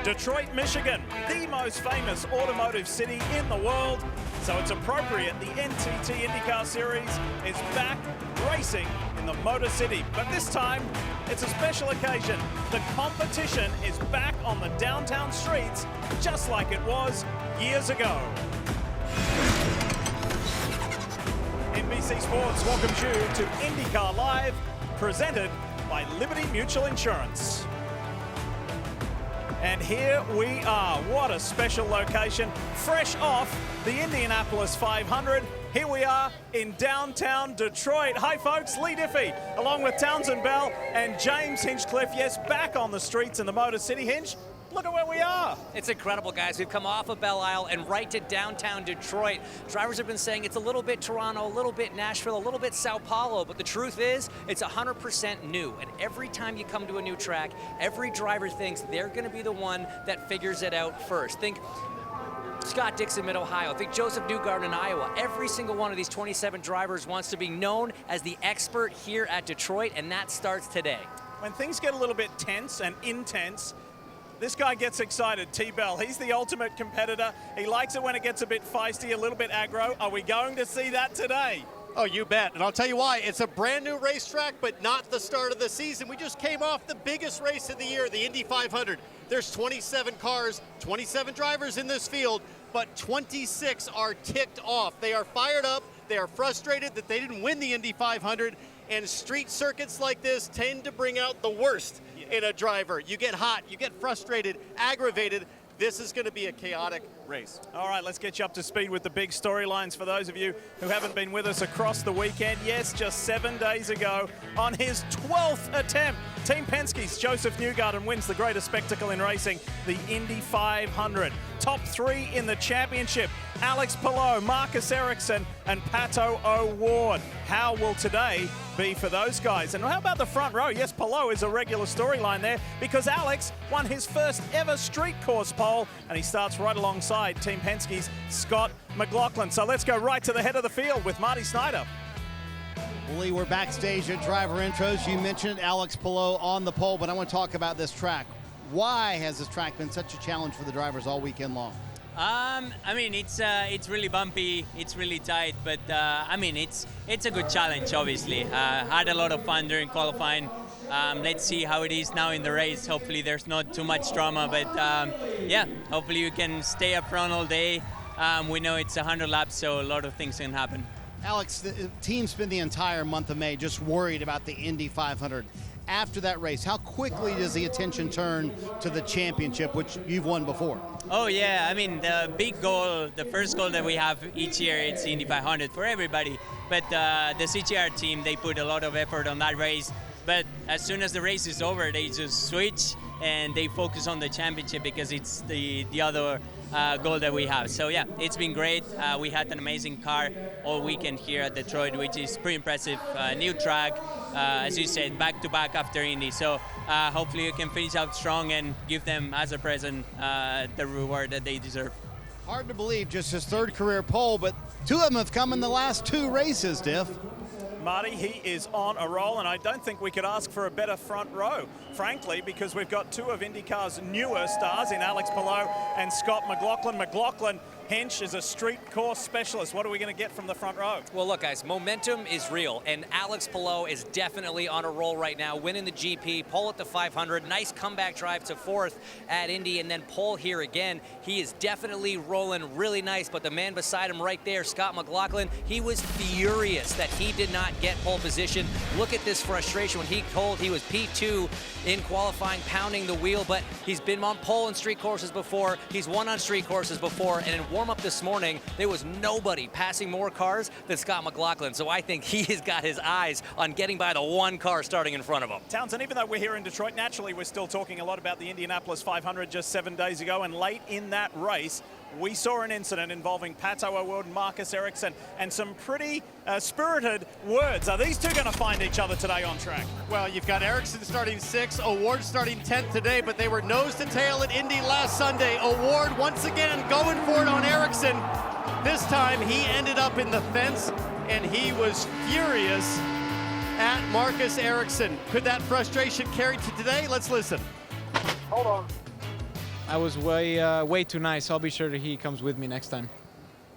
Detroit, Michigan, the most famous automotive city in the world. So it's appropriate the NTT IndyCar Series is back racing in the Motor City. But this time, it's a special occasion. The competition is back on the downtown streets, just like it was years ago. NBC Sports welcomes you to IndyCar Live, presented by Liberty Mutual Insurance. And here we are. What a special location. Fresh off the Indianapolis 500. Here we are in downtown Detroit. Hi folks, Lee Diffie, along with Townsend Bell and James Hinchcliffe. Yes, back on the streets in the Motor City. Hinch, look at where we are. It's incredible, guys. We've come off of Belle Isle and right to downtown Detroit. Drivers have been saying it's a little bit Toronto, a little bit Nashville, a little bit Sao Paulo, but the truth is it's 100% new. And every time you come to a new track, every driver thinks they're going to be the one that figures it out first. Think Scott Dixon, Mid-Ohio. Think Joseph Newgarden in Iowa. Every single one of these 27 drivers wants to be known as the expert here at Detroit, and that starts today. When things get a little bit tense and intense, this guy gets excited, T-Bell. He's the ultimate competitor. He likes it when it gets a bit feisty, a little bit aggro. Are we going to see that today? Oh, you bet. And I'll tell you why. It's a brand new racetrack, but not the start of the season. We just came off the biggest race of the year, the Indy 500. There's 27 cars, 27 drivers in this field, but 26 are ticked off. They are fired up. They are frustrated that they didn't win the Indy 500. And street circuits like this tend to bring out the worst in a driver. You get hot, you get frustrated, aggravated. This is going to be a chaotic race. All right, let's get you up to speed with the big storylines for those of you who haven't been with us across the weekend. Yes, just 7 days ago, on his 12th attempt, Team Penske's Joseph Newgarden wins the greatest spectacle in racing, the Indy 500. Top three in the championship, Alex Palou, Marcus Ericsson, and Pato O'Ward. How will today be for those guys? And how about the front row? Yes, Palou is a regular storyline there because Alex won his first ever street course pole, and he starts right alongside Team Penske's Scott McLaughlin. So let's go right to the head of the field with Marty Snyder. Lee, we're backstage at driver intros. You mentioned Alex Palou on the pole, but I want to talk about this track. Why has this track been such a challenge for the drivers all weekend long? I mean, it's really bumpy, it's really tight, but I mean, it's a good challenge, obviously. Had a lot of fun during qualifying. Let's see how it is now in the race. Hopefully there's not too much drama, but yeah, hopefully you can stay up front all day. We know it's 100 laps, so a lot of things can happen. Alex, the team spent the entire month of May just worried about the Indy 500. After that race, how quickly does the attention turn to the championship, which you've won before? Oh yeah, I mean, the big goal, the first goal that we have each year, it's Indy 500 for everybody. But the CTR team, they put a lot of effort on that race. But as soon as the race is over, they just switch and they focus on the championship because it's the other goal that we have. So yeah, it's been great. We had an amazing car all weekend here at Detroit, which is pretty impressive. New track, as you said, back-to-back after Indy. So hopefully you can finish out strong and give them as a present the reward that they deserve. Hard to believe, just his third career pole, but two of them have come in the last two races, Diff. Marty, he is on a roll, and I don't think we could ask for a better front row, frankly, because we've got two of IndyCar's newer stars in Alex Palou and Scott McLaughlin. McLaughlin, Hinch, is a street course specialist. What are we going to get from the front row? Well, look, guys, momentum is real, and Alex Palou is definitely on a roll right now, winning the GP, pole at the 500, nice comeback drive to fourth at Indy, and then pole here again. He is definitely rolling really nice, but the man beside him right there, Scott McLaughlin, he was furious that he did not get pole position. Look at this frustration when he told he was P2 in qualifying, pounding the wheel, but he's been on pole in street courses before, he's won on street courses before, and in warm-up this morning, there was nobody passing more cars than Scott McLaughlin, so I think he has got his eyes on getting by the one car starting in front of him. Townsend, even though we're here in Detroit, naturally we're still talking a lot about the Indianapolis 500 just 7 days ago, and late in that race, we saw an incident involving Pato O'Ward and Marcus Ericsson, and some pretty spirited words. Are these two going to find each other today on track? Well, you've got Ericsson starting 6th, O'Ward starting 10th today, but they were nose to tail at Indy last Sunday. O'Ward once again going for it on Ericsson. This time he ended up in the fence, and he was furious at Marcus Ericsson. Could that frustration carry to today? Let's listen. Hold on. I was way too nice. I'll be sure that he comes with me next time.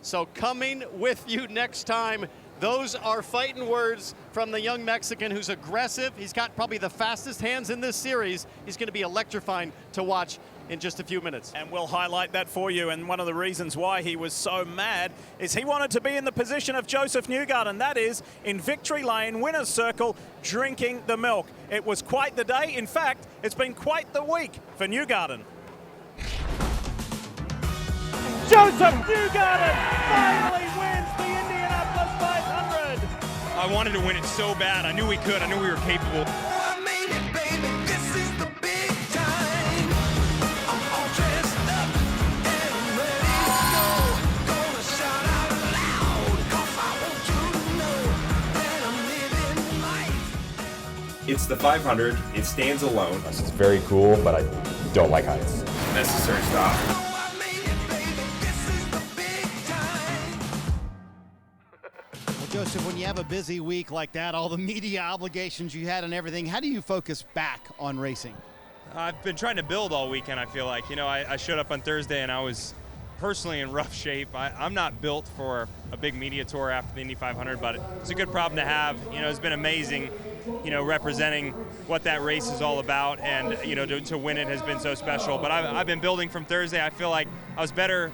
So coming with you next time. Those are fighting words from the young Mexican who's aggressive. He's got probably the fastest hands in this series. He's going to be electrifying to watch in just a few minutes. And we'll highlight that for you. And one of the reasons why he was so mad is he wanted to be in the position of Joseph Newgarden. That is in victory lane, winner's circle, drinking the milk. It was quite the day. In fact, it's been quite the week for Newgarden. Joseph Newgarden finally wins the Indianapolis 500. I wanted to win it so bad. I knew we could. I knew we were capable. I made it, baby. This is the big time. I'm all dressed up and ready to go. Gonna shout out loud, 'cause I want you to know that I'm living life. It's the 500. It stands alone. It's very cool, but I don't like heights. Necessary stop. I made it, baby. This is the big time. Well, Joseph, when you have a busy week like that, all the media obligations you had and everything, how do you focus back on racing? I've been trying to build all weekend, I feel like. You know, I showed up on Thursday and I was personally in rough shape. I'm not built for a big media tour after the Indy 500, but it's a good problem to have. You know, it's been amazing, you know, representing what that race is all about, and, you know, to win it has been so special. But I've been building from Thursday. I feel like I was better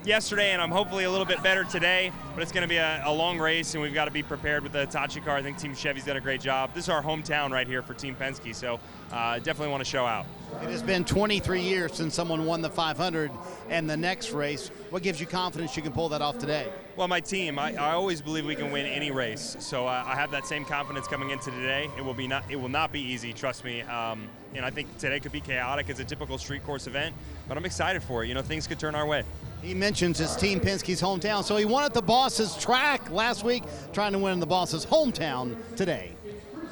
yesterday, and I'm hopefully a little bit better today, but it's going to be a long race, and we've got to be prepared with the Hitachi car. I think Team Chevy's done a great job. This is our hometown right here for Team Penske, so definitely want to show out. It has been 23 years since someone won the 500 and the next race. What gives you confidence you can pull that off today? Well, my team, I always believe we can win any race, so I have that same confidence coming into today. It will not be easy, trust me. And I think today could be chaotic. It's a typical street course event, but I'm excited for it. You know, things could turn our way. He mentions his Team Penske's hometown, so he won at the boss's track last week, trying to win in the boss's hometown today.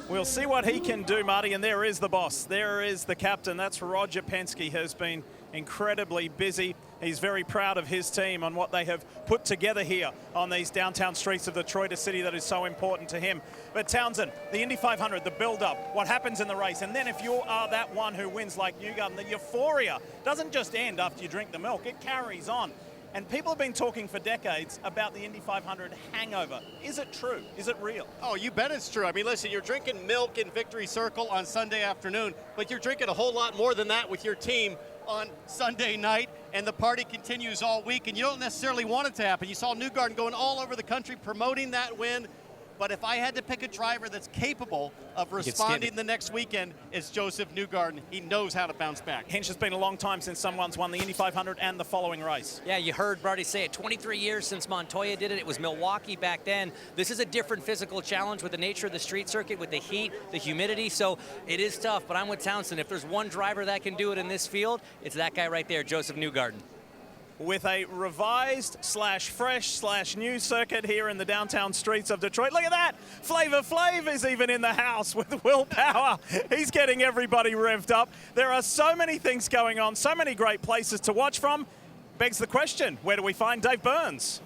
We'll see what he can do, Marty, and there is the boss. There is the captain. That's Roger Penske, has been incredibly busy. He's very proud of his team on what they have put together here on these downtown streets of Detroit, a city that is so important to him. But Townsend, the Indy 500, the build-up, what happens in the race, and then if you are that one who wins like Newgarden, the euphoria doesn't just end after you drink the milk, it carries on. And people have been talking for decades about the Indy 500 hangover. Is it true? Is it real? Oh, you bet it's true. I mean, listen, you're drinking milk in Victory Circle on Sunday afternoon, but you're drinking a whole lot more than that with your team on Sunday night, and the party continues all week, and you don't necessarily want it to happen. You saw Newgarden going all over the country promoting that win, but if I had to pick a driver that's capable of responding the next weekend, it's Joseph Newgarden. He knows how to bounce back. Hinch, has been a long time since someone's won the Indy 500 and the following race. Yeah, you heard Marty say it. 23 years since Montoya did it. It was Milwaukee back then. This is a different physical challenge with the nature of the street circuit, with the heat, the humidity. So it is tough, but I'm with Townsend. If there's one driver that can do it in this field, it's that guy right there, Joseph Newgarden. With a revised / fresh / new circuit here in the downtown streets of Detroit. Look at that! Flavor Flav is even in the house with Will Power. He's getting everybody revved up. There are so many things going on, so many great places to watch from. Begs the question, where do we find Dave Burns?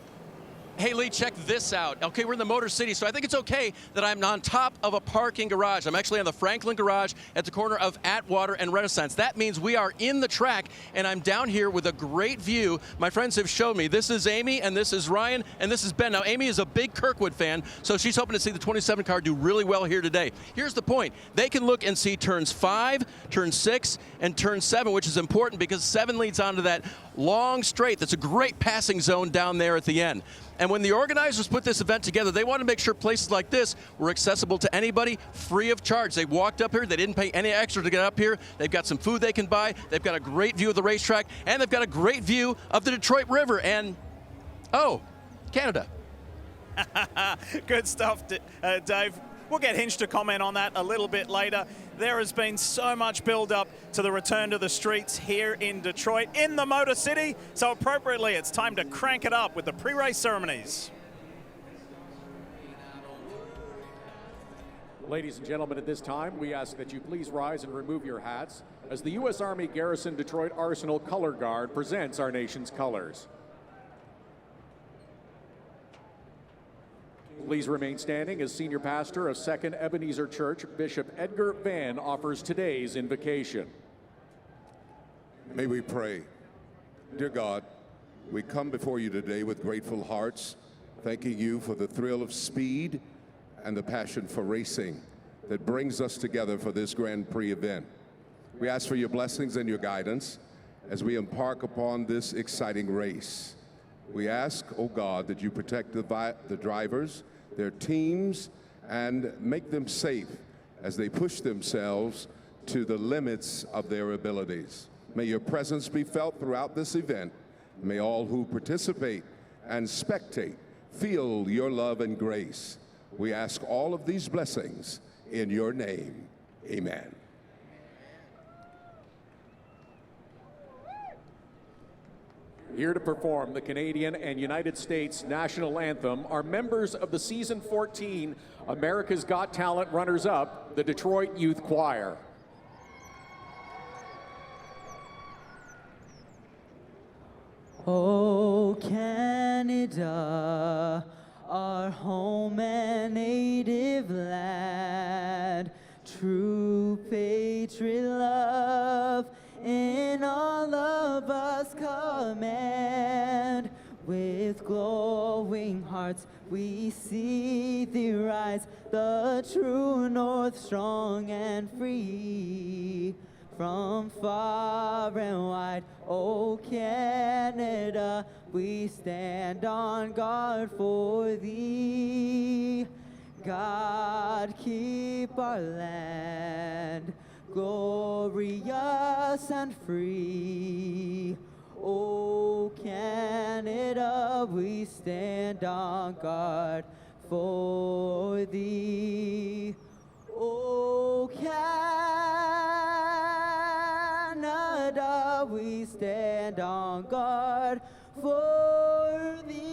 Hey, Lee, check this out. Okay, we're in the Motor City, so I think it's okay that I'm on top of a parking garage. I'm actually on the Franklin garage at the corner of Atwater and Renaissance. That means we are in the track, and I'm down here with a great view. My friends have showed me. This is Amy, and this is Ryan, and this is Ben. Now, Amy is a big Kirkwood fan, so she's hoping to see the 27 car do really well here today. Here's the point. They can look and see turns 5, turn 6, and turn 7, which is important because 7 leads onto that long straight. That's a great passing zone down there at the end. And when the organizers put this event together, they want to make sure places like this were accessible to anybody free of charge. They walked up here. They didn't pay any extra to get up here. They've got some food they can buy. They've got a great view of the racetrack. And they've got a great view of the Detroit River and, oh, Canada. Good stuff, Dave. We'll get Hinch to comment on that a little bit later. There has been so much build-up to the return to the streets here in Detroit, in the Motor City. So appropriately, it's time to crank it up with the pre-race ceremonies. Ladies and gentlemen, at this time, we ask that you please rise and remove your hats as the U.S. Army Garrison Detroit Arsenal Color Guard presents our nation's colors. Please remain standing as Senior Pastor of 2nd Ebenezer Church, Bishop Edgar Van, offers today's invocation. May we pray. Dear God, we come before you today with grateful hearts, thanking you for the thrill of speed and the passion for racing that brings us together for this Grand Prix event. We ask for your blessings and your guidance as we embark upon this exciting race. We ask, oh God, that you protect the drivers, their teams, and make them safe as they push themselves to the limits of their abilities. May your presence be felt throughout this event. May all who participate and spectate feel your love and grace. We ask all of these blessings in your name. Amen. Here to perform the Canadian and United States national anthem are members of the season 14 America's Got Talent runners-up, the Detroit Youth Choir. Oh, Canada, our home and native land, true patriot love in all of us command. With glowing hearts we see thee rise, the true north strong and free. From far and wide, oh Canada, we stand on guard for thee. God, keep our land glorious and free. Oh Canada, we stand on guard for thee. Oh Canada, we stand on guard for thee.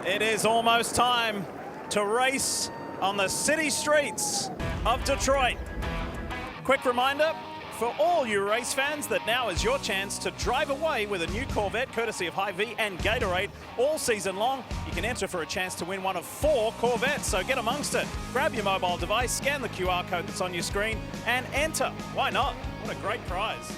It is almost time to race on the city streets of Detroit. Quick reminder for all you race fans that now is your chance to drive away with a new Corvette courtesy of Hy-Vee and Gatorade all season long. You can enter for a chance to win one of 4 Corvettes, so get amongst it. Grab your mobile device, scan the QR code that's on your screen and enter. Why not? What a great prize.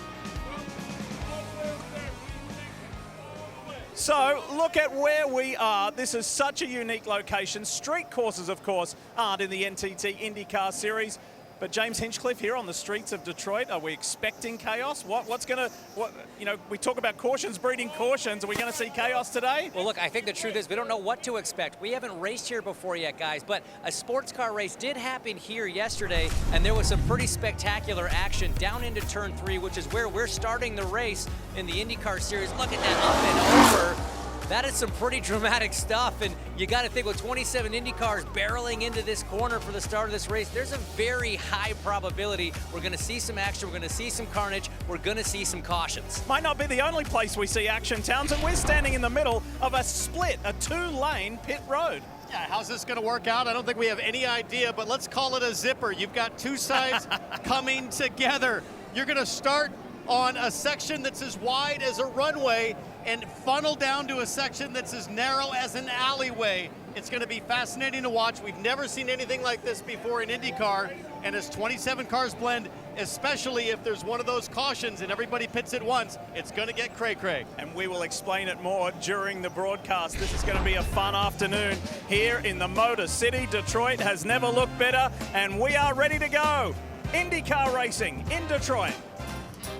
So look at where we are. This is such a unique location. Street courses, of course, aren't in the NTT IndyCar series. But James Hinchcliffe here on the streets of Detroit, are we expecting chaos? We talk about cautions breeding cautions. Are we going to see chaos today? Well, look, I think the truth is we don't know what to expect. We haven't raced here before yet, guys, but a sports car race did happen here yesterday, and there was some pretty spectacular action down into turn 3, which is where we're starting the race in the IndyCar series. Look at that, up and over. That is some pretty dramatic stuff, and you got to think with 27 Indy cars barreling into this corner for the start of this race, there's a very high probability we're going to see some action, we're going to see some carnage, we're going to see some cautions. Might not be the only place we see action, Townsend. We're standing in the middle of a split, a two-lane pit road. Yeah, how's this going to work out? I don't think we have any idea, but let's call it a zipper. You've got two sides coming together. You're going to start on a section that's as wide as a runway and funnel down to a section that's as narrow as an alleyway. It's going to be fascinating to watch. We've never seen anything like this before in IndyCar, and as 27 cars blend, especially if there's one of those cautions and everybody pits at once, it's going to get cray-cray. And we will explain it more during the broadcast. This is going to be a fun afternoon here in the Motor City. Detroit has never looked better, and we are ready to go. IndyCar racing in Detroit.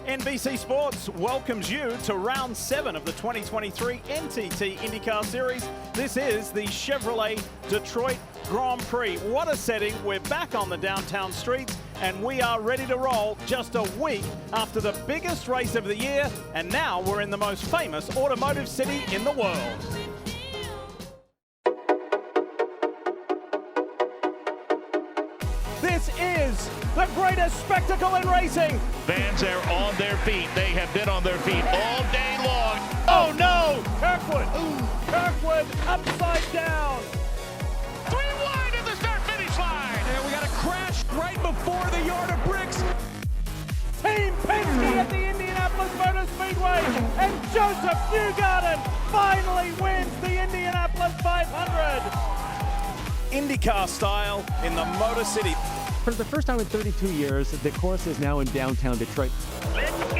NBC Sports welcomes you to round 7 of the 2023 NTT IndyCar Series. This is the Chevrolet Detroit Grand Prix. What a setting. We're back on the downtown streets and we are ready to roll just a week after the biggest race of the year, and now we're in the most famous automotive city in the world. This is the greatest spectacle in racing. Fans are on their feet. They have been on their feet all day long. Oh no! Kirkwood! Kirkwood upside down! 3 wide at the start-finish line. And we got a crash right before the yard of bricks. Team Penske at the Indianapolis Motor Speedway, and Joseph Newgarden finally wins the Indianapolis 500. IndyCar style in the Motor City. For the first time in 32 years, the course is now in downtown Detroit. Let's go!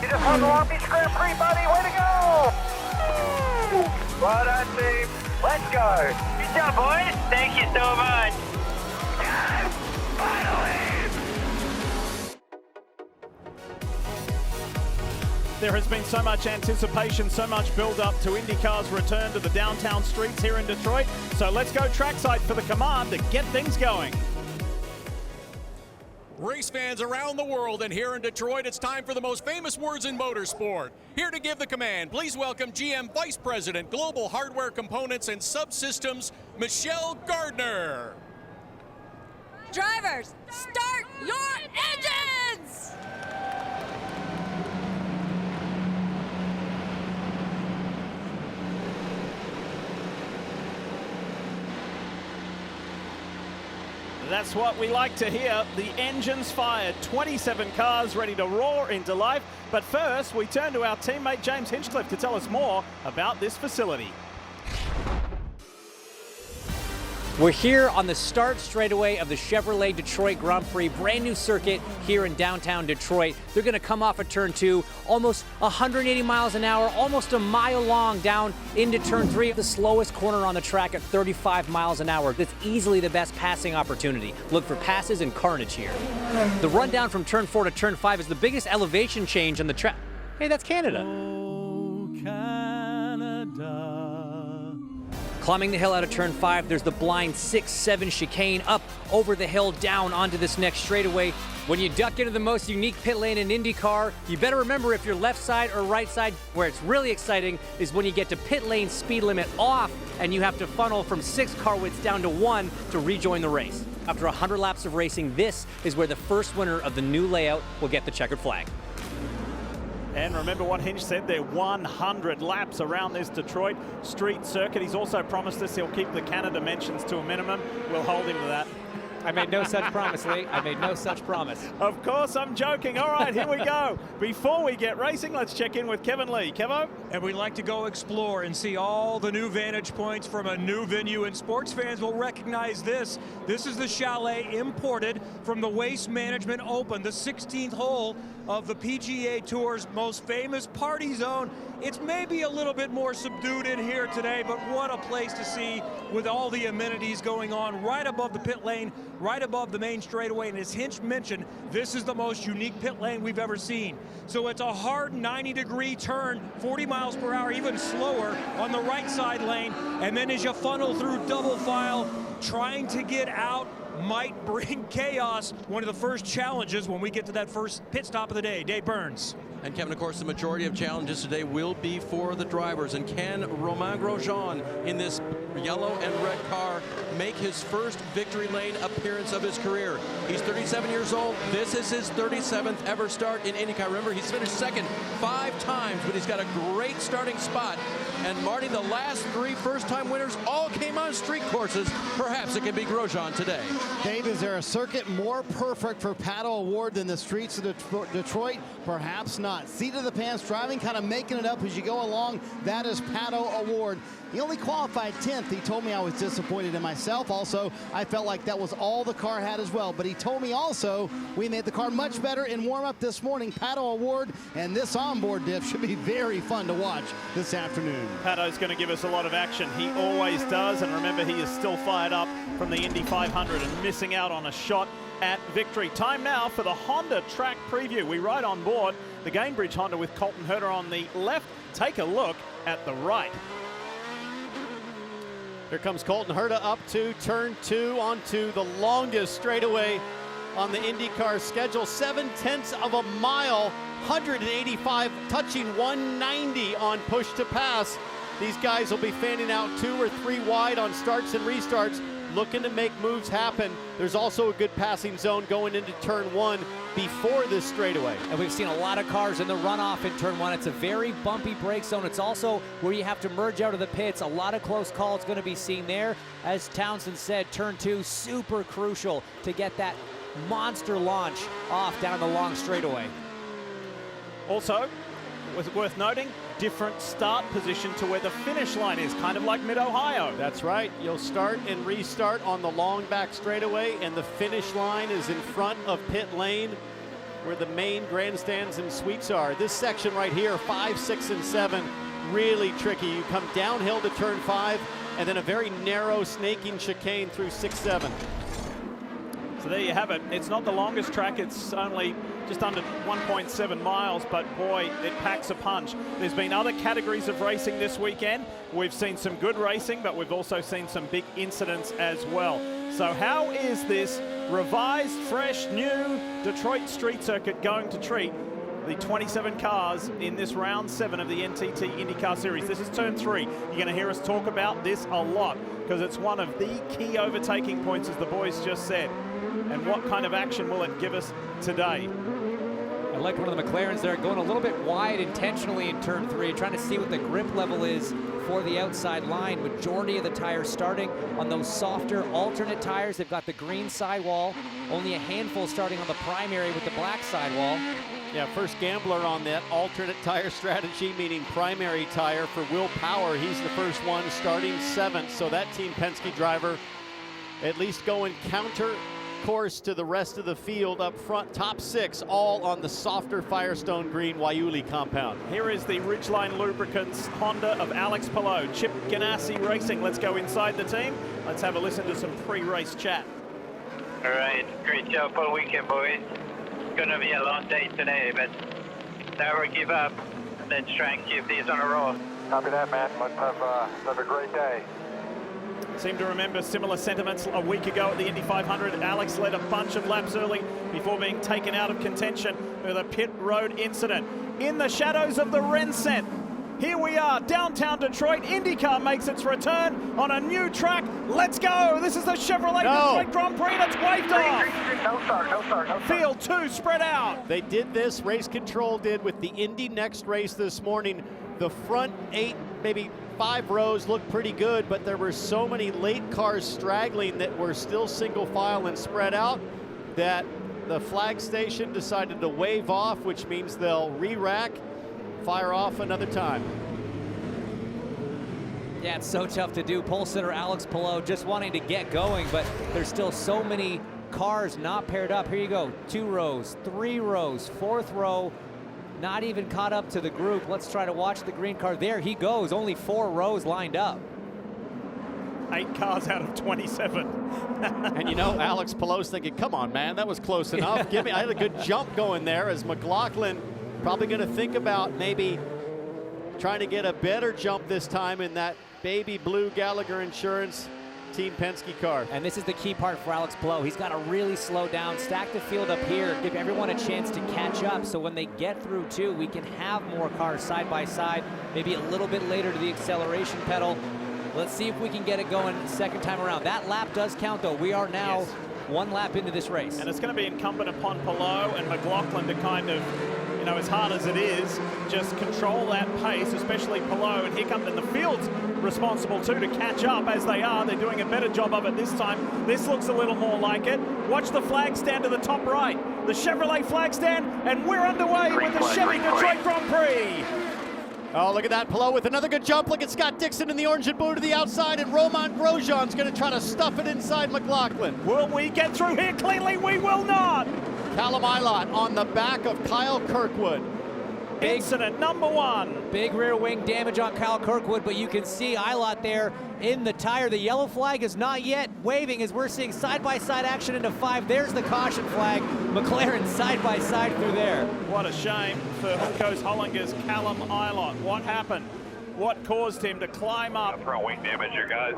You just won the Long Beach Grand Prix, buddy. Way to go! Well done, team. Let's go. Good job, boys. Thank you so much. Yes, finally! There has been so much anticipation, so much build-up to IndyCar's return to the downtown streets here in Detroit. So let's go trackside for the command to get things going. Race fans around the world and here in Detroit, it's time for the most famous words in motorsport. Here to give the command, please welcome GM Vice President, Global Hardware Components and Subsystems, Michelle Gardner. Drivers, start your engines! That's what we like to hear. The engines fired. 27 cars ready to roar into life. But first, we turn to our teammate James Hinchcliffe to tell us more about this facility. We're here on the start straightaway of the Chevrolet Detroit Grand Prix, brand new circuit here in downtown Detroit. They're going to come off of turn 2, almost 180 miles an hour, almost a mile long down into turn 3, the slowest corner on the track at 35 miles an hour. That's easily the best passing opportunity. Look for passes and carnage here. The rundown from turn 4 to turn 5 is the biggest elevation change on the track. Hey, that's Canada. Oh, Canada. Climbing the hill out of turn 5, there's the blind 6-7 chicane up over the hill, down onto this next straightaway. When you duck into the most unique pit lane in IndyCar, you better remember if you're left side or right side. Where it's really exciting is when you get to pit lane speed limit off and you have to funnel from 6 car widths down to 1 to rejoin the race. After 100 laps of racing, this is where the first winner of the new layout will get the checkered flag. And remember what Hinch said there, 100 laps around this Detroit street circuit. He's also promised us he'll keep the Canada mentions to a minimum. We'll hold him to that. I made no such promise, Lee. I made no such promise. Of course, I'm joking. All right, here we go. Before we get racing, let's check in with Kevin Lee. Kevo? And we'd like to go explore and see all the new vantage points from a new venue, and sports fans will recognize this. This is the chalet imported from the Waste Management Open, the 16th hole of the PGA Tour's most famous party zone. It's maybe a little bit more subdued in here today, but what a place to see with all the amenities going on right above the pit lane, right above the main straightaway. And as Hinch mentioned, this is the most unique pit lane we've ever seen. So it's a hard 90-degree turn, 40 miles per hour, even slower on the right side lane. And then as you funnel through double file, trying to get out might bring chaos. One of the first challenges when we get to that first pit stop of the day. Dave Burns. And Kevin, of course, the majority of challenges today will be for the drivers. And can Romain Grosjean in this yellow and red car make his first victory lane appearance of his career? He's 37 years old. This is his 37th ever start in IndyCar. Remember, he's finished second 5 times, but he's got a great starting spot. And Marty, the last 3 first-time winners all came on street courses. Perhaps it can be Grosjean today. Dave, is there a circuit more perfect for Pato O'Ward than the streets of Detroit? Perhaps not. Seat of the pants driving, kind of making it up as you go along. That is Pato O'Ward. He only qualified 10th. He told me I was disappointed in myself. Also, I felt like that was all the car had as well. But he told me also we made the car much better in warm-up this morning. Pato O'Ward, and this onboard diff should be very fun to watch this afternoon. Pato's going to give us a lot of action. He always does. And remember, he is still fired up from the Indy 500 and missing out on a shot at victory. Time now for the Honda track preview. We ride on board the Gainbridge Honda with Colton Herter on the left. Take a look at the right. Here comes Colton Herta up to turn 2 onto the longest straightaway on the IndyCar schedule. 7/10 of a mile, 185, touching 190 on push to pass. These guys will be fanning out 2 or 3 wide on starts and restarts, looking to make moves happen. There's also a good passing zone going into turn 1 before this straightaway. And we've seen a lot of cars in the runoff in turn 1. It's a very bumpy break zone. It's also where you have to merge out of the pits. A lot of close calls going to be seen there. As Townsend said, turn 2 super crucial to get that monster launch off down the long straightaway. Also, worth noting, different start position to where the finish line is, kind of like Mid-Ohio. That's right. You'll start and restart on the long back straightaway, and the finish line is in front of pit lane where the main grandstands and suites are. This section right here, 5, 6, and 7, really tricky. You come downhill to turn 5, and then a very narrow snaking chicane through 6, 7. So there you have it. It's not the longest track. It's only just under 1.7 miles, but boy, it packs a punch. There's been other categories of racing this weekend. We've seen some good racing, but we've also seen some big incidents as well. So how is this revised, fresh, new Detroit Street Circuit going to treat the 27 cars in this round 7 of the NTT IndyCar Series? This is turn 3. You're going to hear us talk about this a lot because it's one of the key overtaking points, as the boys just said. And what kind of action will it give us today? I like one of the McLarens there going a little bit wide intentionally in turn 3, trying to see what the grip level is for the outside line. Majority of the tires starting on those softer alternate tires. They've got the green sidewall. Only a handful starting on the primary with the black sidewall. Yeah, first gambler on that alternate tire strategy, meaning primary tire for Will Power. He's the first one starting 7th. So that Team Penske driver at least going counter course to the rest of the field up front. Top 6 all on the softer Firestone green Waiuli compound. Here is the Ridgeline Lubricants Honda of Alex Palou, Chip Ganassi Racing. Let's go inside the team. Let's have a listen to some pre-race chat. All right, great job all weekend, boys. It's gonna be a long day today, but never give up. Let's try and keep these on a roll. Copy that, man. Let's have a great day. Seem to remember similar sentiments a week ago at the Indy 500. Alex led a bunch of laps early before being taken out of contention with a pit road incident. In the shadows of the Rencent, here we are, downtown Detroit. IndyCar makes its return on a new track. Let's go. This is the Chevrolet Detroit Grand Prix that's waved off. No start. Field 2 spread out. They did this, race control did with the Indy Next race this morning. The front 8, maybe 5 rows looked pretty good, but there were so many late cars straggling that were still single file and spread out that the flag station decided to wave off, which means they'll re-rack, fire off another time. Yeah, it's so tough to do. Pole sitter Alex Palou just wanting to get going, but there's still so many cars not paired up. Here you go, 2 rows, 3 rows, 4th row, not even caught up to the group. Let's try to watch the green car. There he goes, only 4 rows lined up. 8 cars out of 27. And you know, Alex Palou's thinking, come on, man, that was close enough. Give me, I had a good jump going there, as McLaughlin probably going to think about maybe trying to get a better jump this time in that baby blue Gallagher Insurance Team Penske car. And this is the key part for Alex Palou. He's got to really slow down, stack the field up here, give everyone a chance to catch up, so when they get through too, we can have more cars side by side, maybe a little bit later to the acceleration pedal. Let's see if we can get it going second time around. That lap does count, though. We are now one lap into this race. And it's going to be incumbent upon Palou and McLaughlin to kind of, you know, as hard as it is, just control that pace, especially Palou. And here comes the field's responsible too to catch up as they are. They're doing a better job of it this time. This looks a little more like it. Watch the flag stand to the top right. The Chevrolet flag stand, and we're underway with the Chevy Detroit Grand Prix. Oh, look at that. Palou with another good jump. Look at Scott Dixon in the orange and blue to the outside, and Romain Grosjean's going to try to stuff it inside McLaughlin. Will we get through here cleanly? We will not. Callum Ilott on the back of Kyle Kirkwood. Incident number one. Big rear wing damage on Kyle Kirkwood, but you can see Ilott there in the tire. The yellow flag is not yet waving as we're seeing side-by-side action into 5. There's the caution flag. McLaren side-by-side through there. What a shame for Hunkos Hollinger's Callum Ilott. What happened? What caused him to climb up? Front wing damage here, guys.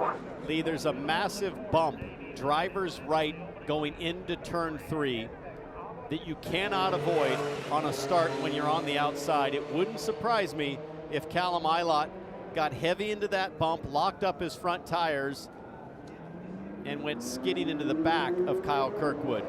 Lee, there's a massive bump, driver's right, going into turn 3. That you cannot avoid on a start when you're on the outside. It wouldn't surprise me if Callum Ilott got heavy into that bump, locked up his front tires, and went skidding into the back of Kyle Kirkwood.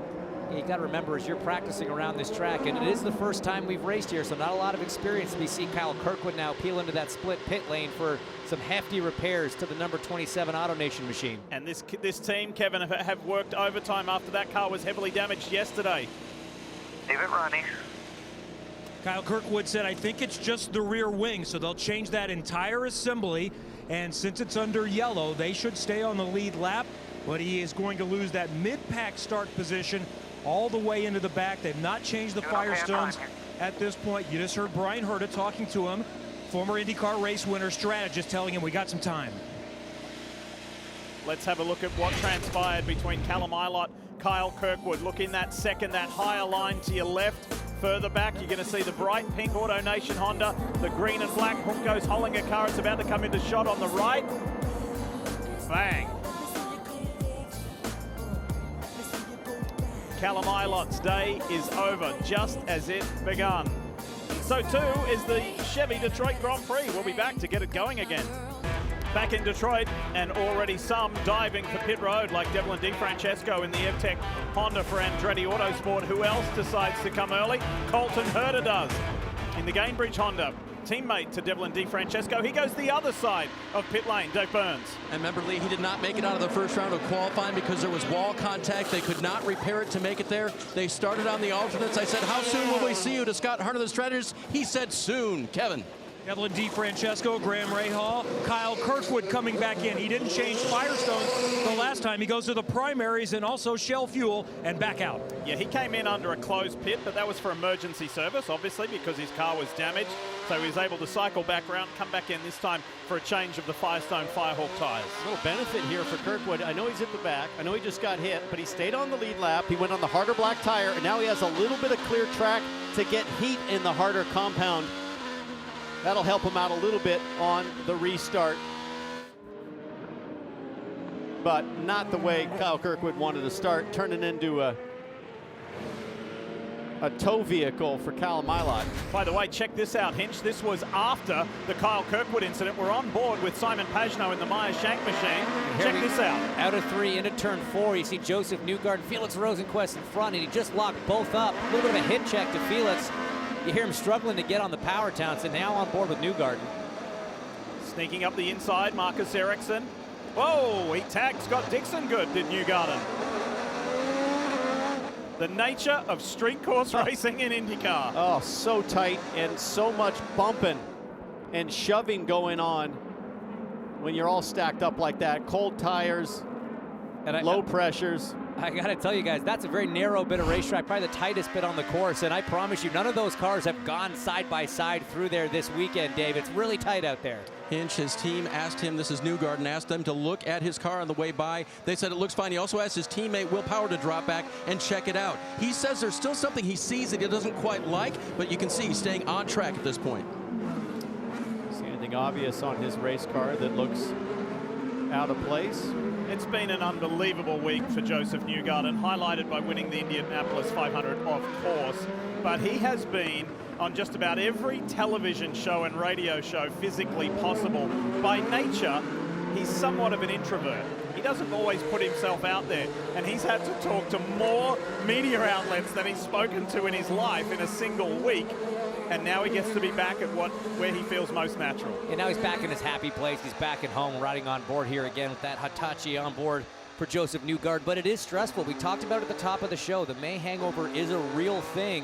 You got to remember, as you're practicing around this track, and it is the first time we've raced here, so not a lot of experience. We see Kyle Kirkwood now peel into that split pit lane for some hefty repairs to the number 27 AutoNation machine. And this team, Kevin, have worked overtime after that car was heavily damaged yesterday. Leave it running. Kyle Kirkwood said, I think it's just the rear wing, so they'll change that entire assembly. And since it's under yellow, they should stay on the lead lap. But he is going to lose that mid-pack start position all the way into the back. They've not changed the Firestones at this point. You just heard Brian Herta talking to him, former IndyCar race winner strategist, telling him we got some time. Let's have a look at what transpired between Callum Ilott, Kyle Kirkwood. Look in that second, that higher line to your left. Further back, you're going to see the bright pink AutoNation Honda, the green and black Hunkos Hollinger car. It's about to come into shot on the right. Bang. Callum Ilott's day is over, just as it begun. So too is the Chevy Detroit Grand Prix. We'll be back to get it going again. Back in Detroit, and already some diving for pit road, like Devlin DeFrancesco in the EvTech Honda for Andretti Autosport. Who else decides to come early? Colton Herta does. In the Gainbridge Honda, teammate to Devlin DeFrancesco. He goes the other side of pit lane, Dave Burns. And remember, Lee, he did not make it out of the first round of qualifying because there was wall contact. They could not repair it to make it there. They started on the alternates. I said, how soon will we see you? To Scott Hunter, the strategist, he said soon. Kevin. Devlin DeFrancesco, Graham Rahal, Kyle Kirkwood coming back in. He didn't change Firestones the last time. He goes to the primaries and also Shell Fuel and back out. Yeah, he came in under a closed pit, but that was for emergency service, obviously, because his car was damaged. So he was able to cycle back around, come back in this time for a change of the Firestone Firehawk tires. A little benefit here for Kirkwood. I know he's at the back. I know he just got hit, but he stayed on the lead lap. He went on the harder black tire, and now he has a little bit of clear track to get heat in the harder compound. That'll help him out a little bit on the restart. But not the way Kyle Kirkwood wanted to start, turning into a tow vehicle for Callum Ilott. By the way, check this out, Hinch. This was after the Kyle Kirkwood incident. We're on board with Simon Pagenaud in the Meyer Shank machine. Check this out. Out of 3 into turn 4, you see Joseph Newgarden, Felix Rosenquist in front, and he just locked both up. A little bit of a hit check to Felix. You hear him struggling to get on the power town, so now on board with Newgarden. Sneaking up the inside, Marcus Ericsson. Whoa, he tagged Scott Dixon good, did Newgarden. The nature of street course racing in IndyCar. Oh, so tight and so much bumping and shoving going on when you're all stacked up like that. Cold tires, and low pressures. I gotta tell you guys, that's a very narrow bit of racetrack, probably the tightest bit on the course, and I promise you, none of those cars have gone side by side through there this weekend, Dave. It's really tight out there. Hinch, his team asked him, this is Newgarden, asked them to look at his car on the way by. They said it looks fine. He also asked his teammate Will Power to drop back and check it out. He says there's still something he sees that he doesn't quite like, but you can see he's staying on track at this point. See anything obvious on his race car that looks out of place? It's been an unbelievable week for Joseph Newgarden, highlighted by winning the Indianapolis 500, of course. But he has been on just about every television show and radio show physically possible. By nature, he's somewhat of an introvert. He doesn't always put himself out there, and he's had to talk to more media outlets than he's spoken to in his life in a single week. And now he gets to be back at where he feels most natural. And now he's back in his happy place. He's back at home, riding on board here again with that Hitachi on board for Joseph Newgarden. But it is stressful. We talked about it at the top of the show. The May hangover is a real thing,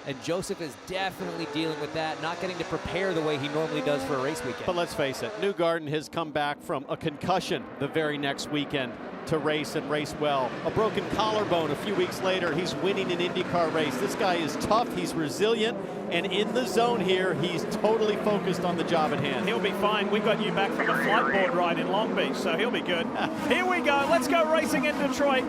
and Joseph is definitely dealing with that, not getting to prepare the way he normally does for a race weekend. But let's face it, Newgarden has come back from a concussion the very next weekend to race and race well. A broken collarbone a few weeks later, he's winning an IndyCar race. This guy is tough, he's resilient, and in the zone here, he's totally focused on the job at hand. He'll be fine. We got you back from a flight board ride in Long Beach, so he'll be good. Here we go. Let's go racing in Detroit.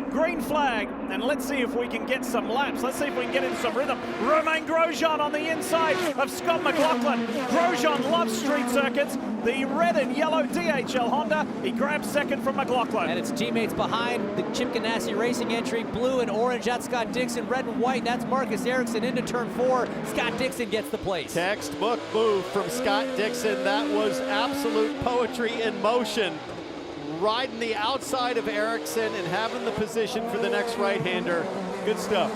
Green flag, and let's see if we can get some laps. Let's see if we can get in some rhythm. Romain Grosjean on the inside of Scott McLaughlin. Grosjean loves street circuits. The red and yellow DHL Honda. He grabs second from McLaughlin. And it's teammates behind the Chip Ganassi Racing entry. Blue and orange, that's Scott Dixon. Red and white, that's Marcus Ericsson into turn 4. Scott Dixon gets the place. Textbook move from Scott Dixon. That was absolute poetry in motion. Riding the outside of Ericsson and having the position for the next right-hander. Good stuff.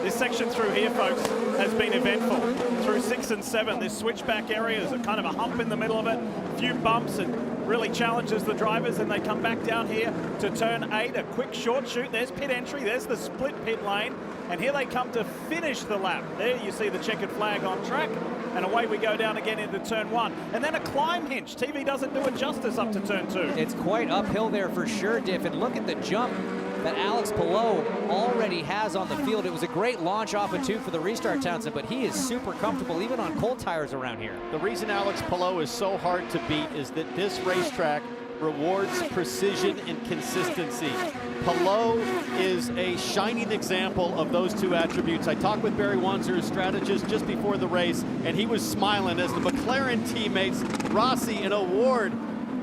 This section through here, folks, has been eventful. Through 6 and 7, this switchback area is a kind of a hump in the middle of it, a few bumps, and really challenges the drivers, and they come back down here to turn 8, a quick short shoot. There's pit entry, there's the split pit lane, and here they come to finish the lap. There you see the checkered flag on track, and away we go down again into turn 1. And then a climb hinge. TV doesn't do it justice up to turn 2. It's quite uphill there for sure, Diff, and look at the jump that Alex Palou already has on the field. It was a great launch off of 2 for the restart, Townsend, but he is super comfortable even on cold tires around here. The reason Alex Palou is so hard to beat is that this racetrack rewards precision and consistency. Palou is a shining example of those 2 attributes. I talked with Barry Wanzer, his strategist, just before the race, and he was smiling as the McLaren teammates, Rossi and O'Ward,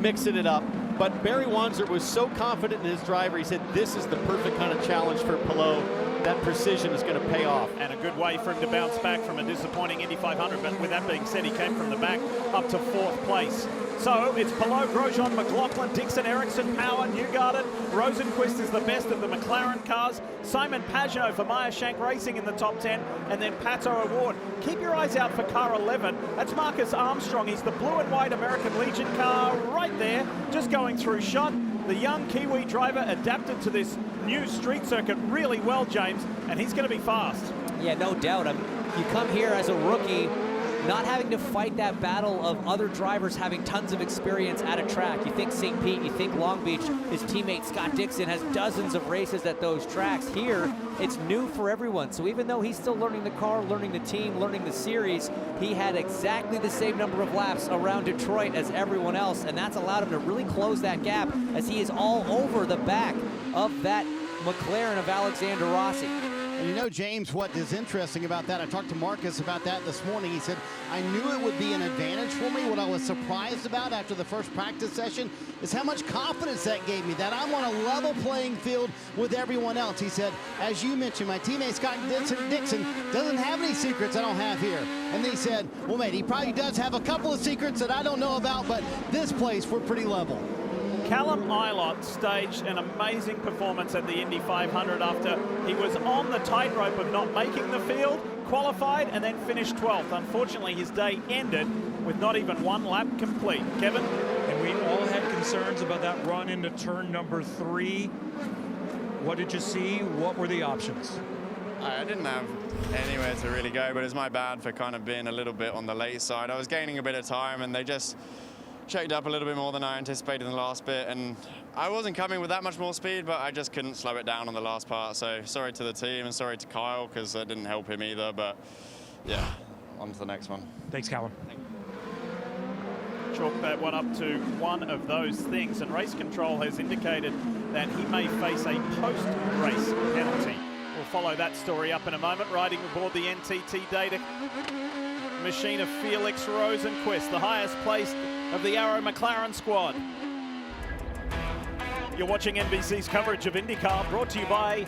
mixing it up. But Barry Wanzer was so confident in his driver, he said this is the perfect kind of challenge for Palou. That precision is going to pay off. And a good way for him to bounce back from a disappointing Indy 500. But with that being said, he came from the back up to 4th place. So it's Palou, Grosjean, McLaughlin, Dixon, Ericsson, Power, Newgarden. Rosenquist is the best of the McLaren cars. Simon Pagenaud for Meyer Shank Racing in the top 10. And then Pato O'Ward. Keep your eyes out for car 11. That's Marcus Armstrong. He's the blue and white American Legion car right there, just going through shot. The young Kiwi driver adapted to this new street circuit really well, James, and he's going to be fast. Yeah, no doubt. You come here as a rookie, not having to fight that battle of other drivers having tons of experience at a track. You think St. Pete, you think Long Beach. His teammate Scott Dixon has dozens of races at those tracks. Here, it's new for everyone. So even though he's still learning the car, learning the team, learning the series, he had exactly the same number of laps around Detroit as everyone else, and that's allowed him to really close that gap as he is all over the back of that McLaren of Alexander Rossi. And you know, James, what is interesting about that, I talked to Marcus about that this morning. He said, I knew it would be an advantage for me. What I was surprised about after the first practice session is how much confidence that gave me, that I'm on a level playing field with everyone else. He said, as you mentioned, my teammate Scott Dixon doesn't have any secrets I don't have here. And then he said, well, mate, he probably does have a couple of secrets that I don't know about, but this place, we're pretty level. Callum Ilott staged an amazing performance at the Indy 500 after he was on the tightrope of not making the field, qualified, and then finished 12th. Unfortunately, his day ended with not even 1 lap complete. Kevin? And we all had concerns about that run into turn number 3. What did you see? What were the options? I didn't have anywhere to really go, but it's my bad for kind of being a little bit on the late side. I was gaining a bit of time, and they just checked up a little bit more than I anticipated in the last bit, and I wasn't coming with that much more speed, but I just couldn't slow it down on the last part. So sorry to the team and sorry to Kyle, because that didn't help him either, but yeah, on to the next one. Thanks, Callum. Chalk that one up to one of those things, and race control has indicated that he may face a post-race penalty. We'll follow that story up in a moment. Riding aboard the NTT data machine of Felix Rosenquist, the highest placed of the Arrow McLaren squad. You're watching NBC's coverage of IndyCar, brought to you by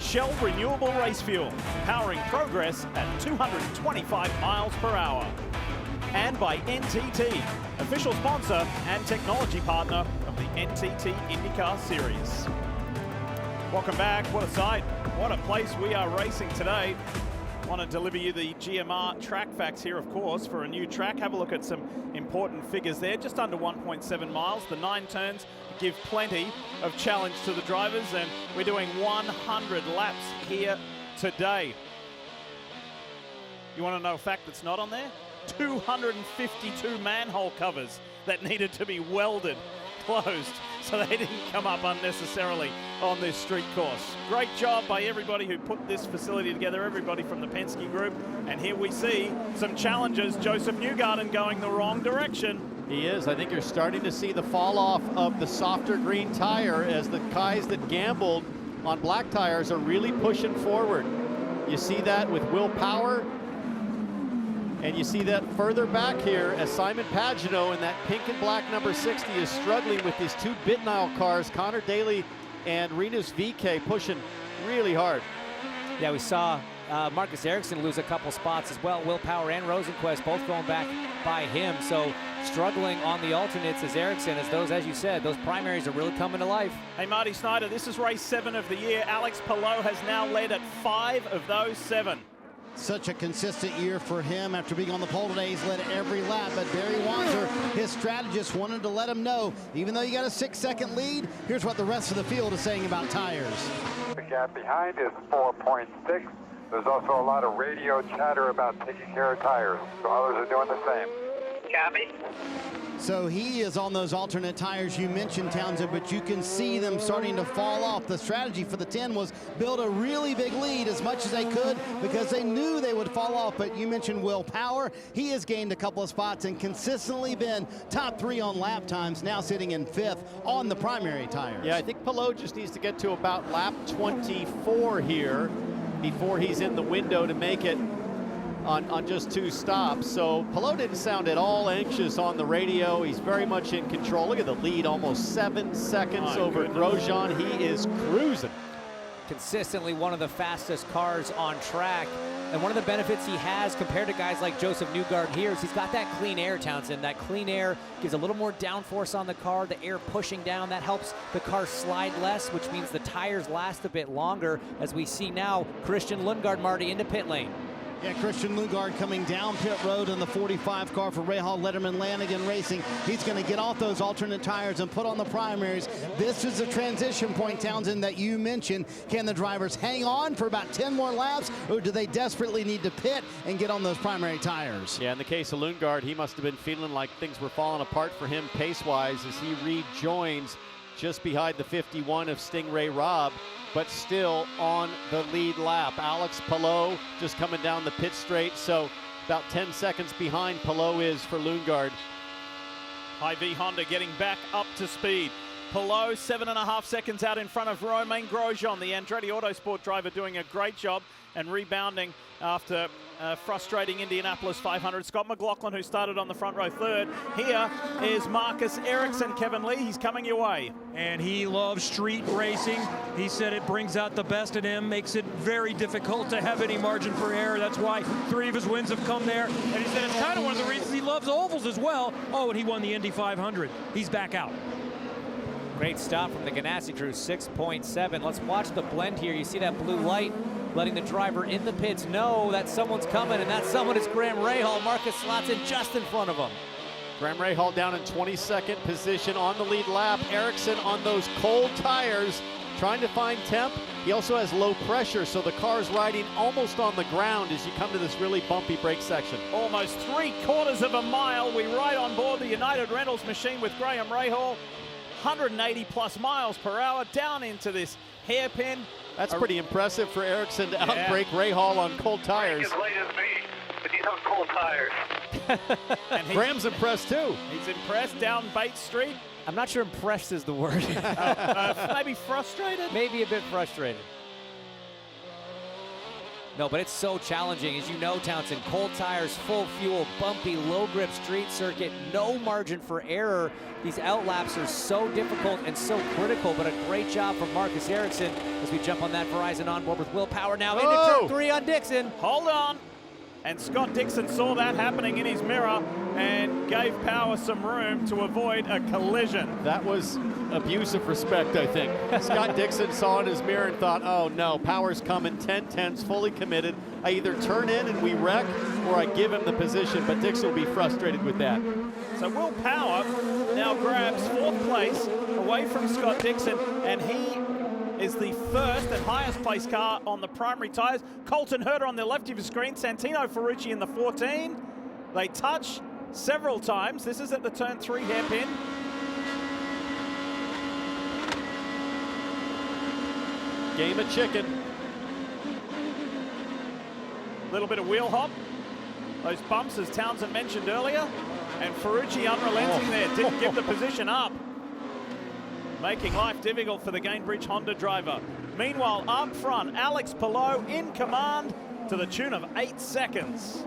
Shell Renewable Race Fuel, powering progress at 225 miles per hour. And by NTT, official sponsor and technology partner of the NTT IndyCar Series. Welcome back. What a sight. What a place we are racing today. Want to deliver you the GMR track facts here, of course, for a new track. Have a look at some important figures there. Just under 1.7 miles. The 9 turns give plenty of challenge to the drivers, and we're doing 100 laps here today. You want to know a fact that's not on there? 252 manhole covers that needed to be welded closed so they didn't come up unnecessarily on this street course. Great job by everybody who put this facility together, everybody from the Penske group. And here we see some challenges. Joseph Newgarden going the wrong direction. He is. I think you're starting to see the fall off of the softer green tire as the guys that gambled on black tires are really pushing forward. You see that with Will Power, and you see that further back here as Simon Pagenaud in that pink and black number 60 is struggling with these 2 Bitnile cars, Connor Daly and Rinus VK, pushing really hard. Yeah, we saw Marcus Ericsson lose a couple spots as well. Will Power and Rosenquist both going back by him. So struggling on the alternates as Ericsson, as those, as you said, those primaries are really coming to life. Hey, Marty Snyder, this is race 7 of the year. Alex Palou has now led at 5 of those 7. Such a consistent year for him after being on the pole today. He's led every lap, but Barry Wanzer, his strategist, wanted to let him know, even though you got a 6-second lead, here's what the rest of the field is saying about tires. The gap behind is 4.6. There's also a lot of radio chatter about taking care of tires, so others are doing the same. Copy. So he is on those alternate tires you mentioned, Townsend, but you can see them starting to fall off. The strategy for the 10 was build a really big lead as much as they could because they knew they would fall off. But you mentioned Will Power. He has gained a couple of spots and consistently been top 3 on lap times, now sitting in 5th on the primary tires. Yeah, I think Palou just needs to get to about lap 24 here before he's in the window to make it on just 2 stops. So Palou didn't sound at all anxious on the radio. He's very much in control. Look at the lead, almost 7 seconds over Grosjean. He is cruising. Consistently one of the fastest cars on track. And one of the benefits he has compared to guys like Joseph Newgarden here is he's got that clean air, Townsend. That clean air gives a little more downforce on the car, the air pushing down. That helps the car slide less, which means the tires last a bit longer, as we see now Christian Lundgaard, Marty, into pit lane. Yeah, Christian Lundgaard coming down pit road in the 45 car for Rahal Letterman Lanigan Racing. He's going to get off those alternate tires and put on the primaries. This is a transition point, Townsend, that you mentioned. Can the drivers hang on for about 10 more laps, or do they desperately need to pit and get on those primary tires? Yeah, in the case of Lundgaard, he must have been feeling like things were falling apart for him pace-wise as he rejoins just behind the 51 of Stingray Robb, but still on the lead lap. Alex Palou just coming down the pit straight, so about 10 seconds behind Palou is for Lundgaard. Hy-Vee Honda getting back up to speed. Palou 7.5 seconds out in front of Romain Grosjean, the Andretti Autosport driver, doing a great job and rebounding after frustrating Indianapolis 500. Scott McLaughlin, who started on the front row third. Here is Marcus Ericsson. Kevin Lee, he's coming your way. And he loves street racing. He said it brings out the best in him, makes it very difficult to have any margin for error. That's why 3 of his wins have come there. And he said it's kind of one of the reasons he loves ovals as well. Oh, and he won the Indy 500. He's back out. Great stop from the Ganassi crew, 6.7. Let's watch the blend here. You see that blue light, letting the driver in the pits know that someone's coming, and that someone is Graham Rahal. Marcus slots in just in front of him. Graham Rahal down in 22nd position on the lead lap. Ericsson on those cold tires, trying to find temp. He also has low pressure, so the car's riding almost on the ground as you come to this really bumpy brake section. Almost 3/4 of a mile. We ride on board the United Rentals machine with Graham Rahal. 180 plus miles per hour down into this hairpin. That's pretty impressive for Ericsson to outbrake Rahal on cold tires. As late as me, but he's on cold tires. And Graham's impressed too. He's impressed down Bates Street. I'm not sure impressed is the word. Maybe frustrated? Maybe a bit frustrated. No, but it's so challenging. As you know, Townsend, cold tires, full fuel, bumpy, low grip street circuit, no margin for error. These outlaps are so difficult and so critical, but a great job from Marcus Ericsson as we jump on that Verizon onboard with Will Power now into turn 3 on Dixon. Hold on. And Scott Dixon saw that happening in his mirror and gave Power some room to avoid a collision. That was abuse of respect, I think. Scott Dixon saw in his mirror and thought, oh no, Power's coming, 10-10s, fully committed. I either turn in and we wreck, or I give him the position, but Dixon will be frustrated with that. So Will Power now grabs 4th place away from Scott Dixon, and he is the first and highest placed car on the primary tires. Colton Herter on the left of your screen, Santino Ferrucci in the 14. They touch several times. This is at the turn 3 hairpin. Game of chicken. Little bit of wheel hop. Those bumps, as Townsend mentioned earlier. And Ferrucci unrelenting there, didn't give the position up. Making life difficult for the Gainbridge Honda driver. Meanwhile, up front, Alex Palou in command to the tune of 8 seconds.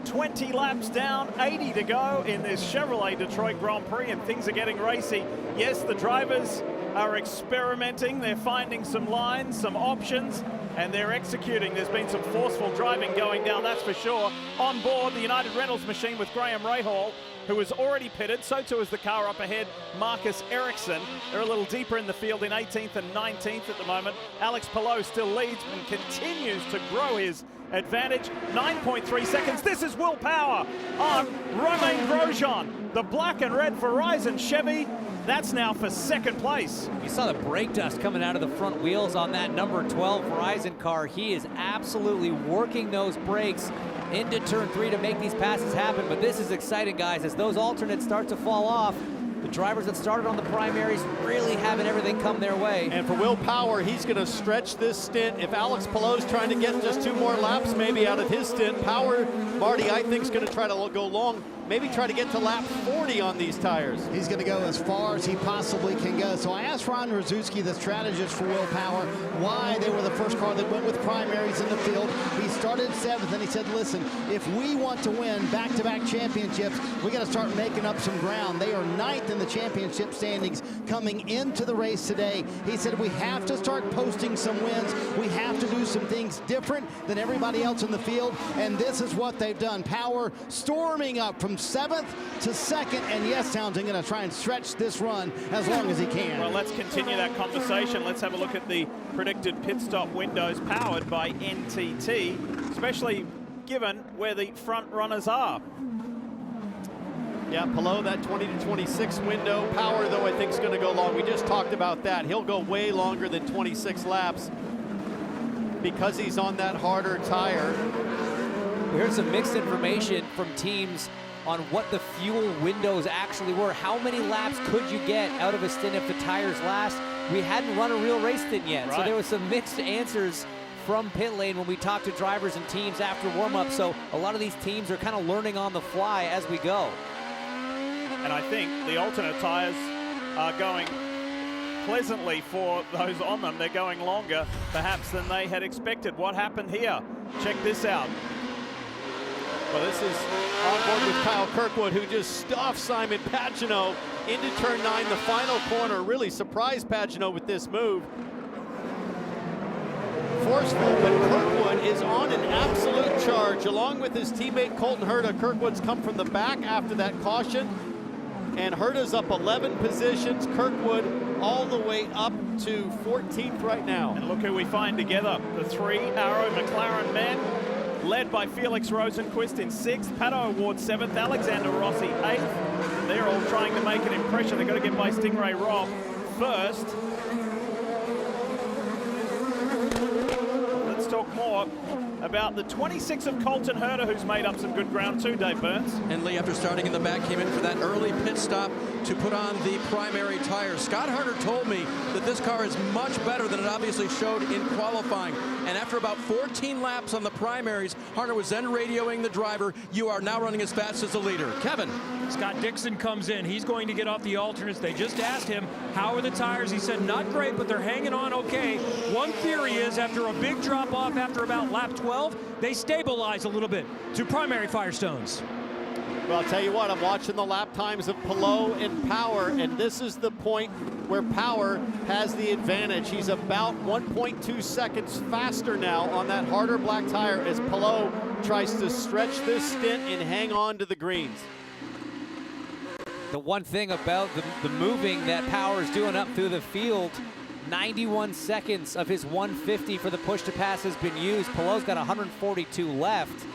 20 laps down, 80 to go in this Chevrolet Detroit Grand Prix, and things are getting racy. Yes, the drivers are experimenting. They're finding some lines, some options, and they're executing. There's been some forceful driving going down, that's for sure. On board the United Rentals machine with Graham Rahal, who is already pitted. So too is the car up ahead, Marcus Ericsson. They're a little deeper in the field in 18th and 19th at the moment. Alex Palou still leads and continues to grow his advantage. 9.3 seconds. This is Will Power on Romain Grosjean. The black and red Verizon Chevy. That's now for 2nd place. You saw the brake dust coming out of the front wheels on that number 12 Verizon car. He is absolutely working those brakes into turn 3 to make these passes happen. But this is exciting, guys, as those alternates start to fall off. The drivers that started on the primaries really having everything come their way. And for Will Power, he's going to stretch this stint. If Alex Palou's trying to get just 2 more laps maybe out of his stint, Power, Marty, I think, is going to try to go long, maybe try to get to lap 40 on these tires. He's going to go as far as he possibly can go. So I asked Ron Rzucki, the strategist for Will Power, why they were the first car that went with primaries in the field. He started 7th, and he said, listen, if we want to win back-to-back championships, we got to start making up some ground. They are 9th in the championship standings coming into the race today. He said, we have to start posting some wins. We have to do some things different than everybody else in the field, and this is what they've done. Power storming up from 7th to 2nd, and yes, Townsend going to try and stretch this run as long as he can. Well, let's continue that conversation. Let's have a look at the predicted pit stop windows powered by NTT, especially given where the front runners are. Yeah, Palou, that 20 to 26 window. Power, though, I think is going to go long. We just talked about that. He'll go way longer than 26 laps because he's on that harder tire. We heard some mixed information from teams on what the fuel windows actually were. How many laps could you get out of a stint if the tires last? We hadn't run a real race stint yet, right. So there was some mixed answers from pit lane when we talked to drivers and teams after warm-up. So a lot of these teams are kind of learning on the fly as we go. And I think the alternate tires are going pleasantly for those on them. They're going longer, perhaps, than they had expected. What happened here? Check this out. Well, this is on board with Kyle Kirkwood, who just stuffed Simon Pagenaud into turn 9, the final corner. Really surprised Pagenaud with this move. Forceful, but Kirkwood is on an absolute charge. Along with his teammate Colton Herta, Kirkwood's come from the back after that caution. And Herta's up 11 positions. Kirkwood all the way up to 14th right now. And look who we find together. The 3 Arrow McLaren men, led by Felix Rosenquist in 6th, Pato Award 7th, Alexander Rossi 8th. They're all trying to make an impression. They've got to get by Stingray Robb first. Let's talk more about the 26 of Colton Herter, who's made up some good ground too, Dave Burns. And Lee, after starting in the back, came in for that early pit stop to put on the primary tires. Scott Harder told me that this car is much better than it obviously showed in qualifying. And after about 14 laps on the primaries, Harder was then radioing the driver, "You are now running as fast as the leader." Kevin. Scott Dixon comes in. He's going to get off the alternates. They just asked him, how are the tires? He said, not great, but they're hanging on okay. One theory is after a big drop off after about lap 12, they stabilize a little bit to primary Firestones. Well, I'll tell you what, I'm watching the lap times of Palou and Power, and this is the point where Power has the advantage. He's about 1.2 seconds faster now on that harder black tire as Palou tries to stretch this stint and hang on to the greens. The one thing about the moving that Power is doing up through the field, 91 seconds of his 150 for the push to pass has been used. Palou's got 142 left.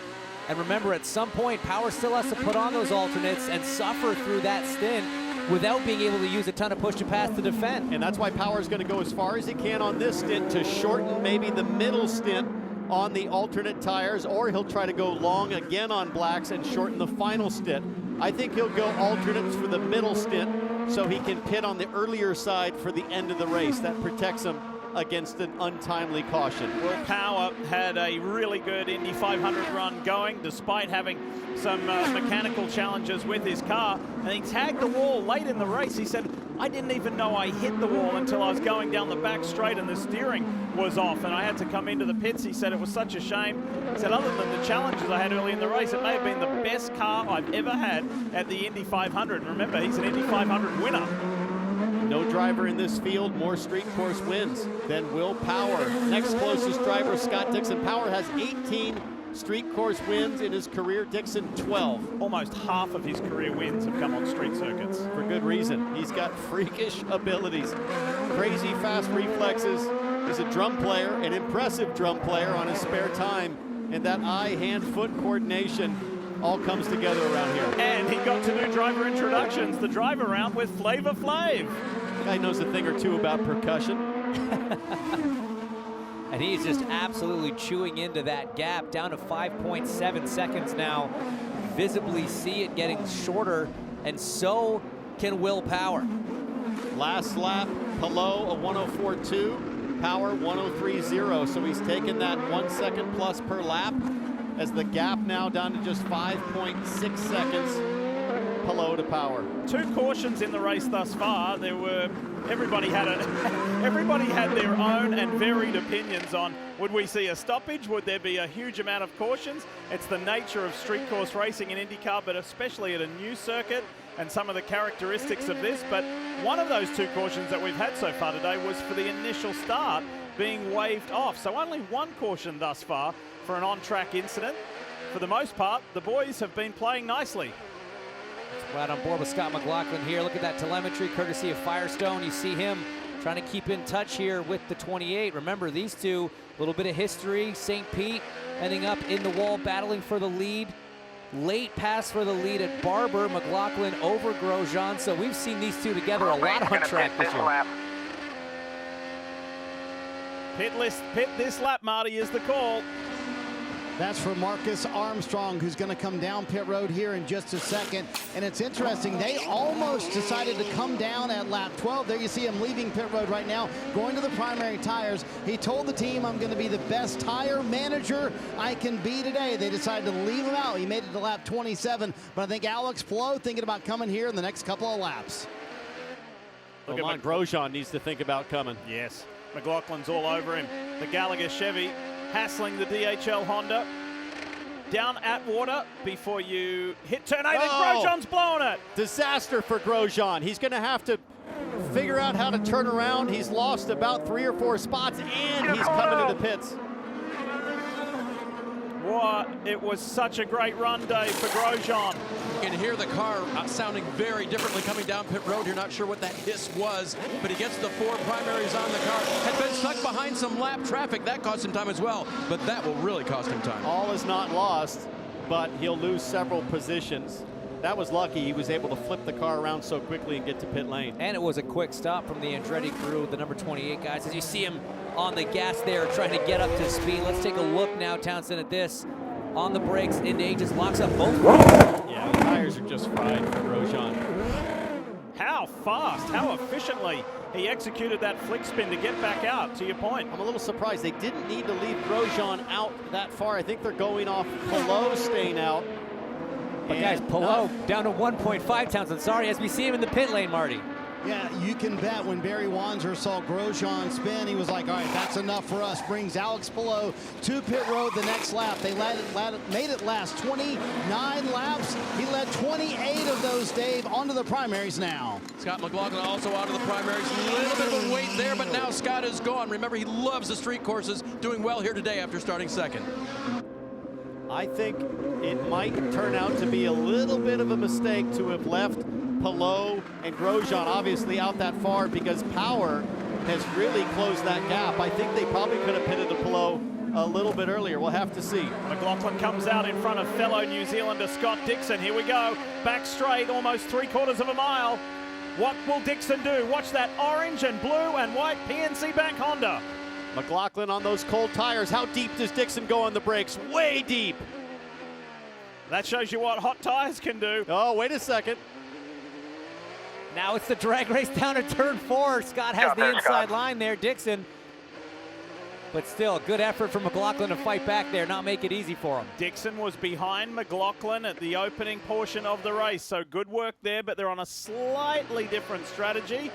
And remember, at some point, Power still has to put on those alternates and suffer through that stint without being able to use a ton of push to pass to defend. And that's why Power's going to go as far as he can on this stint to shorten maybe the middle stint on the alternate tires, or he'll try to go long again on blacks and shorten the final stint. I think he'll go alternates for the middle stint so he can pit on the earlier side for the end of the race. That protects him against an untimely caution. Well, Power had a really good Indy 500 run going despite having some mechanical challenges with his car, and he tagged the wall late in the race. He said, I didn't even know I hit the wall until I was going down the back straight and the steering was off and I had to come into the pits. He said it was such a shame. He said other than the challenges I had early in the race, it may have been the best car I've ever had at the Indy 500. And remember, he's an Indy 500 winner. No driver in this field more street course wins than Will Power. Next closest driver, Scott Dixon. Power has 18 street course wins in his career. Dixon, 12. Almost half of his career wins have come on street circuits. For good reason. He's got freakish abilities, crazy fast reflexes. He's a drum player, an impressive drum player on his spare time. And that eye-hand-foot coordination all comes together around here. And he got to do driver introductions, the drive around with Flavor Flav. Guy knows a thing or two about percussion. And he's just absolutely chewing into that gap, down to 5.7 seconds now. Visibly see it getting shorter, and so can Will Power. Last lap, Palou a 104.2, Power 103.0, so he's taken that 1 second plus per lap as the gap now down to just 5.6 seconds. Palou to Power. 2 cautions in the race thus far. There were everybody had their own and varied opinions on would we see a stoppage, would there be a huge amount of cautions. It's the nature of street course racing in IndyCar, but especially at a new circuit and some of the characteristics of this. But one of those 2 cautions that we've had so far today was for the initial start being waved off. So only 1 caution thus far for an on-track incident. For the most part, the boys have been playing nicely. Right on board with Scott McLaughlin here. Look at that telemetry courtesy of Firestone. You see him trying to keep in touch here with the 28. Remember, these two, a little bit of history. St. Pete ending up in the wall, battling for the lead. Late pass for the lead at Barber. McLaughlin over Grosjean. So we've seen these two together a lot on track this year. Pit this lap, Marty, is the call. That's for Marcus Armstrong, who's going to come down pit road here in just a second. And it's interesting, they almost decided to come down at lap 12. There you see him leaving pit road right now, going to the primary tires. He told the team, I'm going to be the best tire manager I can be today. They decided to leave him out. He made it to lap 27, but I think Alex Palou thinking about coming here in the next couple of laps. Look at Grosjean needs to think about coming. Yes, McLaughlin's all over him. The Gallagher Chevy hassling the DHL Honda. Down at water before you hit turn 8, and Grosjean's blowing it. Disaster for Grosjean. He's going to have to figure out how to turn around. He's lost about 3 or 4 spots, and he's coming to the pits. What? It was such a great run day for Grosjean. You can hear the car sounding very differently coming down pit road. You're not sure what that hiss was, but he gets the 4 primaries on the car. Had been stuck behind some lap traffic. That cost him time as well, but that will really cost him time. All is not lost, but he'll lose several positions. that was lucky. He was able to flip the car around so quickly and get to pit lane. And it was a quick stop from the Andretti crew, the number 28 guys. As you see him on the gas there, trying to get up to speed. Let's take a look now, Townsend, at this. On the brakes, Indy just locks up both. Yeah, the tires are just fried for Grosjean. How fast, how efficiently he executed that flick spin to get back out, to your point. I'm a little surprised. They didn't need to leave Grosjean out that far. I think they're going off Palou staying out. But guys, Palou down to 1.5, Townsend. Sorry, as we see him in the pit lane, Marty. Yeah, you can bet when Barry Wanzer saw Grosjean spin, he was like, all right, that's enough for us. Brings Alex Palou to pit road the next lap. They made it last 29 laps. He led 28 of those, Dave, onto the primaries now. Scott McLaughlin also out of the primaries. A little bit of a wait there, but now Scott is gone. Remember, he loves the street courses. Doing well here today after starting second. I think it might turn out to be a little bit of a mistake to have left Palou and Grosjean obviously out that far, because Power has really closed that gap. I think they probably could have pitted to Palou a little bit earlier. We'll have to see. McLaughlin comes out in front of fellow New Zealander Scott Dixon. Here we go. Back straight, almost 3/4 of a mile. What will Dixon do? Watch that orange and blue and white PNC Bank Honda. McLaughlin on those cold tires. How deep does Dixon go on the brakes? Way deep. That shows you what hot tires can do. Oh, wait a second. Now it's the drag race down to turn 4. Scott has the inside line there, Dixon. But still, good effort from McLaughlin to fight back there, not make it easy for him. Dixon was behind McLaughlin at the opening portion of the race, so good work there, but they're on a slightly different strategy.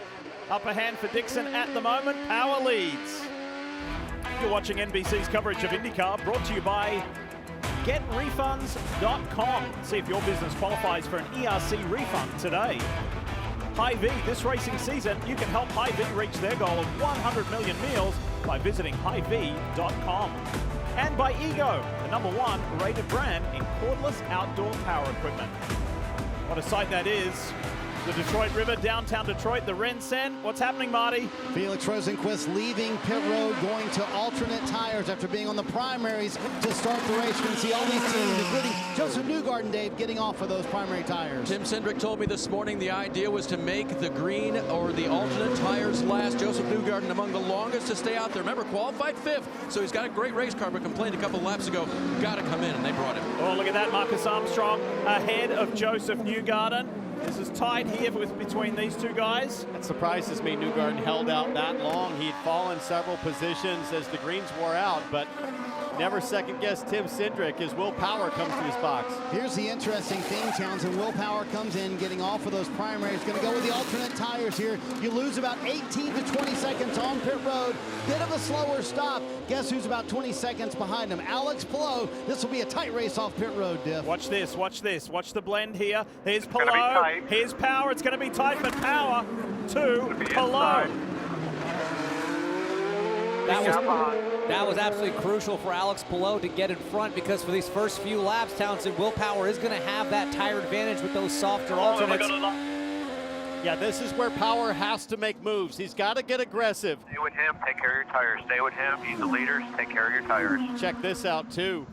Upper hand for Dixon at the moment. Power leads. You're watching NBC's coverage of IndyCar, brought to you by GetRefunds.com. See if your business qualifies for an ERC refund today. Hy-Vee, this racing season, you can help Hy-Vee reach their goal of 100 million meals by visiting Hy-Vee.com. And by Ego, the #1 rated brand in cordless outdoor power equipment. What a sight that is. The Detroit River, downtown Detroit, the Rensen. What's happening, Marty? Felix Rosenquist leaving pit road, going to alternate tires after being on the primaries to start the race. You can see all these teams, including Joseph Newgarden, Dave, getting off of those primary tires. Tim Cindric told me this morning the idea was to make the green or the alternate tires last. Joseph Newgarden among the longest to stay out there. Remember, qualified 5th, so he's got a great race car, but complained a couple laps ago, got to come in, and they brought him. Oh, look at that, Marcus Armstrong ahead of Joseph Newgarden. This is tight here between these two guys. That surprises me. Newgarden held out that long. He'd fallen several positions as the greens wore out, but never second-guess Tim Cindric as Will Power comes to his box. Here's the interesting thing, Townsend. Will Power comes in, getting off of those primaries. Going to go with the alternate tires here. You lose about 18 to 20 seconds on pit road. Bit of a slower stop. Guess who's about 20 seconds behind him? Alex Palou. This will be a tight race off pit road, Diff. Watch this, watch this. Watch the blend here. Here's Palou. Here's Power. It's going to be tight, but Power to Palou. That was absolutely crucial for Alex Palou to get in front, because for these first few laps, Townsend, Will Power is going to have that tire advantage with those softer alternates. Yeah, this is where Power has to make moves. He's got to get aggressive. Stay with him, take care of your tires. Stay with him, he's the leader, take care of your tires. Check this out, too.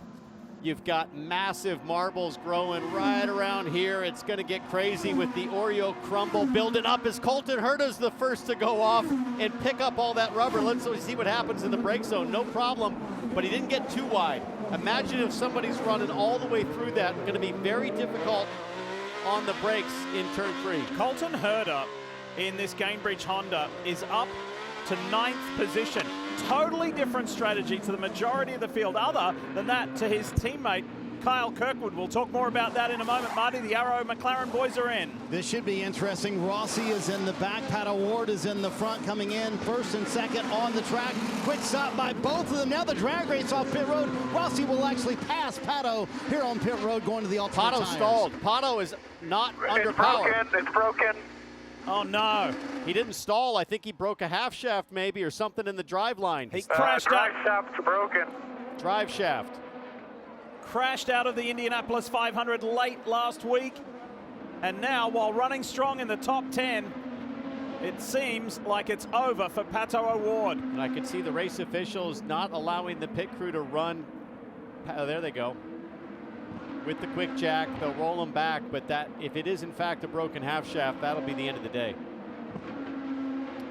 You've got massive marbles growing right around here. It's going to get crazy with the Oreo crumble building up as Colton Herta's the first to go off and pick up all that rubber. Let's see what happens in the brake zone. No problem, but he didn't get too wide. Imagine if somebody's running all the way through that. It's going to be very difficult on the brakes in turn 3. Colton Herta in this Gainbridge Honda is up to 9th position. Totally different strategy to the majority of the field, other than that to his teammate Kyle Kirkwood. We'll talk more about that in a moment. Marty, the Arrow McLaren boys are in. This should be interesting. Rossi is in the back. Pato Ward is in the front, coming in first and second on the track. Quick stop by both of them. Now the drag race off pit road. Rossi will actually pass Pato here on pit road, going to the alternate Pato tires. stalled. Pato is not under power. It's broken. Oh no. He didn't stall. I think he broke a half shaft maybe, or something in the drive line. He crashed drive shaft's broken. Drive shaft. Crashed out of the Indianapolis 500 late last week. And now, while running strong in the top 10, it seems like it's over for Pato O'Ward. And I could see the race officials not allowing the pit crew to run. Oh, there they go. with the quick jack. They'll roll him back, but that, if it is in fact a broken half shaft, that'll be the end of the day.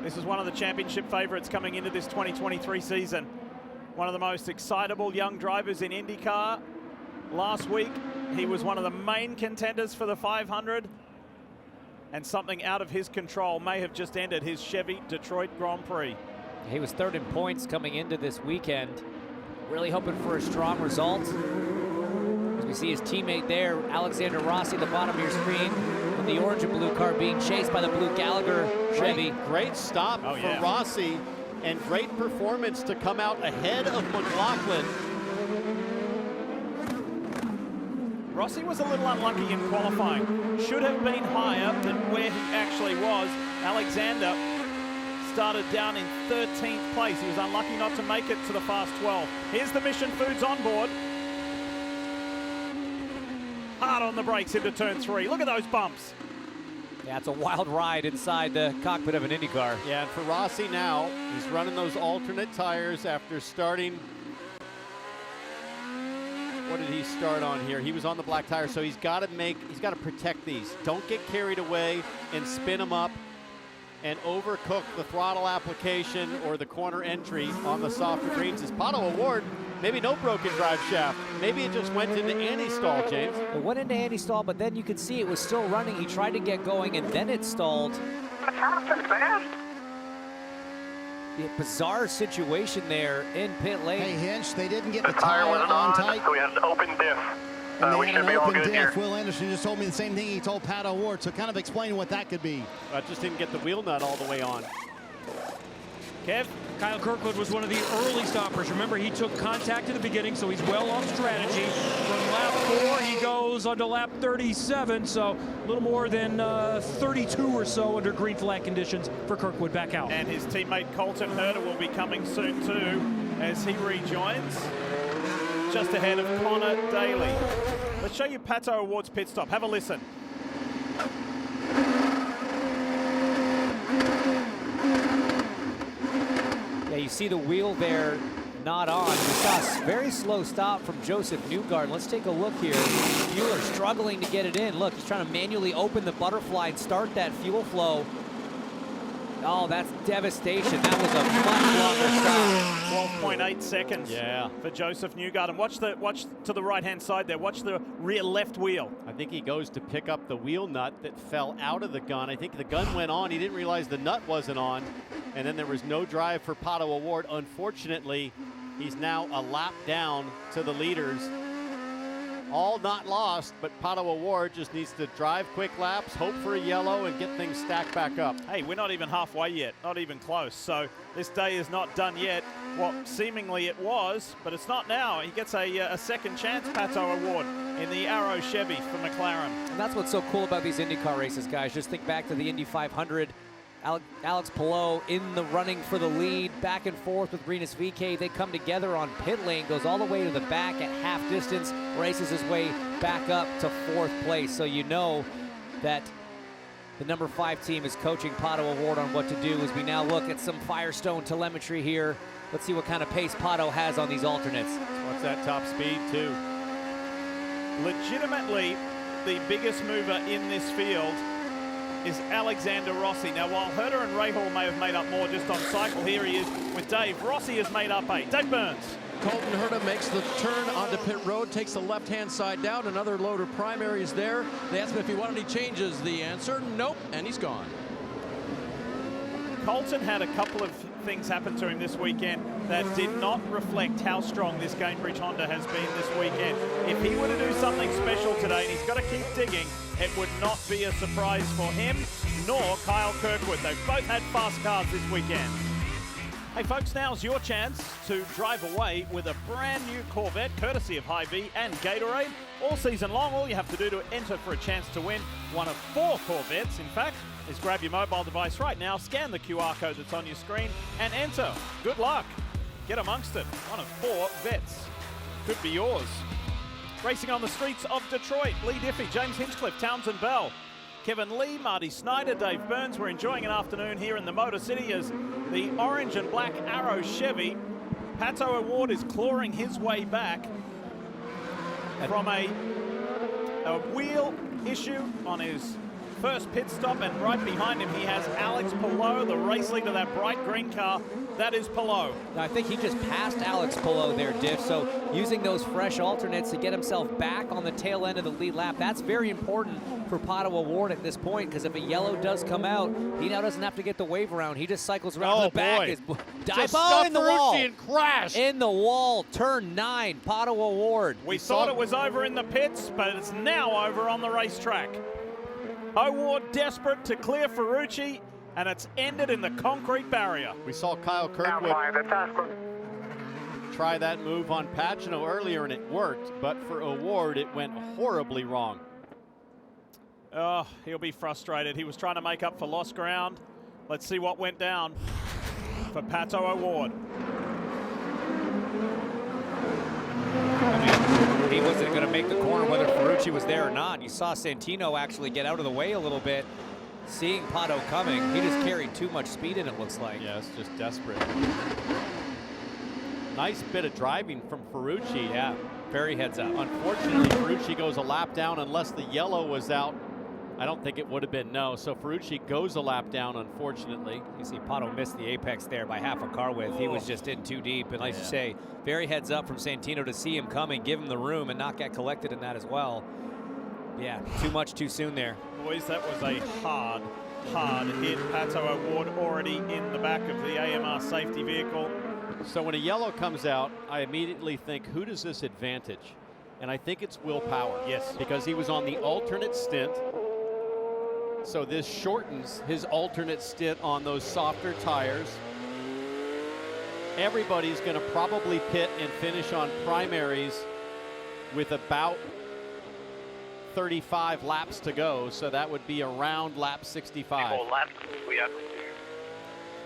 This is one of the championship favorites coming into this 2023 season. One of the most excitable young drivers in IndyCar. Last week, he was one of the main contenders for the 500. And something out of his control may have just ended his Chevy Detroit Grand Prix. He was third in points coming into this weekend. Really hoping for a strong result. As we see his teammate there, Alexander Rossi, at the bottom of your screen, with the orange and blue car being chased by the blue Gallagher Chevy. Great stop for Rossi, and great performance to come out ahead of McLaughlin. Rossi was a little unlucky in qualifying. Should have been higher than where he actually was. Alexander started down in 13th place. He was unlucky not to make it to the fast 12. Here's the Mission Foods on board. Hard on the brakes into turn 3. Look at those bumps. Yeah, it's a wild ride inside the cockpit of an Indy car. Yeah, and for Rossi now, he's running those alternate tires after starting. What did he start on here? He was on the black tire, so he's got to protect these. Don't get carried away and spin them up and overcook the throttle application or the corner entry on the softer greens. His Pato Award, maybe no broken drive shaft. Maybe it just went into anti-stall, James. It went into anti-stall, but then you could see it was still running. He tried to get going, and then it stalled. What happened, man? Yeah, bizarre situation there in pit lane. Hey, Hinch, they didn't get The tire wasn't on tight. so we had an open diff. And We they had should be an all open good here. diff. Will Anderson just told me the same thing he told Pato Award, so kind of explaining what that could be. I just didn't get the wheel nut all the way on. Kev? Kyle Kirkwood was one of the early stoppers. Remember, he took contact at the beginning, so he's well on strategy. From lap 4, he goes on to lap 37, so a little more than 32 or so under green flag conditions for Kirkwood back out. And his teammate Colton Herter will be coming soon too as he rejoins just ahead of Connor Daly. Let's show you Pato Award's pit stop. Have a listen. Yeah, you see the wheel there not on. We saw a very slow stop from Joseph Newgarden. Let's take a look here. Bueller struggling to get it in. Look, he's trying to manually open the butterfly and start that fuel flow. Oh, that's devastation. That was a much longer stop. 12.8 seconds for Joseph Newgarden. Watch to the right-hand side there. Watch the rear left wheel. I think he goes to pick up the wheel nut that fell out of the gun. I think the gun went on. He didn't realize the nut wasn't on. And then there was no drive for Pato Award. Unfortunately, he's now a lap down to the leaders. All not lost, but Pato Award just needs to drive quick laps, hope for a yellow, and get things stacked back up. Hey, we're not even halfway yet, not even close. So this day is not done yet. Well, seemingly it was, but it's not now. He gets a second chance Pato Award in the Arrow Chevy for McLaren. And that's what's so cool about these IndyCar races, guys. Just think back to the Indy 500. Alex Palou in the running for the lead, back and forth with Rinus VeeKay. They come together on pit lane, goes all the way to the back at half distance, races his way back up to 4th place. So you know that the number 5 team is coaching Pato Award on what to do as we now look at some Firestone telemetry here. Let's see what kind of pace Pato has on these alternates. What's that top speed too? Legitimately, the biggest mover in this field is Alexander Rossi. Now, while Herter and Rahal may have made up more just on cycle, here he is with Dave. Rossi has made up 8. Dave Burns. Colton Herta makes the turn onto pit road, takes the left-hand side down. Another load of primaries there. They asked him if he wanted any changes. The answer, nope, and he's gone. Colton had a couple of things happen to him this weekend that did not reflect how strong this Cambridge Honda has been this weekend. If he were to do something special today, and he's got to keep digging, it would not be a surprise for him nor Kyle Kirkwood. They've both had fast cars this weekend. Hey folks, now's your chance to drive away with a brand new Corvette courtesy of Hy-Vee and Gatorade. All season long, all you have to do to enter for a chance to win one of 4 Corvettes, in fact, is grab your mobile device right now, scan the QR code that's on your screen, and enter. Good luck. Get amongst it. One of 4 vets. Could be yours. Racing on the streets of Detroit, Lee Diffie, James Hinchcliffe, Townsend Bell, Kevin Lee, Marty Snyder, Dave Burns. We're enjoying an afternoon here in the Motor City as the orange and black Arrow Chevy, Pato Award, is clawing his way back from a a wheel issue on his first pit stop, and right behind him he has Alex Palou, the race leader, that bright green car. That is Palou. I think he just passed Alex Palou there, Diff, so using those fresh alternates to get himself back on the tail end of the lead lap, that's very important for Pato O'Ward at this point, because if a yellow does come out, he now doesn't have to get the wave around. He just cycles around the back. Just stuffed in the wall. and crashed. In the wall, turn 9, Pato O'Ward. We thought it was over in the pits, but it's now over on the racetrack. O'Ward desperate to clear Ferrucci, and it's ended in the concrete barrier. We saw Kyle Kirkwood try that move on Pagano earlier, and it worked, but for O'Ward, it went horribly wrong. Oh, he'll be frustrated. He was trying to make up for lost ground. Let's see what went down for Pato O'Ward. He wasn't going to make the corner whether Ferrucci was there or not. You saw Santino actually get out of the way a little bit. Seeing Pato coming, he just carried too much speed in, it looks like. Yeah, it's just desperate. Nice bit of driving from Ferrucci. Yeah, very heads up. Unfortunately, Ferrucci goes a lap down. Unless the yellow was out, I don't think it would have been no. So Ferrucci goes a lap down, unfortunately. You see Pato missed the apex there by half a car width. He was just in too deep. And like you say, very heads up from Santino to see him coming, give him the room, and not get collected in that as well. Yeah, too much too soon there. Boys, that was a hard hit. Pato O'Ward already in the back of the AMR safety vehicle. So when a yellow comes out, I immediately think, who does this advantage? And I think it's Will Power. Yes. Because he was on the alternate stint. So this shortens his alternate stint on those softer tires. Everybody's going to probably pit and finish on primaries with about 35 laps to go. So that would be around lap 65.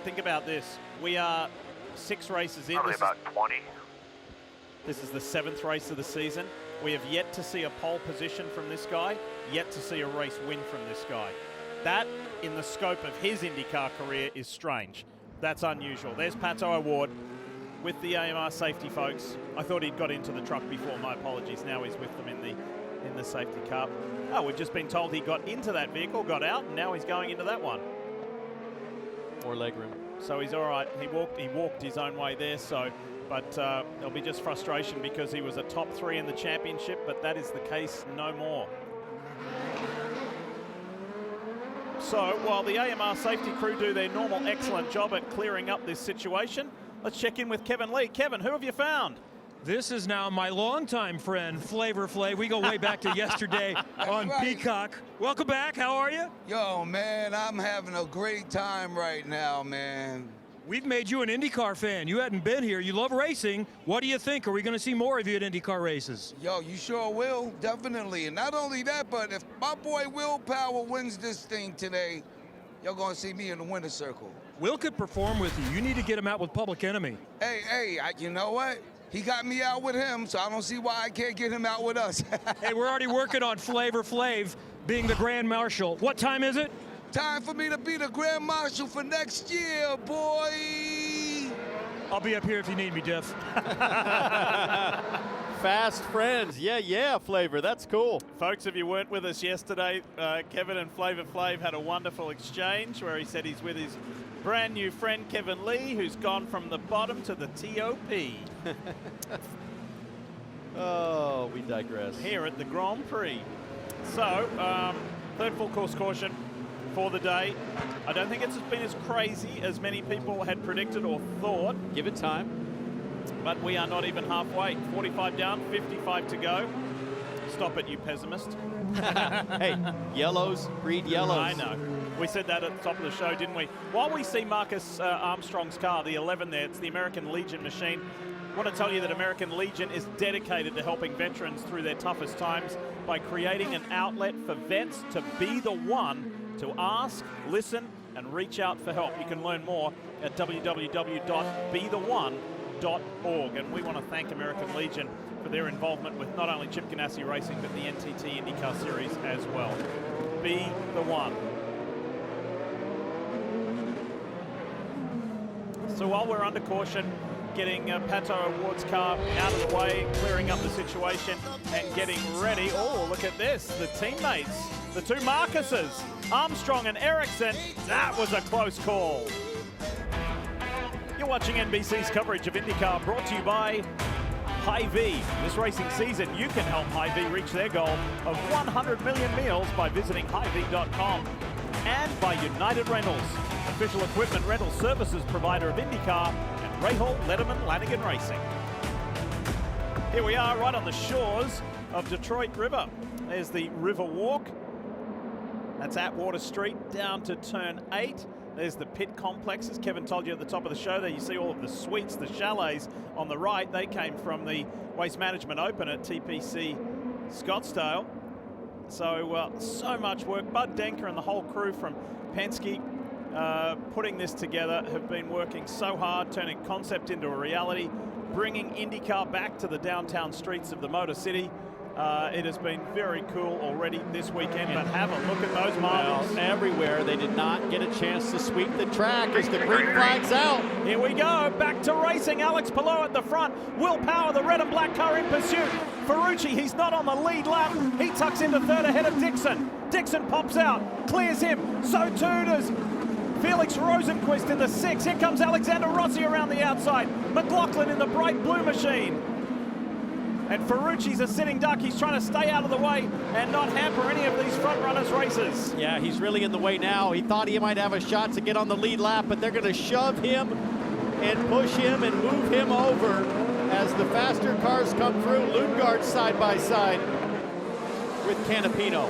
Think about this. We are 6 races in. Probably about 20. This is the 7th race of the season. We have yet to see a pole position from this guy, yet to see a race win from this guy. That, in the scope of his IndyCar career, is strange. That's unusual. There's Pato O'Ward with the AMR safety folks. I thought he'd got into the truck before. My apologies. Now he's with them in the safety car. Oh, we've just been told he got into that vehicle, got out, and now he's going into that one. More legroom. So he's all right. He walked his own way there. So, but there'll be just frustration because he was a top 3 in the championship, but that is the case no more. So while the AMR safety crew do their normal excellent job at clearing up this situation, let's check in with Kevin Lee. Kevin, who have you found? This is now my longtime friend, Flavor Flav. We go way back to yesterday on Peacock. Welcome back. How are you? Yo, man, I'm having a great time right now, man. We've made you an IndyCar fan. You hadn't been here. You love racing. What do you think? Are we going to see more of you at IndyCar races? Yo, you sure will, definitely. And not only that, but if my boy Will Power wins this thing today, you're going to see me in the winner's circle. Will could perform with you. You need to get him out with Public Enemy. Hey, you know what? He got me out with him, so I don't see why I can't get him out with us. Hey, we're already working on Flavor Flav being the Grand Marshal. What time is it? Time for me to be the Grand Marshal for next year, boy. I'll be up here if you need me, Jeff. Fast friends. Yeah, Flavor. That's cool. Folks, if you weren't with us yesterday, Kevin and Flavor Flav had a wonderful exchange where he said he's with his brand new friend, Kevin Lee, who's gone from the bottom to the TOP. Oh, we digress. Here at the Grand Prix. So, third full course caution for the day. I don't think it's been as crazy as many people had predicted or thought. Give it time. But we are not even halfway. 45 down, 55 to go. Stop it, you pessimist. Hey, yellows breed yellows. I know. We said that at the top of the show, didn't we? While we see Marcus Armstrong's car, the 11 there, it's the American Legion machine. I want to tell you that American Legion is dedicated to helping veterans through their toughest times by creating an outlet for vets to be the one to ask, listen, and reach out for help. You can learn more at www.betheone.org. And we want to thank American Legion for their involvement with not only Chip Ganassi Racing, but the NTT IndyCar Series as well. Be the one. So while we're under caution, getting Pato Award's car out of the way, clearing up the situation and getting ready. Oh, look at this, the teammates, the two Marcuses, Armstrong and Ericsson. That was a close call. You're watching NBC's coverage of IndyCar, brought to you by Hy-Vee. This racing season, you can help Hy-Vee reach their goal of 100 million meals by visiting Hy-Vee.com. And by United Rentals, official equipment rental services provider of IndyCar and Rahal Letterman Lanigan Racing. Here we are right on the shores of Detroit River. There's the River Walk. That's Atwater Street down to turn 8. There's the pit complex, as Kevin told you at the top of the show there. You see all of the suites, the chalets on the right. They came from the Waste Management Open at TPC Scottsdale. So, so much work. Bud Denker and the whole crew from Penske putting this together have been working so hard, turning concept into a reality, bringing IndyCar back to the downtown streets of the Motor City. It has been very cool already this weekend, but have a look at those marbles. Well, everywhere. They did not get a chance to sweep the track as the green flag's out. Here we go, back to racing. Alex Palou at the front. Will Power, the red and black car in pursuit. Ferrucci, he's not on the lead lap. He tucks into third ahead of Dixon. Dixon pops out, clears him. So too does Felix Rosenquist in the 6. Here comes Alexander Rossi around the outside. McLaughlin in the bright blue machine. And Ferrucci's a sitting duck. He's trying to stay out of the way and not hamper any of these front runners' races. Yeah, he's really in the way now. He thought he might have a shot to get on the lead lap, but they're going to shove him and push him and move him over as the faster cars come through. Lundgaard side by side with Canapino.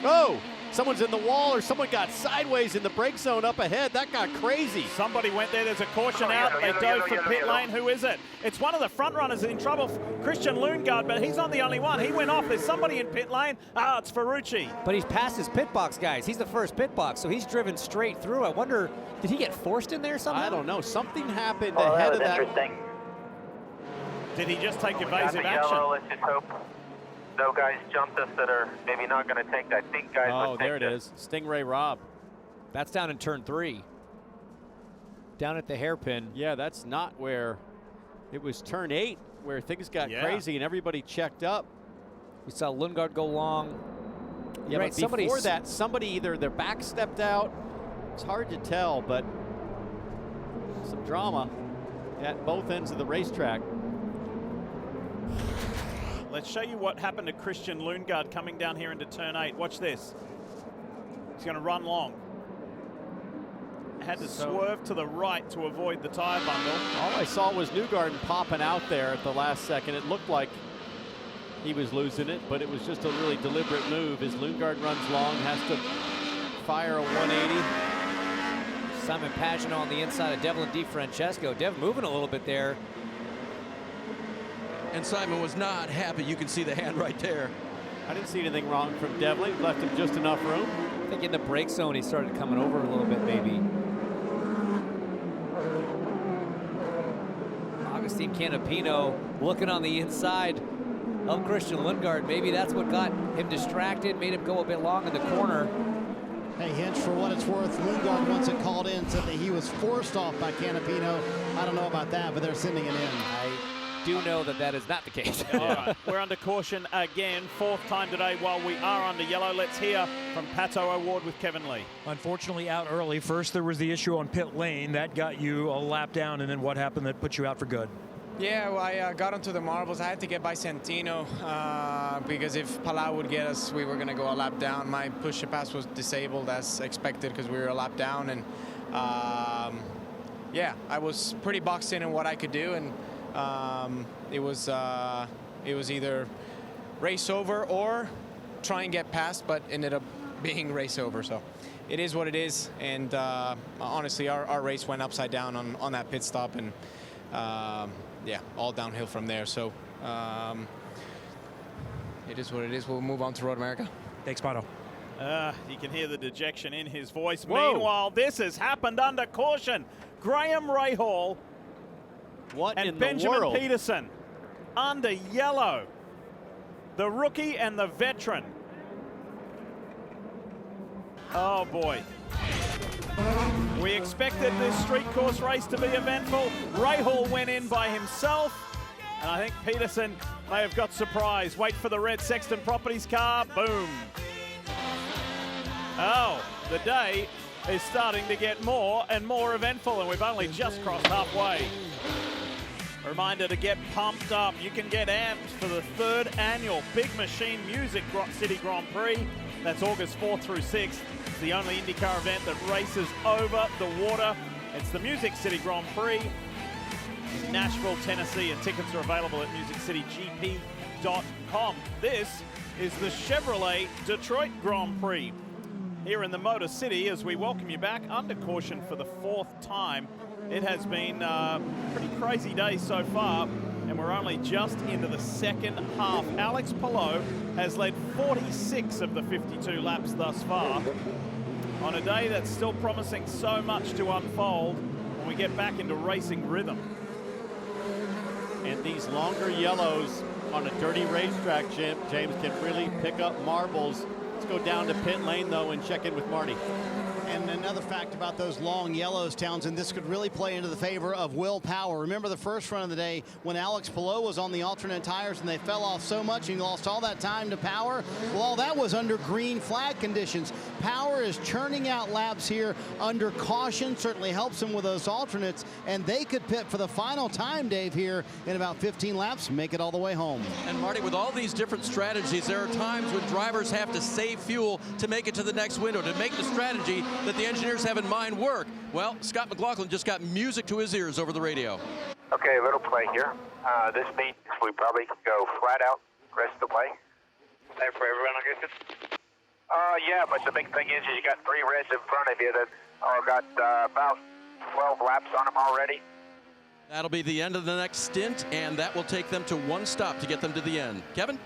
Oh! Someone's in the wall, or someone got sideways in the brake zone up ahead. That got crazy. Somebody went there. There's a caution out. They dove for pit lane. Who is it? It's one of the front runners in trouble, Christian Lundgaard, but he's not the only one. He went off. There's somebody in pit lane. Ah, it's Ferrucci. But he's past his pit box, guys. He's the first pit box, so he's driven straight through. I wonder, did he get forced in there somehow? I don't know. Something happened ahead of that. Did he just take evasive action? Yellow, let's just hope no guys jumped us that are maybe not going to take that. I think guys Oh, there it is. Stingray Rob. That's down in turn 3. Down at the hairpin. Yeah, that's not where it was turn 8 where things got crazy and everybody checked up. We saw Lundgaard go long. Yeah, right, but before that, somebody either their back stepped out. It's hard to tell, but some drama at both ends of the racetrack. Let's show you what happened to Christian Lundgaard coming down here into turn 8. Watch this. He's going to run long. Had to swerve to the right to avoid the tire bundle. All I saw was Newgarden popping out there at the last second. It looked like he was losing it, but it was just a really deliberate move. As Lundgaard runs long, has to fire a 180. Simon Pagenaud on the inside of Devlin DeFrancesco. Dev moving a little bit there. And Simon was not happy. You can see the hand right there. I didn't see anything wrong from Devlin. Left him just enough room. I think in the brake zone he started coming over a little bit, maybe. Agustin Canapino looking on the inside of Christian Lundgaard. Maybe that's what got him distracted, made him go a bit long in the corner. Hey, Hinch, for what it's worth, Lundgaard once it called in said that he was forced off by Canapino. I don't know about that, but they're sending it in. I do know that that is not the case. All right, we're under caution again, 4th time today while we are under yellow. Let's hear from Pato Award with Kevin Lee. Unfortunately out early. First there was the issue on pit lane. That got you a lap down, and then what happened that put you out for good? Yeah, well, I got onto the marbles. I had to get by Santino because if Palau would get us, we were going to go a lap down. My push-to-pass was disabled as expected because we were a lap down. And yeah, I was pretty boxed in what I could do. And it was either race over or try and get past, but ended up being race over. So it is what it is. And honestly, our race went upside down on that pit stop. And yeah, all downhill from there. So it is what it is. We'll move on to Road America. Thanks, Pato. You can hear the dejection in his voice. Whoa. Meanwhile, this has happened under caution. Graham Rahal and Benjamin Peterson under yellow. The rookie and the veteran. Oh boy. We expected this street course race to be eventful. Rahal went in by himself, and I think Peterson may have got surprised. Wait for the red Sexton Properties car. Boom. Oh, the day is starting to get more and more eventful, and we've only just crossed halfway. Reminder to get pumped up. You can get amped for the 3rd annual Big Machine Music City Grand Prix. That's August 4th through 6th. It's the only IndyCar event that races over the water. It's the Music City Grand Prix in Nashville, Tennessee, and tickets are available at musiccitygp.com. This is the Chevrolet Detroit Grand Prix here in the Motor City as we welcome you back under caution for the 4th time. It has been a pretty crazy day so far, and we're only just into the second half. Alex Palou has led 46 of the 52 laps thus far on a day that's still promising so much to unfold when we get back into racing rhythm. And these longer yellows on a dirty racetrack, James, can really pick up marbles. Let's go down to pit lane, though, and check in with Marty. And another fact about those long yellows, Townsend, this could really play into the favor of Will Power. Remember the first run of the day when Alex Palou was on the alternate tires and they fell off so much and he lost all that time to Power? Well, all that was under green flag conditions. Power is churning out laps here under caution, certainly helps him with those alternates, and they could pit for the final time, Dave, here in about 15 laps, make it all the way home. And Marty, with all these different strategies, there are times when drivers have to save fuel to make it to the next window, to make the strategy that the engineers have in mind work. Well, Scott McLaughlin just got music to his ears over the radio. Okay, a little play here. This means we probably can go flat out rest of the way. There for everyone, I guess it's... yeah, but the big thing is you got 3 reds in front of you that got about 12 laps on them already. That'll be the end of the next stint, and that will take them to 1 stop to get them to the end. Kevin?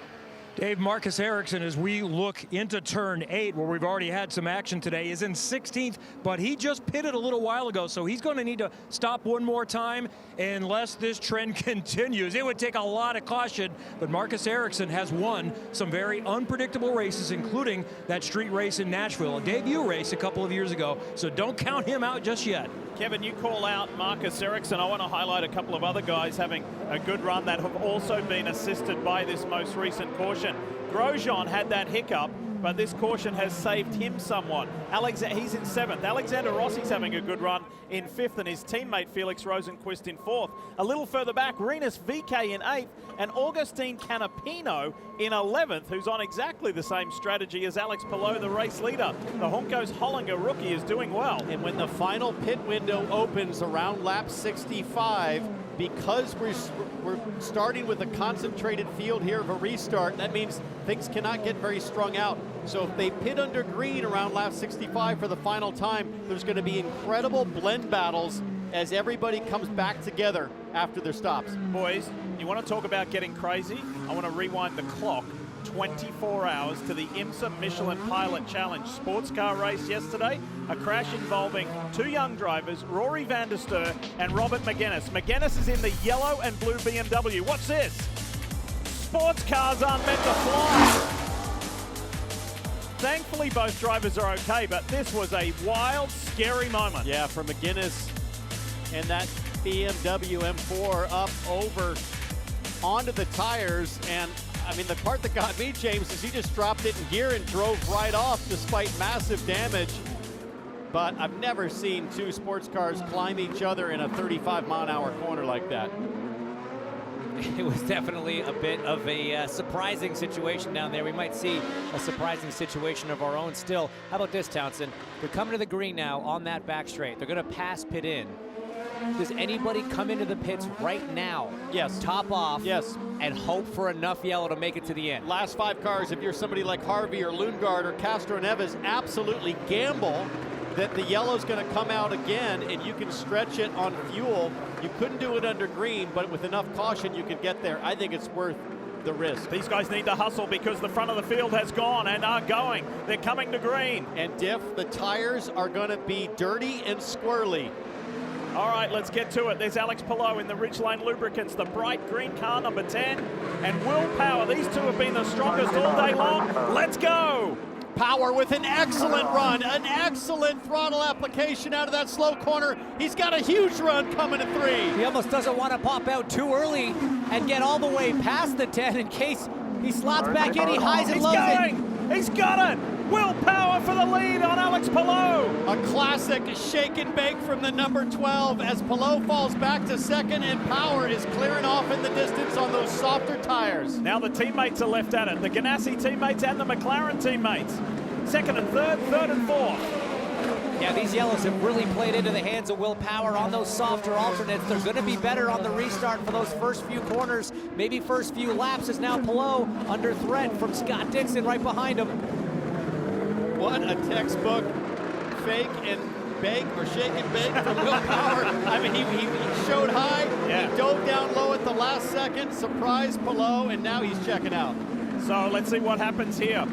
Dave, Marcus Ericsson, as we look into turn 8, where we've already had some action today, is in 16th, but he just pitted a little while ago, so he's going to need to stop one more time unless this trend continues. It would take a lot of caution, but Marcus Ericsson has won some very unpredictable races, including that street race in Nashville, a debut race a couple of years ago, so don't count him out just yet. Kevin, you call out Marcus Ericsson. I want to highlight a couple of other guys having a good run that have also been assisted by this most recent caution. Grosjean had that hiccup, but this caution has saved him somewhat. He's in 7th. Alexander Rossi's having a good run in 5th, and his teammate Felix Rosenqvist in 4th. A little further back, Rinus VK in 8th, and Augustine Canapino in 11th, who's on exactly the same strategy as Alex Palou, the race leader. The Juncos Hollinger rookie is doing well. And when the final pit window opens around lap 65, because we're starting with a concentrated field here of a restart, that means things cannot get very strung out. So if they pit under green around lap 65 for the final time, there's going to be incredible blend battles as everybody comes back together after their stops. Boys, you want to talk about getting crazy? I want to rewind the clock 24 hours to the IMSA Michelin Pilot Challenge sports car race yesterday. A crash involving 2 young drivers, Rory van der Steur and Robert McGuinness. McGuinness is in the yellow and blue BMW. What's this? Sports cars aren't meant to fly. Thankfully, both drivers are okay, but this was a wild, scary moment. Yeah, for McGuinness and that BMW M4 up over onto the tires. And I mean, the part that got me, James, is he just dropped it in gear and drove right off despite massive damage. But I've never seen 2 sports cars climb each other in a 35-mile-an-hour corner like that. It was definitely a bit of a surprising situation down there. We might see a surprising situation of our own still. How about this, Townsend? They're coming to the green now on that back straight. They're going to pass pit in. Does anybody come into the pits right now? Yes. Top off. Yes. And hope for enough yellow to make it to the end? Last 5 cars, if you're somebody like Harvey or Lundgaard or Castro Neves, absolutely gamble that the yellow's going to come out again and you can stretch it on fuel. You couldn't do it under green, but with enough caution you could get there. I think it's worth the risk. These guys need to hustle because the front of the field has gone and are going. They're coming to green. And Diff, the tires are going to be dirty and squirrely. All right, let's get to it. There's Alex Palou in the Ridgeline Lubricants, the bright green car, number 10, and Will Power. These two have been the strongest all day long. Let's go. Power with an excellent run, an excellent throttle application out of that slow corner. He's got a huge run coming to 3. He almost doesn't want to pop out too early and get all the way past the 10 in case he slots back in. He highs and lows it. He's got it! Will Power for the lead on Alex Palou. A classic shake and bake from the number 12 as Palou falls back to second and Power is clearing off in the distance on those softer tires. Now the teammates are left at it. The Ganassi teammates and the McLaren teammates. Second and third, third and fourth. Yeah, these yellows have really played into the hands of Will Power on those softer alternates. They're going to be better on the restart for those first few corners, maybe first few laps, as now Palou under threat from Scott Dixon right behind him. What a textbook fake and bake or shake and bake from Will Power. I mean, he showed high, he dove down low at the last second, surprised Palou, and now he's checking out. So let's see what happens here.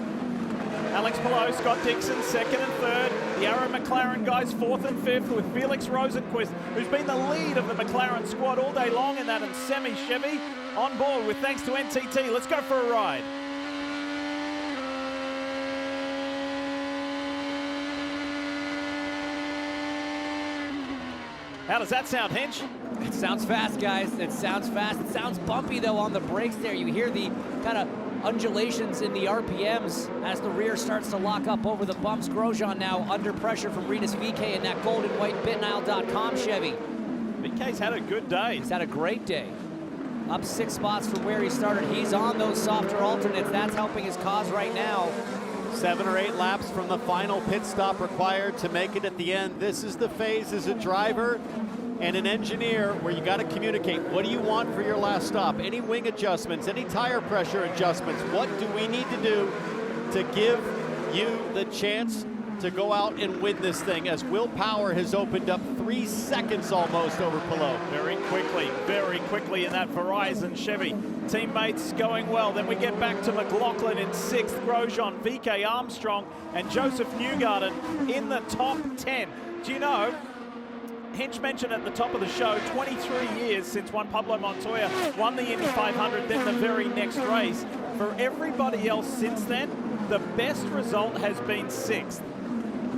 Alex Palou, Scott Dixon, second and third. The Arrow McLaren guys, fourth and fifth, with Felix Rosenquist, who's been the lead of the McLaren squad all day long in that, and Semi Chevy on board with thanks to NTT. Let's go for a ride. How does that sound, Hinch? It sounds fast, guys. It sounds fast. It sounds bumpy, though, on the brakes there. You hear the kind of undulations in the RPMs as the rear starts to lock up over the bumps. Grosjean now under pressure from Rinus VeeKay in that gold and white BitNile.com Chevy. VeeKay's had a good day. He's had a great day. Up 6 spots from where he started. He's on those softer alternates. That's helping his cause right now. 7 or 8 laps from the final pit stop required to make it at the end. This is the phase as a driver and an engineer where you got to communicate. What do you want for your last stop? Any wing adjustments, any tire pressure adjustments? What do we need to do to give you the chance to go out and win this thing, as Will Power has opened up 3 seconds almost over Palou. Very quickly in that Verizon Chevy. Teammates going well. Then we get back to McLaughlin in 6th, Grosjean, VeeKay Armstrong, and Joseph Newgarden in the top 10. Do you know, Hinch mentioned at the top of the show, 23 years since Juan Pablo Montoya won the Indy 500, then the very next race. For everybody else since then, the best result has been 6th.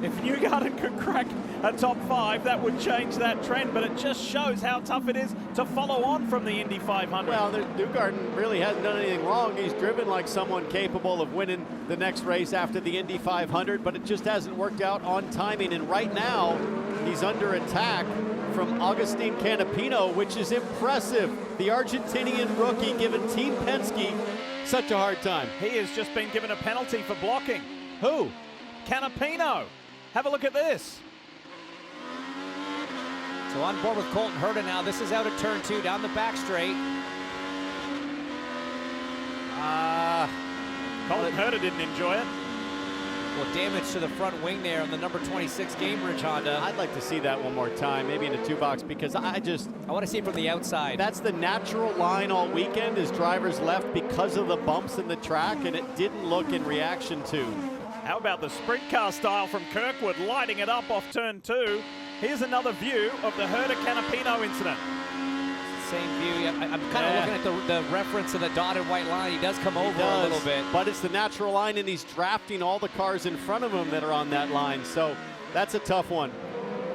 If Newgarden could crack a top 5, that would change that trend, but it just shows how tough it is to follow on from the Indy 500. Well, Newgarden really hasn't done anything wrong. He's driven like someone capable of winning the next race after the Indy 500, but it just hasn't worked out on timing. And right now, he's under attack from Agustin Canapino, which is impressive. The Argentinian rookie giving Team Penske such a hard time. He has just been given a penalty for blocking. Who? Canapino. Have a look at this. So on board with Colton Herta now. This is out of turn 2 down the back straight. Colton Herta didn't enjoy it. Well, damage to the front wing there on the number 26 Cambridge Honda. I'd like to see that one more time, maybe in a 2-box, because I want to see it from the outside. That's the natural line all weekend, is drivers left because of the bumps in the track, and it didn't look in reaction to. How about the sprint car style from Kirkwood, lighting it up off turn 2. Here's another view of the Herta-Canapino incident. Same view. I'm kind of looking at the reference to the dotted white line. He does come over a little bit. But it's the natural line, and he's drafting all the cars in front of him that are on that line. So that's a tough one.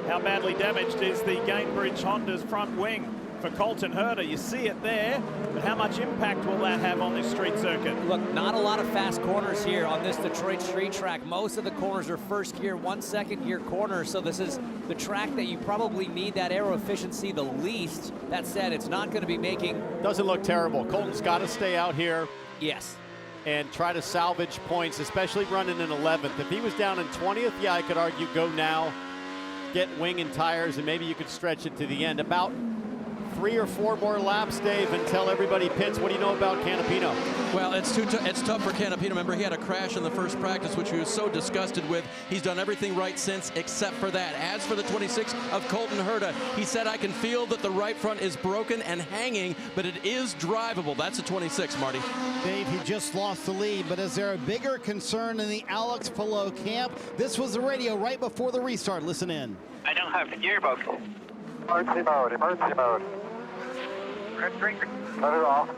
How badly damaged is the Gainbridge Honda's front wing for Colton Herta? You see it there, but how much impact will that have on this street circuit? Look, not a lot of fast corners here on this Detroit street track. Most of the corners are first gear, 1 second gear corners, so this is the track that you probably need that aero efficiency the least. That said, it's not going to be making... Doesn't look terrible. Colton's got to stay out here. Yes. And try to salvage points, especially running in 11th. If he was down in 20th, yeah, I could argue go now, get wing and tires, and maybe you could stretch it to the end. About 3 or 4 more laps, Dave, until everybody pits. What do you know about Canapino? Well, it's tough for Canapino. Remember, he had a crash in the first practice, which he was so disgusted with. He's done everything right since, except for that. As for the 26 of Colton Herta, he said, I can feel that the right front is broken and hanging, but it is drivable. That's a 26, Marty. Dave, he just lost the lead, but is there a bigger concern in the Alex Palou camp? This was the radio right before the restart. Listen in. I don't have the gearbox. Emergency mode, emergency mode. Red drink. Cut it off.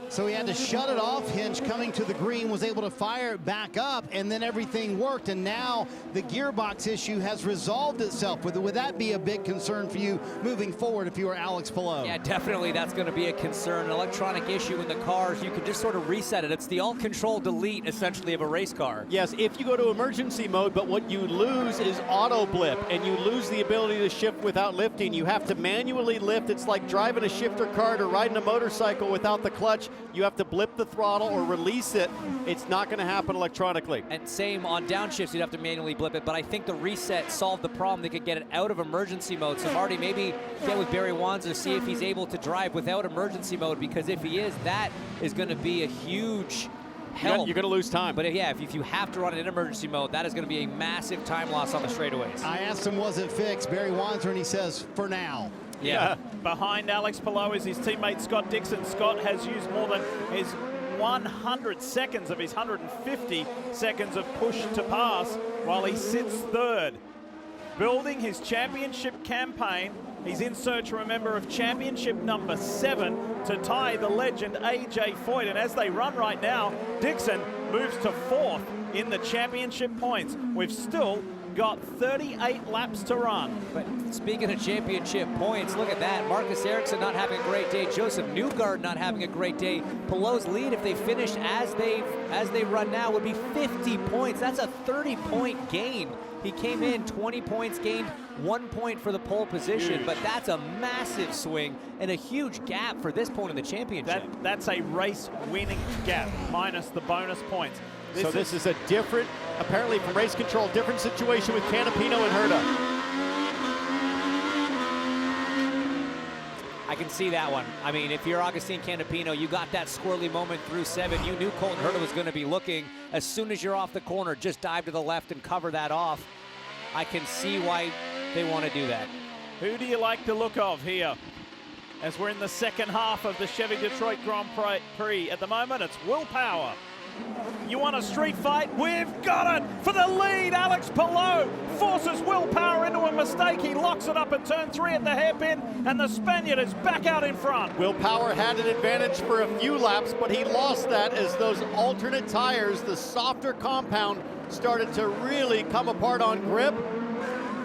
So he had to shut it off. Hinch coming to the green was able to fire it back up, and then everything worked. And now the gearbox issue has resolved itself. Would that be a big concern for you moving forward if you were Alex Palou? Yeah, definitely that's going to be a concern. An electronic issue in the cars, you can just sort of reset it. It's the alt-control delete, essentially, of a race car. Yes, if you go to emergency mode, but what you lose is auto blip, and you lose the ability to shift without lifting. You have to manually lift. It's like driving a shifter cart or riding a motorcycle without the clutch. You have to blip the throttle or release it. It's not going to happen electronically. And same on downshifts, you'd have to manually blip it, but I think the reset solved the problem. They could get it out of emergency mode. So Marty, maybe get with Barry Wanzer, see if he's able to drive without emergency mode, because if he is, that is going to be a huge help. You're going to lose time. But yeah, if you have to run it in emergency mode, that is going to be a massive time loss on the straightaways. I asked him, was it fixed? Barry Wanzer, and he says, for now. Yeah. Behind Alex Palou is his teammate Scott Dixon. Scott has used more than his 100 seconds of his 150 seconds of push to pass while he sits third. Building his championship campaign, he's in search, remember, of championship number 7 to tie the legend AJ Foyt. And as they run right now, Dixon moves to 4th in the championship points. We've still got 38 laps to run. But speaking of championship points, look at that. Marcus Ericsson not having a great day. Joseph Newgarden not having a great day. Palou's lead, if they finish as they run now, would be 50 points. That's a 30-point gain. He came in 20 points, gained 1 point for the pole position, but that's a massive swing and a huge gap for this point in the championship. That's a race-winning gap, minus the bonus points. This is a different, apparently from race control, different situation with Canapino and Herta. I can see that one. I mean, if you're Agustin Canapino, you got that squirrely moment through 7. You knew Colton Herta was going to be looking. As soon as you're off the corner, just dive to the left and cover that off. I can see why they want to do that. Who do you like the look of here? As we're in the second half of the Chevy Detroit Grand Prix. At the moment, it's Will Power. You want a street fight? We've got it for the lead. Alex Palou forces Will Power into a mistake. He locks it up at turn 3 at the hairpin, and the Spaniard is back out in front. Will Power had an advantage for a few laps, but he lost that as those alternate tires, the softer compound, started to really come apart on grip.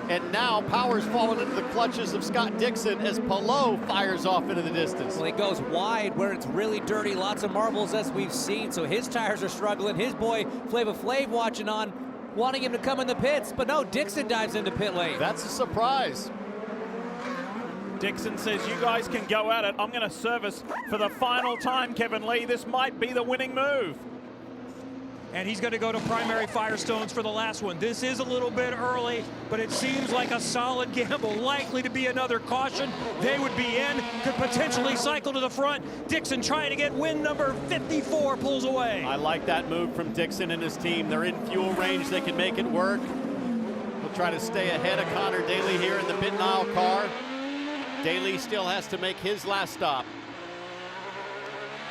And now Power's fallen into the clutches of Scott Dixon as Palou fires off into the distance. Well, he goes wide where it's really dirty, lots of marbles as we've seen, so his tires are struggling. His boy Flava Flav watching on, wanting him to come in the pits, but no, Dixon dives into pit lane. That's a surprise. Dixon says, you guys can go at it. I'm going to service for the final time, Kevin Lee. This might be the winning move. And he's going to go to primary Firestones for the last one. This is a little bit early, but it seems like a solid gamble. Likely to be another caution. They would be in, could potentially cycle to the front. Dixon trying to get win number 54, pulls away. I like that move from Dixon and his team. They're in fuel range. They can make it work. We'll try to stay ahead of Connor Daly here in the Mid Nile car. Daly still has to make his last stop.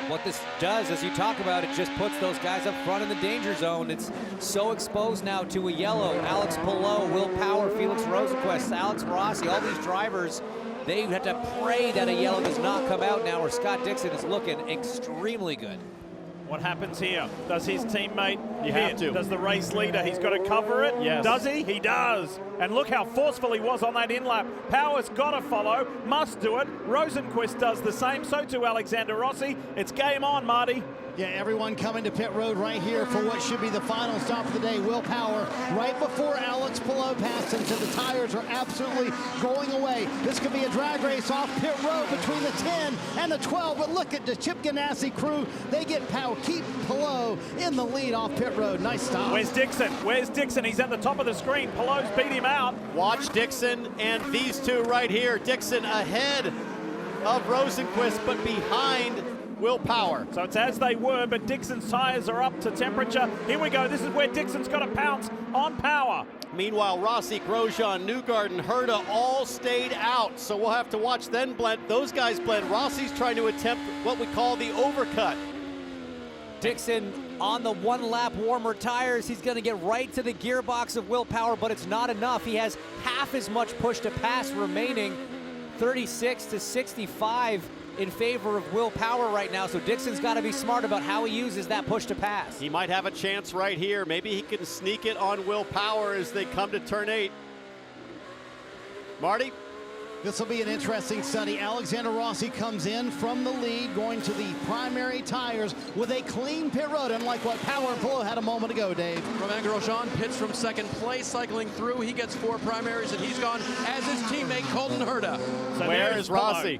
What this does, as you talk about, it just puts those guys up front in the danger zone. It's so exposed now to a yellow. Alex Palou, Will Power, Felix Rosenquist, Alex Rossi, all these drivers, they have to pray that a yellow does not come out now, where Scott Dixon is looking extremely good. What happens here? Does his teammate You hit? have to. Does the race leader? He's got to cover it. Yes. Does he? He does. And look how forceful he was on that in-lap. Power's got to follow. Must do it. Rosenquist does the same. So too Alexander Rossi. It's game on, Marty. Yeah, everyone coming to pit road right here for what should be the final stop of the day. Will Power right before Alex Palou passed him, so the tires are absolutely going away. This could be a drag race off pit road between the 10 and the 12, but look at the Chip Ganassi crew. They get Power, keep Palou in the lead off pit road. Nice stop. Where's Dixon? Where's Dixon? He's at the top of the screen. Palou's beat him out. Watch Dixon and these two right here. Dixon ahead of Rosenquist, but behind Will Power. So it's as they were, but Dixon's tires are up to temperature. Here we go. This is where Dixon's got to pounce on Power. Meanwhile, Rossi, Grosjean, Newgarden, Herta all stayed out, so we'll have to watch them blend. Those guys blend. Rossi's trying to attempt what we call the overcut. Dixon on the one-lap warmer tires. He's going to get right to the gearbox of Will Power, but it's not enough. He has half as much push to pass remaining. 36 to 65. in favor of Will Power right now, so Dixon's got to be smart about how he uses that push to pass. He might have a chance right here. Maybe he can sneak it on Will Power as they come to turn 8. Marty? This will be an interesting study. Alexander Rossi comes in from the lead, going to the primary tires with a clean pit road, unlike what Power and Palou had a moment ago, Dave. Romain Grosjean pits from second place, cycling through. He gets 4 primaries, and he's gone as his teammate Colton Herta. So where is Rossi?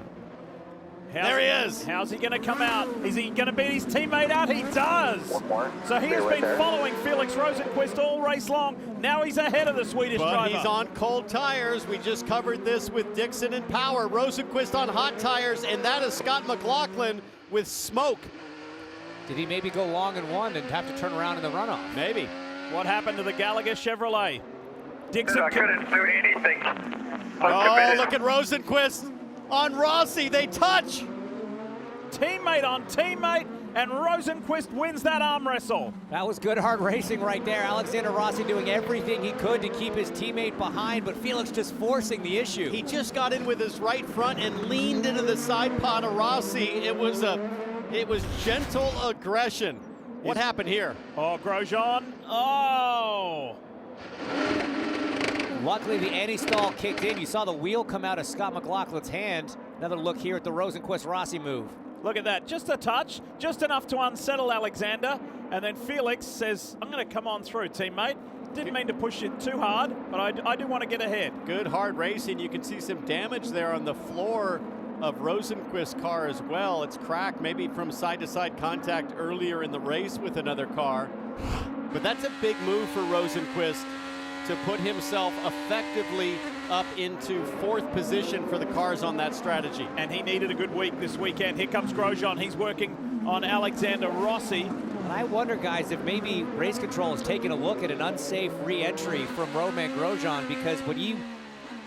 There he is. How's he going to come out? Is he going to beat his teammate out? He does. So he has been following Felix Rosenqvist all race long. Now he's ahead of the Swedish driver. He's on cold tires. We just covered this with Dixon and Power. Rosenqvist on hot tires, and that is Scott McLaughlin with smoke. Did he maybe go long in one and have to turn around in the runoff? Maybe. What happened to the Gallagher Chevrolet? Dixon I couldn't do anything. Oh, look at Rosenqvist on Rossi. They touch. Teammate on teammate, and Rosenqvist wins that arm wrestle. That was good hard racing right there. Alexander Rossi doing everything he could to keep his teammate behind, but Felix just forcing the issue. He just got in with his right front and leaned into the side pod of Rossi. It was gentle aggression. What happened here? Oh, Grosjean. Oh. Luckily, the anti-stall kicked in. You saw the wheel come out of Scott McLaughlin's hand. Another look here at the Rosenqvist-Rossi move. Look at that, just a touch, just enough to unsettle Alexander. And then Felix says, I'm going to come on through, teammate. Didn't mean to push it too hard, but I do want to get ahead. Good hard racing. You can see some damage there on the floor of Rosenqvist's car as well. It's cracked, maybe from side-to-side contact earlier in the race with another car. But that's a big move for Rosenqvist to put himself effectively up into 4th position for the cars on that strategy. And he needed a good week this weekend. Here comes Grosjean. He's working on Alexander Rossi. And I wonder, guys, if maybe race control is taking a look at an unsafe re-entry from Romain Grosjean, because when you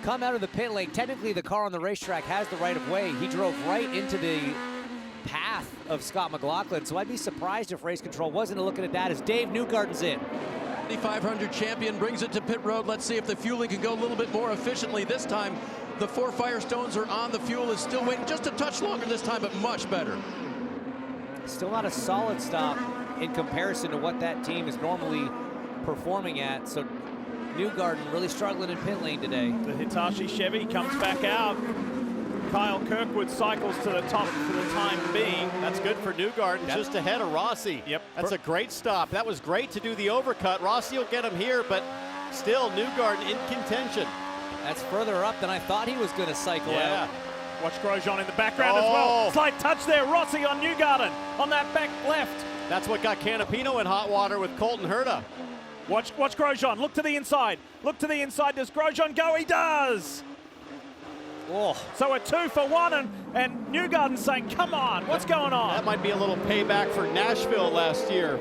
come out of the pit lane, technically the car on the racetrack has the right of way. He drove right into the path of Scott McLaughlin, so I'd be surprised if race control wasn't looking at that as Dave Newgarden's in. 500 champion brings it to pit road. Let's see if the fueling can go a little bit more efficiently this time. The 4 Firestones are on. The fuel is still waiting just a touch longer this time, but much better. Still not a solid stop in comparison to what that team is normally performing at. So Newgarden really struggling in pit lane today. The Hitachi Chevy comes back out. Kyle Kirkwood cycles to the top for the time being. That's good for Newgarden, just ahead of Rossi. Yep. That's a great stop. That was great to do the overcut. Rossi will get him here, but still Newgarden in contention. That's further up than I thought he was going to cycle out. Watch Grosjean in the background as well. Slight touch there. Rossi on Newgarden on that back left. That's what got Canapino in hot water with Colton Herta. Watch Grosjean. Look to the inside. Look to the inside. Does Grosjean go? He does. Oh. So a 2 for 1, and Newgarden saying, come on, what's going on? That might be a little payback for Nashville last year.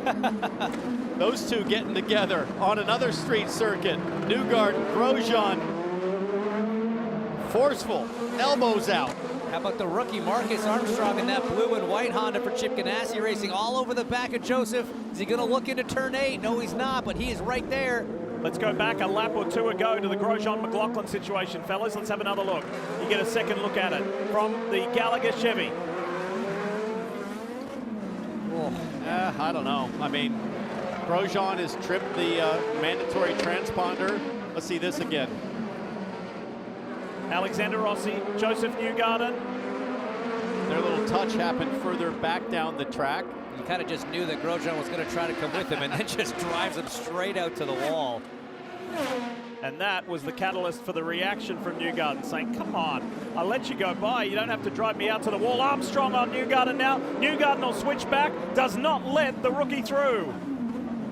Those two getting together on another street circuit. Newgarden, Grosjean, forceful, elbows out. How about the rookie Marcus Armstrong in that blue and white Honda for Chip Ganassi, racing all over the back of Joseph? Is he going to look into turn 8? No, he's not, but he is right there. Let's go back a lap or 2 ago to the Grosjean-McLaughlin situation, fellas. Let's have another look. You get a second look at it from the Gallagher Chevy. I don't know. I mean, Grosjean has tripped the mandatory transponder. Let's see this again. Alexander Rossi, Joseph Newgarden. Their little touch happened further back down the track. You kind of just knew that Grosjean was going to try to come with him, and then just drives him straight out to the wall. And that was the catalyst for the reaction from Newgarden, saying, come on, I'll let you go by. You don't have to drive me out to the wall. Armstrong on Newgarden now. Newgarden will switch back, does not let the rookie through.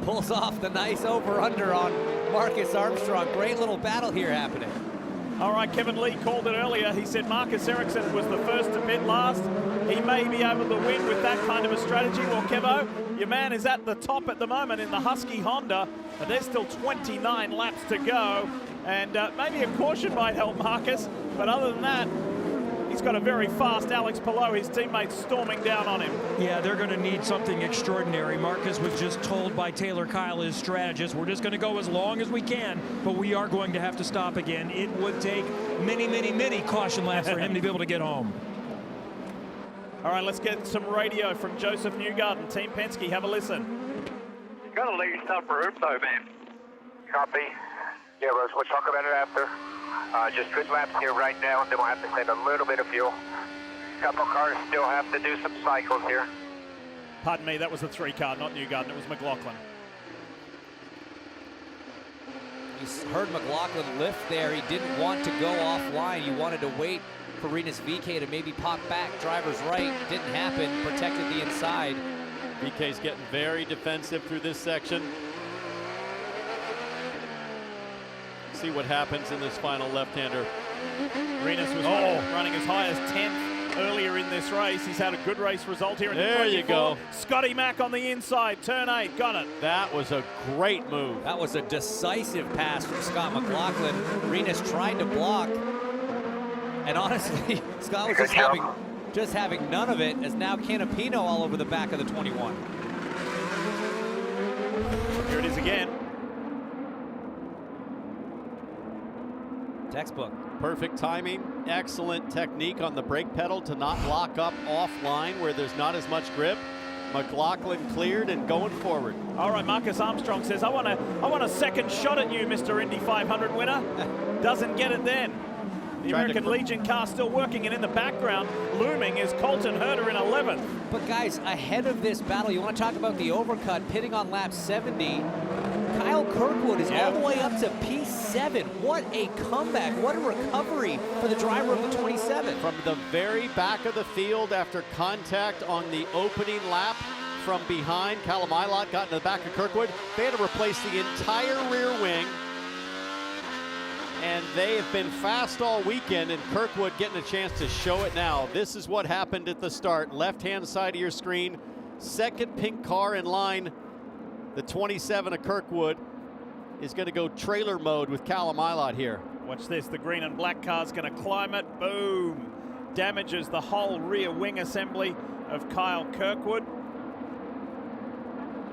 Pulls off the nice over-under on Marcus Armstrong. Great little battle here happening. All right, Kevin Lee called it earlier. He said Marcus Ericsson was the first to pit last. He may be able to win with that kind of a strategy. Well, Kevo, your man is at the top at the moment in the Husky Honda, but there's still 29 laps to go. And maybe a caution might help Marcus, but other than that, he's got a very fast Alex Palou, his teammates storming down on him. Yeah, they're going to need something extraordinary. Marcus was just told by Taylor Kyle, his strategist, we're just going to go as long as we can, but we are going to have to stop again. It would take many, many, many caution laps for him to be able to get home. All right, let's get some radio from Joseph Newgarden, Team Penske. Have a listen. Got to leave some room though, man. Copy. Yeah, Rose, we'll talk about it after. Just good laps here right now, and then we'll have to save a little bit of fuel. Couple cars still have to do some cycles here. Pardon me, that was the 3-car, not Newgarden. It was McLaughlin. You heard McLaughlin lift there. He didn't want to go offline. He wanted to wait for Rinus VeeKay to maybe pop back. Driver's right. Didn't happen. Protected the inside. VeeKay's getting very defensive through this section. See what happens in this final left-hander. Rinus was running as high as 10th earlier in this race. He's had a good race result here in the 24. There you go. Scotty Mack on the inside, turn 8, got it. That was a great move. That was a decisive pass from Scott McLaughlin. Rinus tried to block. And honestly, Scott was just having none of it, as now Canapino all over the back of the 21. Here it is again. Textbook. Perfect timing, excellent technique on the brake pedal to not lock up offline where there's not as much grip. McLaughlin cleared and going forward. All right, Marcus Armstrong says, I want a second shot at you, Mr. Indy 500 winner. Doesn't get it then. The American Legion car still working, and in the background, looming is Colton Herta in 11th. But guys, ahead of this battle, you want to talk about the overcut, pitting on lap 70. Kyle Kirkwood is all the way up to P7. What a comeback. What a recovery for the driver of the 27. From the very back of the field after contact on the opening lap from behind, Callum Ilott got in the back of Kirkwood. They had to replace the entire rear wing. And they have been fast all weekend, and Kirkwood getting a chance to show it now. This is what happened at the start. Left-hand side of your screen, second pink car in line. The 27 of Kirkwood is going to go trailer mode with Callum Ilott here. Watch this, the green and black car's going to climb it. Boom. Damages the whole rear wing assembly of Kyle Kirkwood.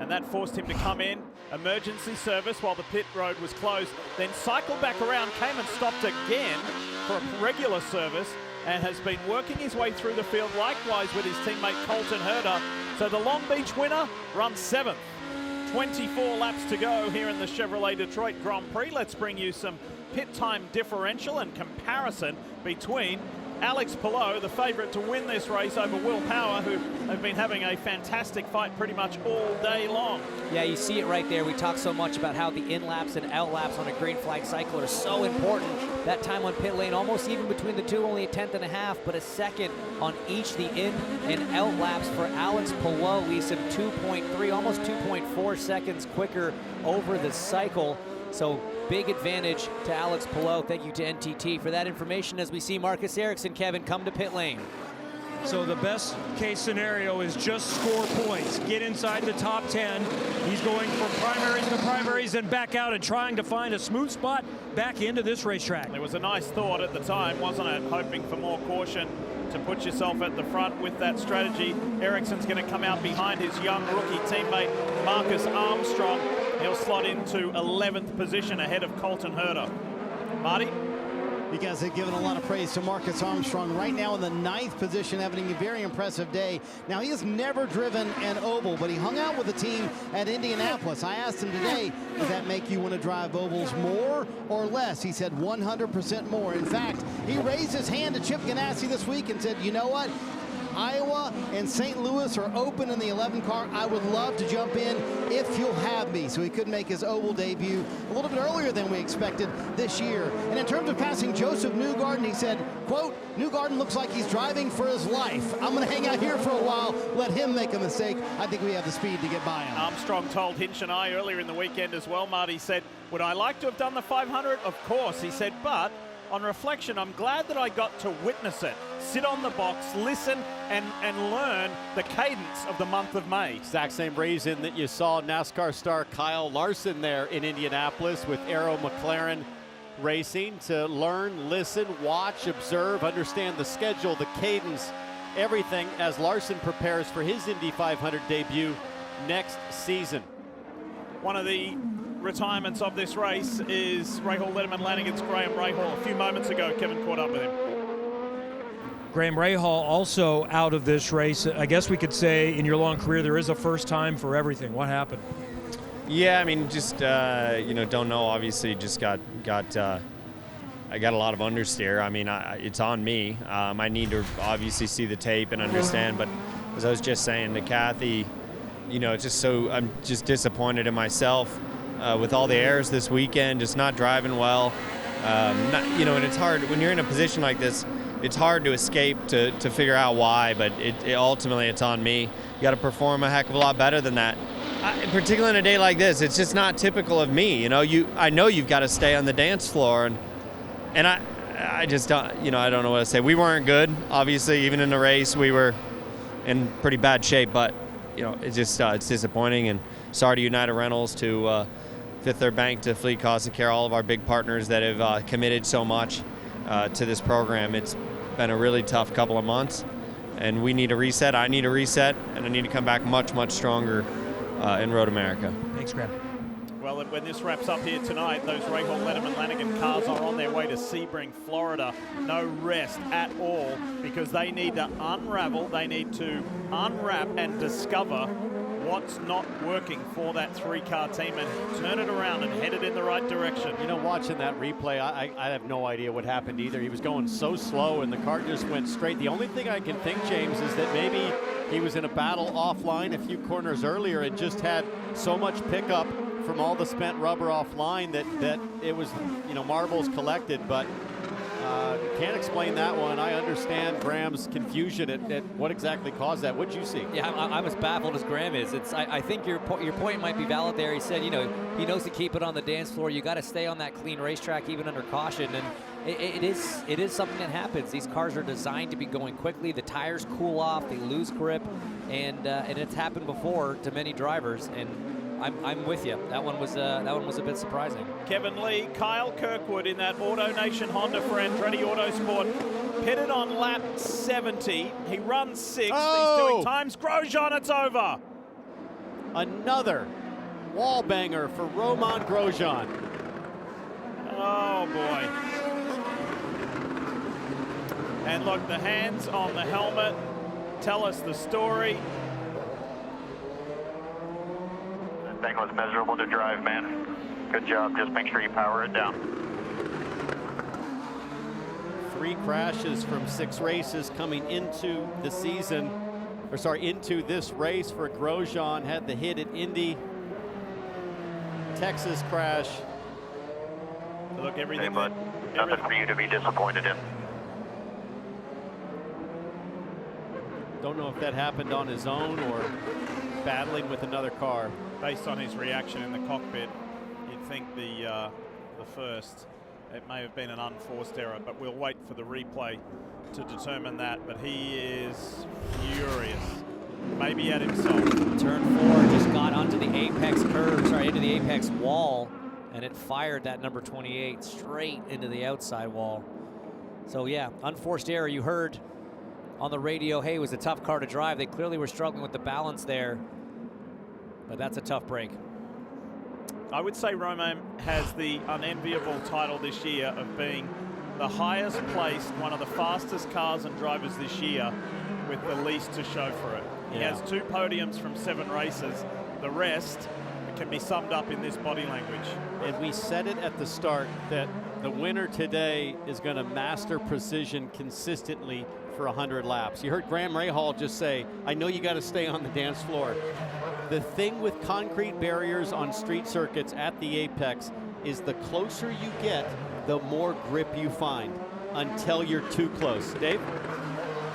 And that forced him to come in, emergency service while the pit road was closed, then cycled back around, came and stopped again for a regular service, and has been working his way through the field, likewise with his teammate Colton Herta. So the Long Beach winner runs 7th. 24 laps to go here in the Chevrolet Detroit Grand Prix. Let's bring you some pit time differential and comparison between Alex Palou, the favorite to win this race, over Will Power, who have been having a fantastic fight pretty much all day long. Yeah, you see it right there. We talk so much about how the in-laps and out-laps on a green flag cycle are so important. That time on pit lane, almost even between the two, only a 10.5, but a second on each the in and out laps for Alex Palou leaves him 2.3, almost 2.4 seconds quicker over the cycle. So big advantage to Alex Palou. Thank you to NTT for that information as we see Marcus Ericsson, Kevin, come to pit lane. So the best case scenario is just score points. Get inside the top 10. He's going from primaries to primaries and back out and trying to find a smooth spot back into this racetrack. There was a nice thought at the time, wasn't it? Hoping for more caution to put yourself at the front with that strategy. Ericsson's going to come out behind his young rookie teammate, Marcus Armstrong. He'll slot into 11th position ahead of Colton Herta. Marty? You guys have given a lot of praise to Marcus Armstrong. Right now in the 9th position, having a very impressive day. Now, he has never driven an oval, but he hung out with the team at Indianapolis. I asked him today, does that make you want to drive ovals more or less? He said 100% more. In fact, he raised his hand to Chip Ganassi this week and said, you know what? Iowa and St. Louis are open in the 11 car. I would love to jump in if you'll have me. So he could make his oval debut a little bit earlier than we expected this year. And in terms of passing Joseph Newgarden, he said, quote, Newgarden looks like he's driving for his life. I'm going to hang out here for a while, let him make a mistake. I think we have the speed to get by him. Armstrong told Hinch and I earlier in the weekend as well, Marty said, would I like to have done the 500? Of course. He said, but on reflection, I'm glad that I got to witness it. Sit on the box, listen, and learn the cadence of the month of May. Exact same reason that you saw NASCAR star Kyle Larson there in Indianapolis with Arrow McLaren Racing, to learn, listen, watch, observe, understand the schedule, the cadence, everything as Larson prepares for his Indy 500 debut next season. One of the retirements of this race is Rahal Letterman landing against Graham Rahal. A few moments ago, Kevin caught up with him. Graham Rahal also out of this race. I guess we could say in your long career there is a first time for everything. What happened? Yeah, I mean, just don't know. Obviously, just got I got a lot of understeer. I mean, it's on me. I need to obviously see the tape and understand. But as I was just saying to Kathy, I'm just disappointed in myself with all the errors this weekend. Just not driving well. And it's hard when you're in a position like this. It's hard to escape to figure out why, but ultimately it's on me. You got to perform a heck of a lot better than that. Particularly on a day like this, it's just not typical of me. I know you've got to stay on the dance floor, and I just don't. I don't know what to say. We weren't good, obviously. Even in the race, we were in pretty bad shape. But it's just it's disappointing. And sorry to United Rentals, to Fifth Third Bank, to Fleet Cost and Care, all of our big partners that have committed so much to this program. It's been a really tough couple of months, and we need a reset. I need a reset, and I need to come back much, much stronger in Road America. Thanks, Graham. Well, when this wraps up here tonight, those Rahal, Letterman, Lanigan cars are on their way to Sebring, Florida. No rest at all, because they need to unravel, they need to unwrap and discover what's not working for that three-car team and turn it around and head it in the right direction. Watching that replay, I have no idea what happened either. He was going so slow and the car just went straight. The only thing I can think, James, is that maybe he was in a battle offline a few corners earlier and just had so much pickup from all the spent rubber offline that it was, marbles collected, but can't explain that one. I understand Graham's confusion at what exactly caused that. What'd you see? Yeah, I'm as baffled as Graham is. I think your point might be valid there. He said, he knows to keep it on the dance floor. You got to stay on that clean racetrack even under caution, and it is something that happens. These cars are designed to be going quickly. The tires cool off, they lose grip, and it's happened before to many drivers. And I'm with you. That one was a bit surprising. Kevin Lee, Kyle Kirkwood in that Auto Nation Honda for Andretti Autosport, pitted on lap 70. He runs 6th. He's doing times. Grosjean, it's over. Another wall banger for Romain Grosjean. Oh boy. And look, the hands on the helmet tell us the story. That thing was miserable to drive, man. Good job. Just make sure you power it down. 3 crashes from 6 races coming into the season, into this race for Grosjean. Had the hit at Indy, Texas crash. Look, everything. Hey, bud, nothing for you to be disappointed in. Don't know if that happened on his own or battling with another car. Based on his reaction in the cockpit, you'd think the first, it may have been an unforced error, but we'll wait for the replay to determine that. But he is furious, maybe at himself. Turn 4 just got onto the apex curve, into the apex wall, and it fired that number 28 straight into the outside wall. So yeah, unforced error. You heard on the radio, hey, it was a tough car to drive. They clearly were struggling with the balance there, but that's a tough break. I would say Romain has the unenviable title this year of being the highest placed, one of the fastest cars and drivers this year with the least to show for it. He has 2 podiums from 7 races. The rest can be summed up in this body language. And we said it at the start that the winner today is going to master precision consistently for 100 laps. You heard Graham Rahal just say, I know you got to stay on the dance floor. The thing with concrete barriers on street circuits at the apex is the closer you get, the more grip you find until you're too close. Dave?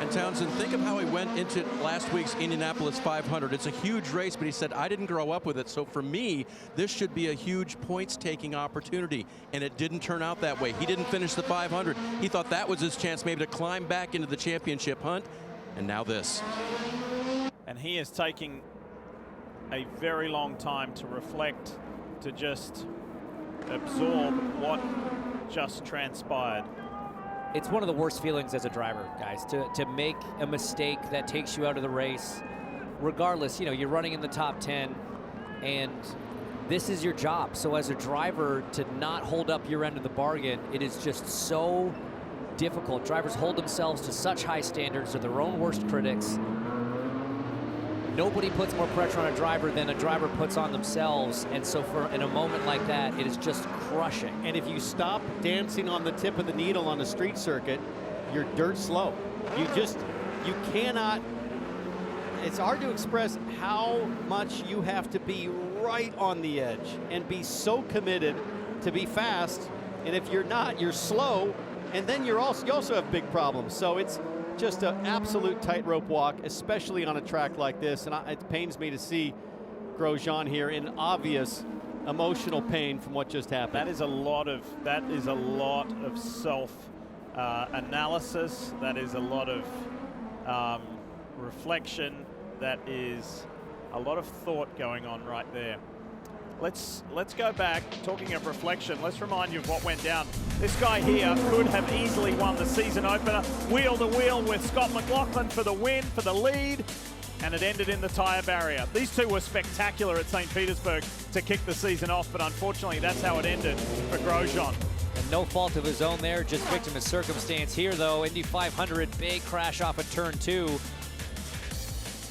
And Townsend, think of how he went into last week's Indianapolis 500. It's a huge race, but he said, I didn't grow up with it. So for me, this should be a huge points-taking opportunity. And it didn't turn out that way. He didn't finish the 500. He thought that was his chance maybe to climb back into the championship hunt. And now this. And he is taking a very long time to reflect, to just absorb what just transpired. It's one of the worst feelings as a driver, guys, to make a mistake that takes you out of the race. Regardless, you're running in the top 10, and this is your job. So as a driver, to not hold up your end of the bargain, it is just so difficult. Drivers hold themselves to such high standards. They're their own worst critics. Nobody puts more pressure on a driver than a driver puts on themselves, and so in a moment like that, it is just crushing. And if you stop dancing on the tip of the needle on a street circuit, you're dirt slow. You cannot, it's hard to express how much you have to be right on the edge and be so committed to be fast, and if you're not, you're slow, and then you also have big problems. So it's just an absolute tightrope walk, especially on a track like this. And it pains me to see Grosjean here in obvious emotional pain from what just happened. That is a lot of self analysis. That is a lot of reflection. That is a lot of thought going on right there. Let's go back, talking of reflection, let's remind you of what went down. This guy here could have easily won the season opener, wheel to wheel with Scott McLaughlin for the win, for the lead, and it ended in the tyre barrier. These two were spectacular at St. Petersburg to kick the season off, but unfortunately that's how it ended for Grosjean. And no fault of his own there, just victim of circumstance here though. Indy 500, big crash off of turn 2.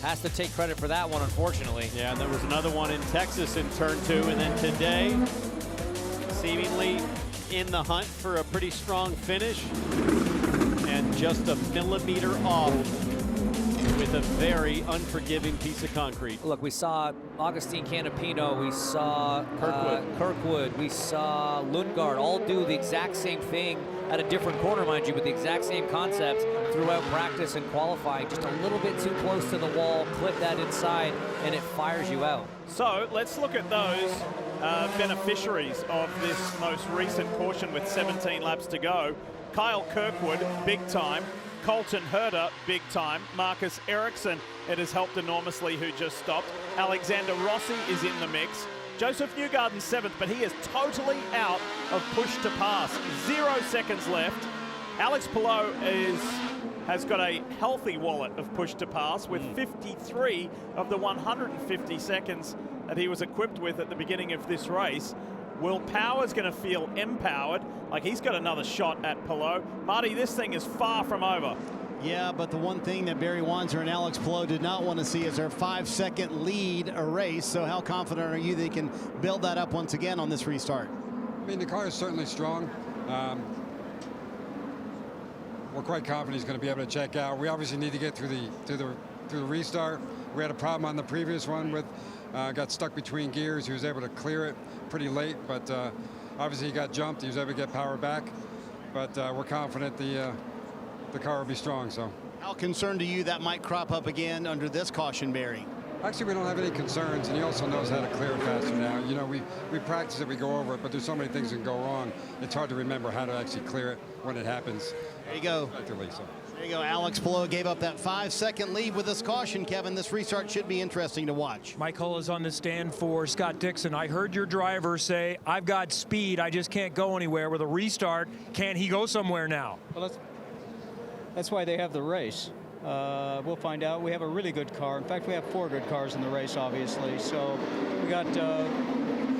Has to take credit for that one, unfortunately. Yeah, and there was another one in Texas in turn 2, and then today, seemingly in the hunt for a pretty strong finish, and just a millimeter off with a very unforgiving piece of concrete. Look, we saw Agustin Canapino, we saw Kirkwood, we saw Lundgaard all do the exact same thing at a different corner, mind you, with the exact same concepts throughout practice and qualifying. Just a little bit too close to the wall, clip that inside, and it fires you out. So let's look at those beneficiaries of this most recent caution with 17 laps to go. Kyle Kirkwood, big time. Colton Herter, big time. Marcus Ericsson, it has helped enormously, who just stopped. Alexander Rossi is in the mix. Joseph Newgarden 7th, but he is totally out of push to pass. 0 seconds left. Alex Palou has got a healthy wallet of push to pass with 53 of the 150 seconds that he was equipped with at the beginning of this race. Will Power's going to feel empowered, like he's got another shot at Palou. Marty, this thing is far from over. Yeah, but the one thing that Barry Wanzer and Alex Palou did not want to see is their 5-second lead erased. So how confident are you they can build that up once again on this restart? I mean, the car is certainly strong. We're quite confident he's going to be able to check out. We obviously need to get through the restart. We had a problem on the previous one with got stuck between gears. He was able to clear it pretty late, but obviously he got jumped. He was able to get power back, but we're confident the car will be strong. So, how concerned are you that might crop up again under this caution, Barry? Actually, we don't have any concerns, and he also knows how to clear it faster now. You know, we practice it, we go over it, but there's so many things that can go wrong. It's hard to remember how to actually clear it when it happens. There you go. There you go. Alex Palou gave up that 5-second lead with this caution, Kevin. This restart should be interesting to watch. Mike Hull is on the stand for Scott Dixon. I heard your driver say, I've got speed, I just can't go anywhere. With a restart, can he go somewhere now? Well, that's why they have the race. We'll find out. We have a really good car. In fact, we have 4 good cars in the race, obviously. So we got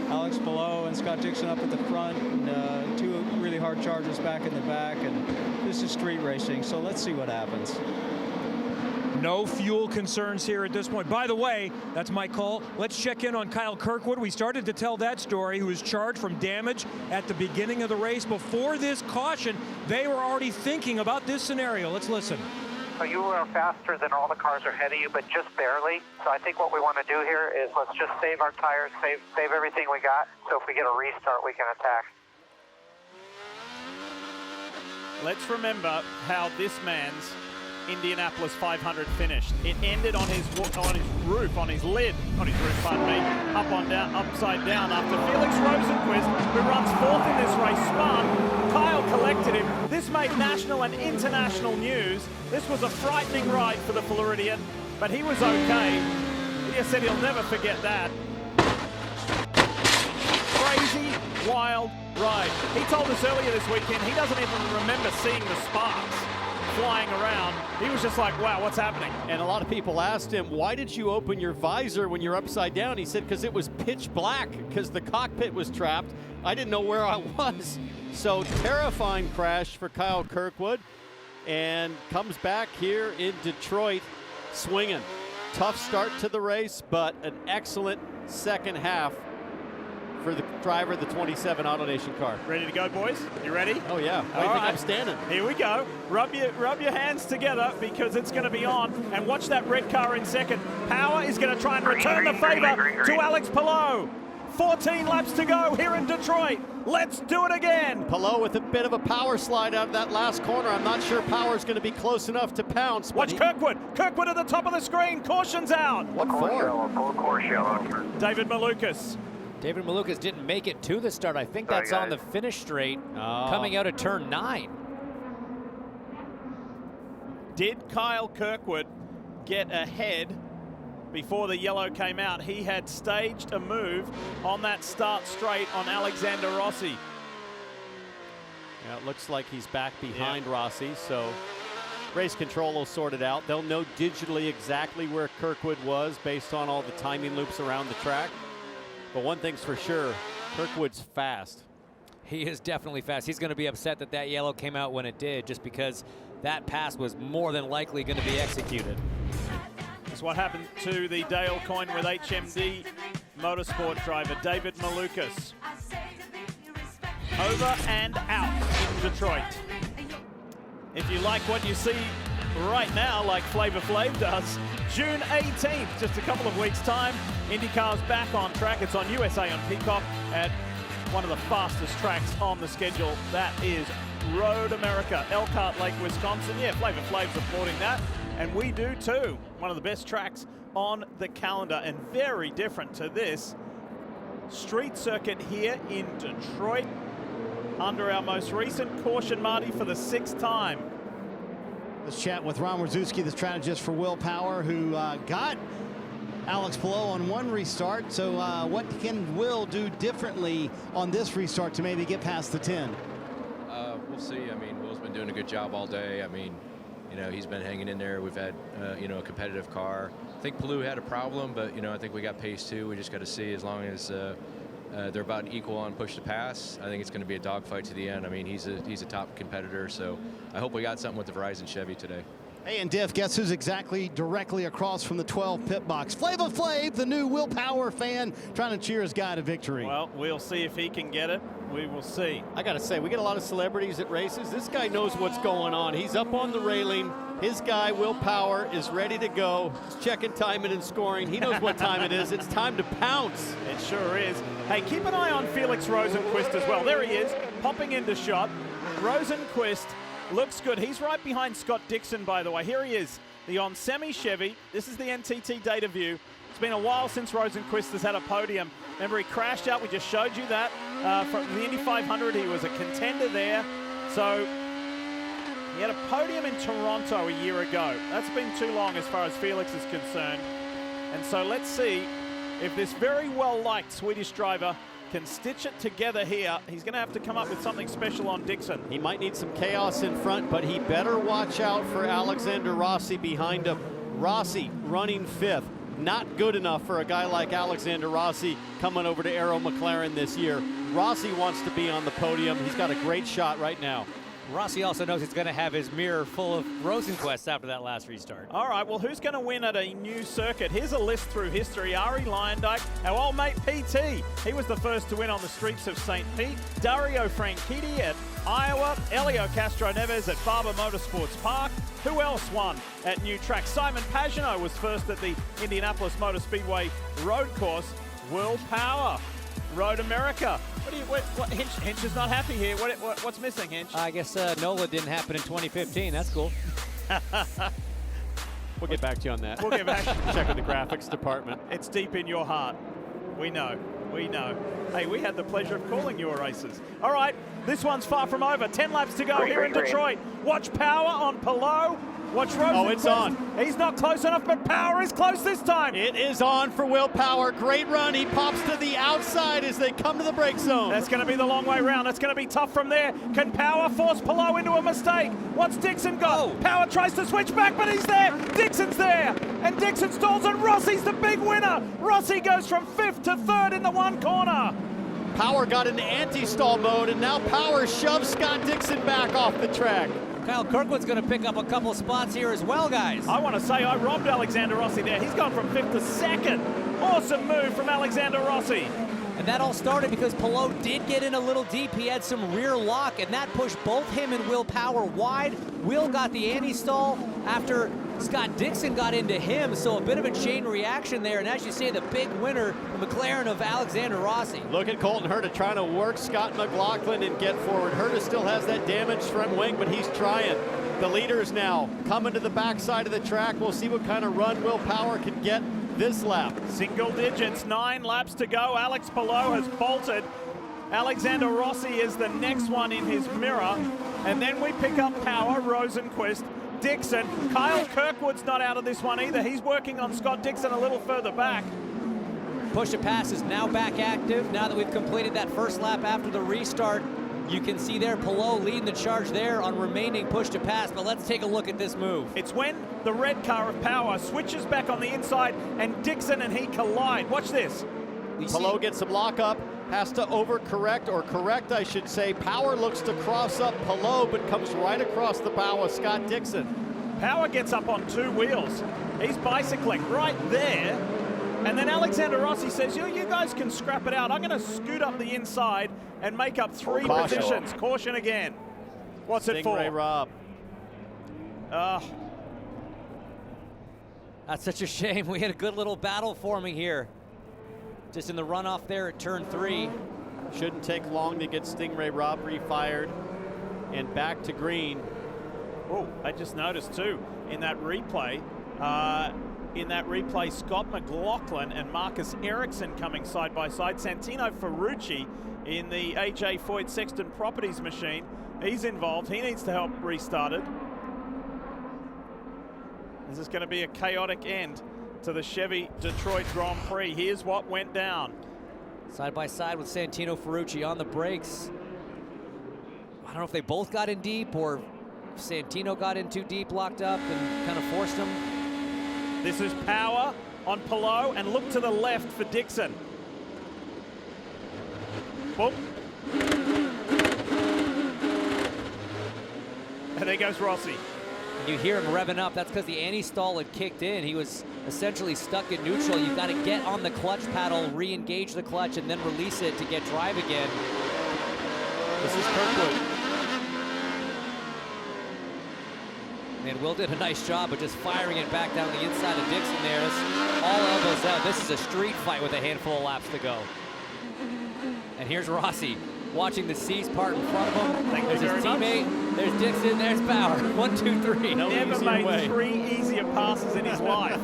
Alex Palou and Scott Dixon up at the front, and 2 really hard chargers back in the back, and this is street racing, so let's see what happens. No fuel concerns here at this point. By the way, that's Mike Hull. Let's check in on Kyle Kirkwood. We started to tell that story, who was charged from damage at the beginning of the race. Before this caution, they were already thinking about this scenario. Let's listen. So you are faster than all the cars ahead of you, but just barely. So I think what we want to do here is let's just save our tires, save everything we got. So if we get a restart, we can attack. Let's remember how this man's Indianapolis 500 finished. It ended on his roof, on his lid, pardon me, upside down after Felix Rosenquist, who runs 4th in this race, spun. Kyle collected him. This made national and international news. This was a frightening ride for the Floridian, but he was okay. He just said he'll never forget that. Crazy, wild ride. He told us earlier this weekend he doesn't even remember seeing the sparks. flying around. He was just like, wow, what's happening? And a lot of people asked him, why did you open your visor when you're upside down? He said, because it was pitch black, because the cockpit was trapped. I didn't know where I was. So terrifying crash for Kyle Kirkwood, and comes back here in Detroit swinging. Tough start to the race, but an excellent second half for the driver of the 27 AutoNation car. Ready to go, boys? You ready? Oh yeah. Why do you think I'm standing? Here we go. Rub your hands together because it's going to be on. And watch that red car in second. Power is going to try and return the favor to Alex Palou. 14 laps to go here in Detroit. Let's do it again. Palou with a bit of a power slide out of that last corner. I'm not sure Power's going to be close enough to pounce. Watch Kirkwood. Kirkwood at the top of the screen. Caution's out. What for? Full course yellow. David Malukas. David Malukas didn't make it to the start. I think that's on the finish straight coming out of turn 9. Did Kyle Kirkwood get ahead before the yellow came out? He had staged a move on that start straight on Alexander Rossi. Yeah, it looks like he's back behind Rossi, so race control will sort it out. They'll know digitally exactly where Kirkwood was based on all the timing loops around the track. But one thing's for sure, Kirkwood's fast. He is definitely fast. He's going to be upset that that yellow came out when it did, just because that pass was more than likely going to be executed. That's what happened to the Dale Coyne with HMD Motorsport driver David Malukas. Over and out in Detroit. If you like what you see right now, like Flavor Flav does, June 18th, just a couple of weeks' time, IndyCar's back on track. It's on USA on Peacock at one of the fastest tracks on the schedule. That is Road America, Elkhart Lake, Wisconsin. Yeah, Flavor Flav's applauding that, and we do too. One of the best tracks on the calendar, and very different to this street circuit here in Detroit. Under our most recent caution, Marty, for the 6th time. Let's chat with Ron Wierzewski, the strategist for Will Power, who got Alex Palou on one restart. So what can Will do differently on this restart to maybe get past the 10? We'll see. I mean, Will's been doing a good job all day. I mean, you know, he's been hanging in there. We've had, you know, a competitive car. I think Palou had a problem, but, you know, I think we got pace too. We just got to see, as long as they're about equal on push to pass, I think it's going to be a dogfight to the end. I mean, he's a top competitor, so I hope we got something with the Verizon Chevy today. Hey, and Diff, guess who's exactly directly across from the 12 pit box? Flavor Flav, the new Will Power fan, trying to cheer his guy to victory. Well, we'll see if he can get it. We will see. I got to say, we get a lot of celebrities at races. This guy knows what's going on. He's up on the railing. His guy, Will Power, is ready to go. He's checking timing and scoring. He knows what time it is. It's time to pounce. It sure is. Hey, keep an eye on Felix Rosenquist as well. There he is, popping into shot. Rosenquist looks good. He's right behind Scott Dixon, by the way. Here he is, the Onsemi Chevy. This is the NTT data view. It's been a while since Rosenquist has had a podium. Remember, he crashed out. We just showed you that. From the Indy 500, he was a contender there. So he had a podium in Toronto a year ago. That's been too long as far as Felix is concerned. And so let's see if this very well-liked Swedish driver can stitch it together here. He's going to have to come up with something special on Dixon. He might need some chaos in front, but he better watch out for Alexander Rossi behind him. Rossi running 5th. Not good enough for a guy like Alexander Rossi coming over to Aero McLaren this year. Rossi wants to be on the podium. He's got a great shot right now. Rossi also knows he's going to have his mirror full of Rosenquist after that last restart. All right, well, who's going to win at a new circuit? Here's a list through history. Ari Lyondike, our old mate PT. He was the first to win on the streets of St. Pete. Dario Franchitti at Iowa. Elio Castro Neves at Barber Motorsports Park. Who else won at new tracks? Simon Pagenaud was first at the Indianapolis Motor Speedway road course. Will Power, Road America. What Hinch is not happy here. What's missing, Hinch? I guess NOLA didn't happen in 2015. That's cool. We'll get back to you on that. We'll get back. Check with the graphics department. It's deep in your heart. We know. We know. Hey, we had the pleasure of calling your races. All right, this one's far from over. 10 laps to go here in Detroit. Watch Power on Palou. Watch Rosenquist. Oh, it's on. He's not close enough, but Power is close this time. It is on for Will Power. Great run. He pops to the outside as they come to the brake zone. That's going to be the long way round. That's going to be tough from there. Can Power force Palou into a mistake? What's Dixon got? Oh. Power tries to switch back, but he's there. Dixon's there. And Dixon stalls, and Rossi's the big winner. Rossi goes from 5th to 3rd in the one corner. Power got into anti-stall mode, and now Power shoves Scott Dixon back off the track. Kyle Kirkwood's going to pick up a couple spots here as well, guys. I want to say I robbed Alexander Rossi there. He's gone from 5th to 2nd. Awesome move from Alexander Rossi. And that all started because Palou did get in a little deep. He had some rear lock, and that pushed both him and Will Power wide. Will got the anti-stall after Scott Dixon got into him, so a bit of a chain reaction there. And as you say, the big winner, the McLaren of Alexander Rossi. Look at Colton Herta trying to work Scott McLaughlin and get forward. Herta still has that damaged front wing, but he's trying. The leaders now coming to the backside of the track. We'll see what kind of run Will Power can get this lap. Single digits, 9 laps to go. Alex Palou has bolted. Alexander Rossi is the next one in his mirror. And then we pick up Power, Rosenquist, Dixon. Kyle Kirkwood's not out of this one either. He's working on Scott Dixon a little further back. Push to pass is now back active. Now that we've completed that first lap after the restart, you can see there Palou leading the charge there on remaining push to pass, but let's take a look at this move. It's when the red car of Power switches back on the inside and Dixon and he collide. Watch this. Palou gets some lockup, has to overcorrect, or correct, I should say. Power looks to cross up Palou, but comes right across the bow of Scott Dixon. Power gets up on 2 wheels. He's bicycling right there. And then Alexander Rossi says, you guys can scrap it out. I'm going to scoot up the inside and make up 3 positions. Caution again. What's it for? Stingray Rob. That's such a shame. We had a good little battle forming here. Just in the runoff there at turn 3. Shouldn't take long to get Stingray Rob refired and back to green. Oh, I just noticed too, in that replay, Scott McLaughlin and Marcus Ericsson coming side by side. Santino Ferrucci in the AJ Foyt Sexton Properties machine. He's involved. He needs to help restart it. This is going to be a chaotic end to the Chevy Detroit Grand Prix. Here's what went down. Side by side with Santino Ferrucci on the brakes. I don't know if they both got in deep or if Santino got in too deep, locked up, and kind of forced him. This is Power on Palou, and look to the left for Dixon. Boom. And there goes Rossi. You hear him revving up. That's because the anti-stall had kicked in. He was essentially stuck in neutral. You've got to get on the clutch paddle, re-engage the clutch, and then release it to get drive again. This is Kirkwood. And Will did a nice job of just firing it back down the inside of Dixon there. It's all elbows out. This is a street fight with a handful of laps to go. And here's Rossi watching the C's part in front of him. There's his teammate. There's Dixon. There's Power. 1, 2, 3. Never made 3 easier passes in his life.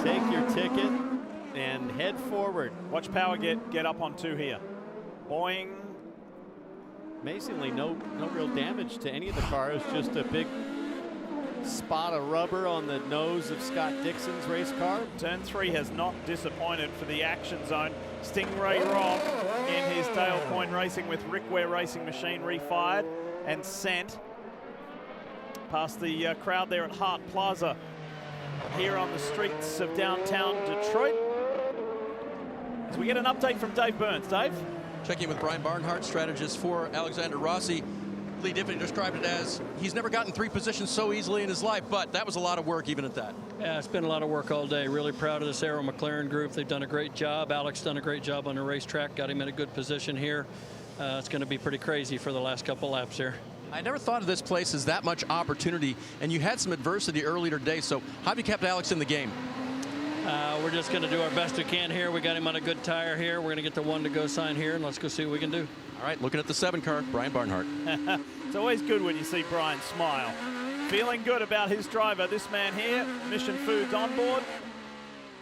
Take your ticket and head forward. Watch Power get up on 2 here. Boing. Amazingly, no real damage to any of the cars, just a big spot of rubber on the nose of Scott Dixon's race car. Turn 3 has not disappointed for the action zone. Stingray Rob in his Dale Point Racing with Rick Ware Racing Machine refired and sent past the crowd there at Hart Plaza here on the streets of downtown Detroit. As we get an update from Dave Burns. Dave? Checking with Brian Barnhart, strategist for Alexander Rossi. Lee Diffie described it as he's never gotten 3 positions so easily in his life, but that was a lot of work even at that. Yeah, it's been a lot of work all day. Really proud of this Aero McLaren group. They've done a great job. Alex done a great job on the racetrack, got him in a good position here. It's going to be pretty crazy for the last couple laps here. I never thought of this place as that much opportunity, and you had some adversity earlier today, so how have you kept Alex in the game? We're just going to do our best we can here. We got him on a good tire here. We're going to get the 1 to go sign here, and let's go see what we can do. All right, looking at the 7 car, Brian Barnhart. It's always good when you see Brian smile. Feeling good about his driver, this man here, Mission Foods on board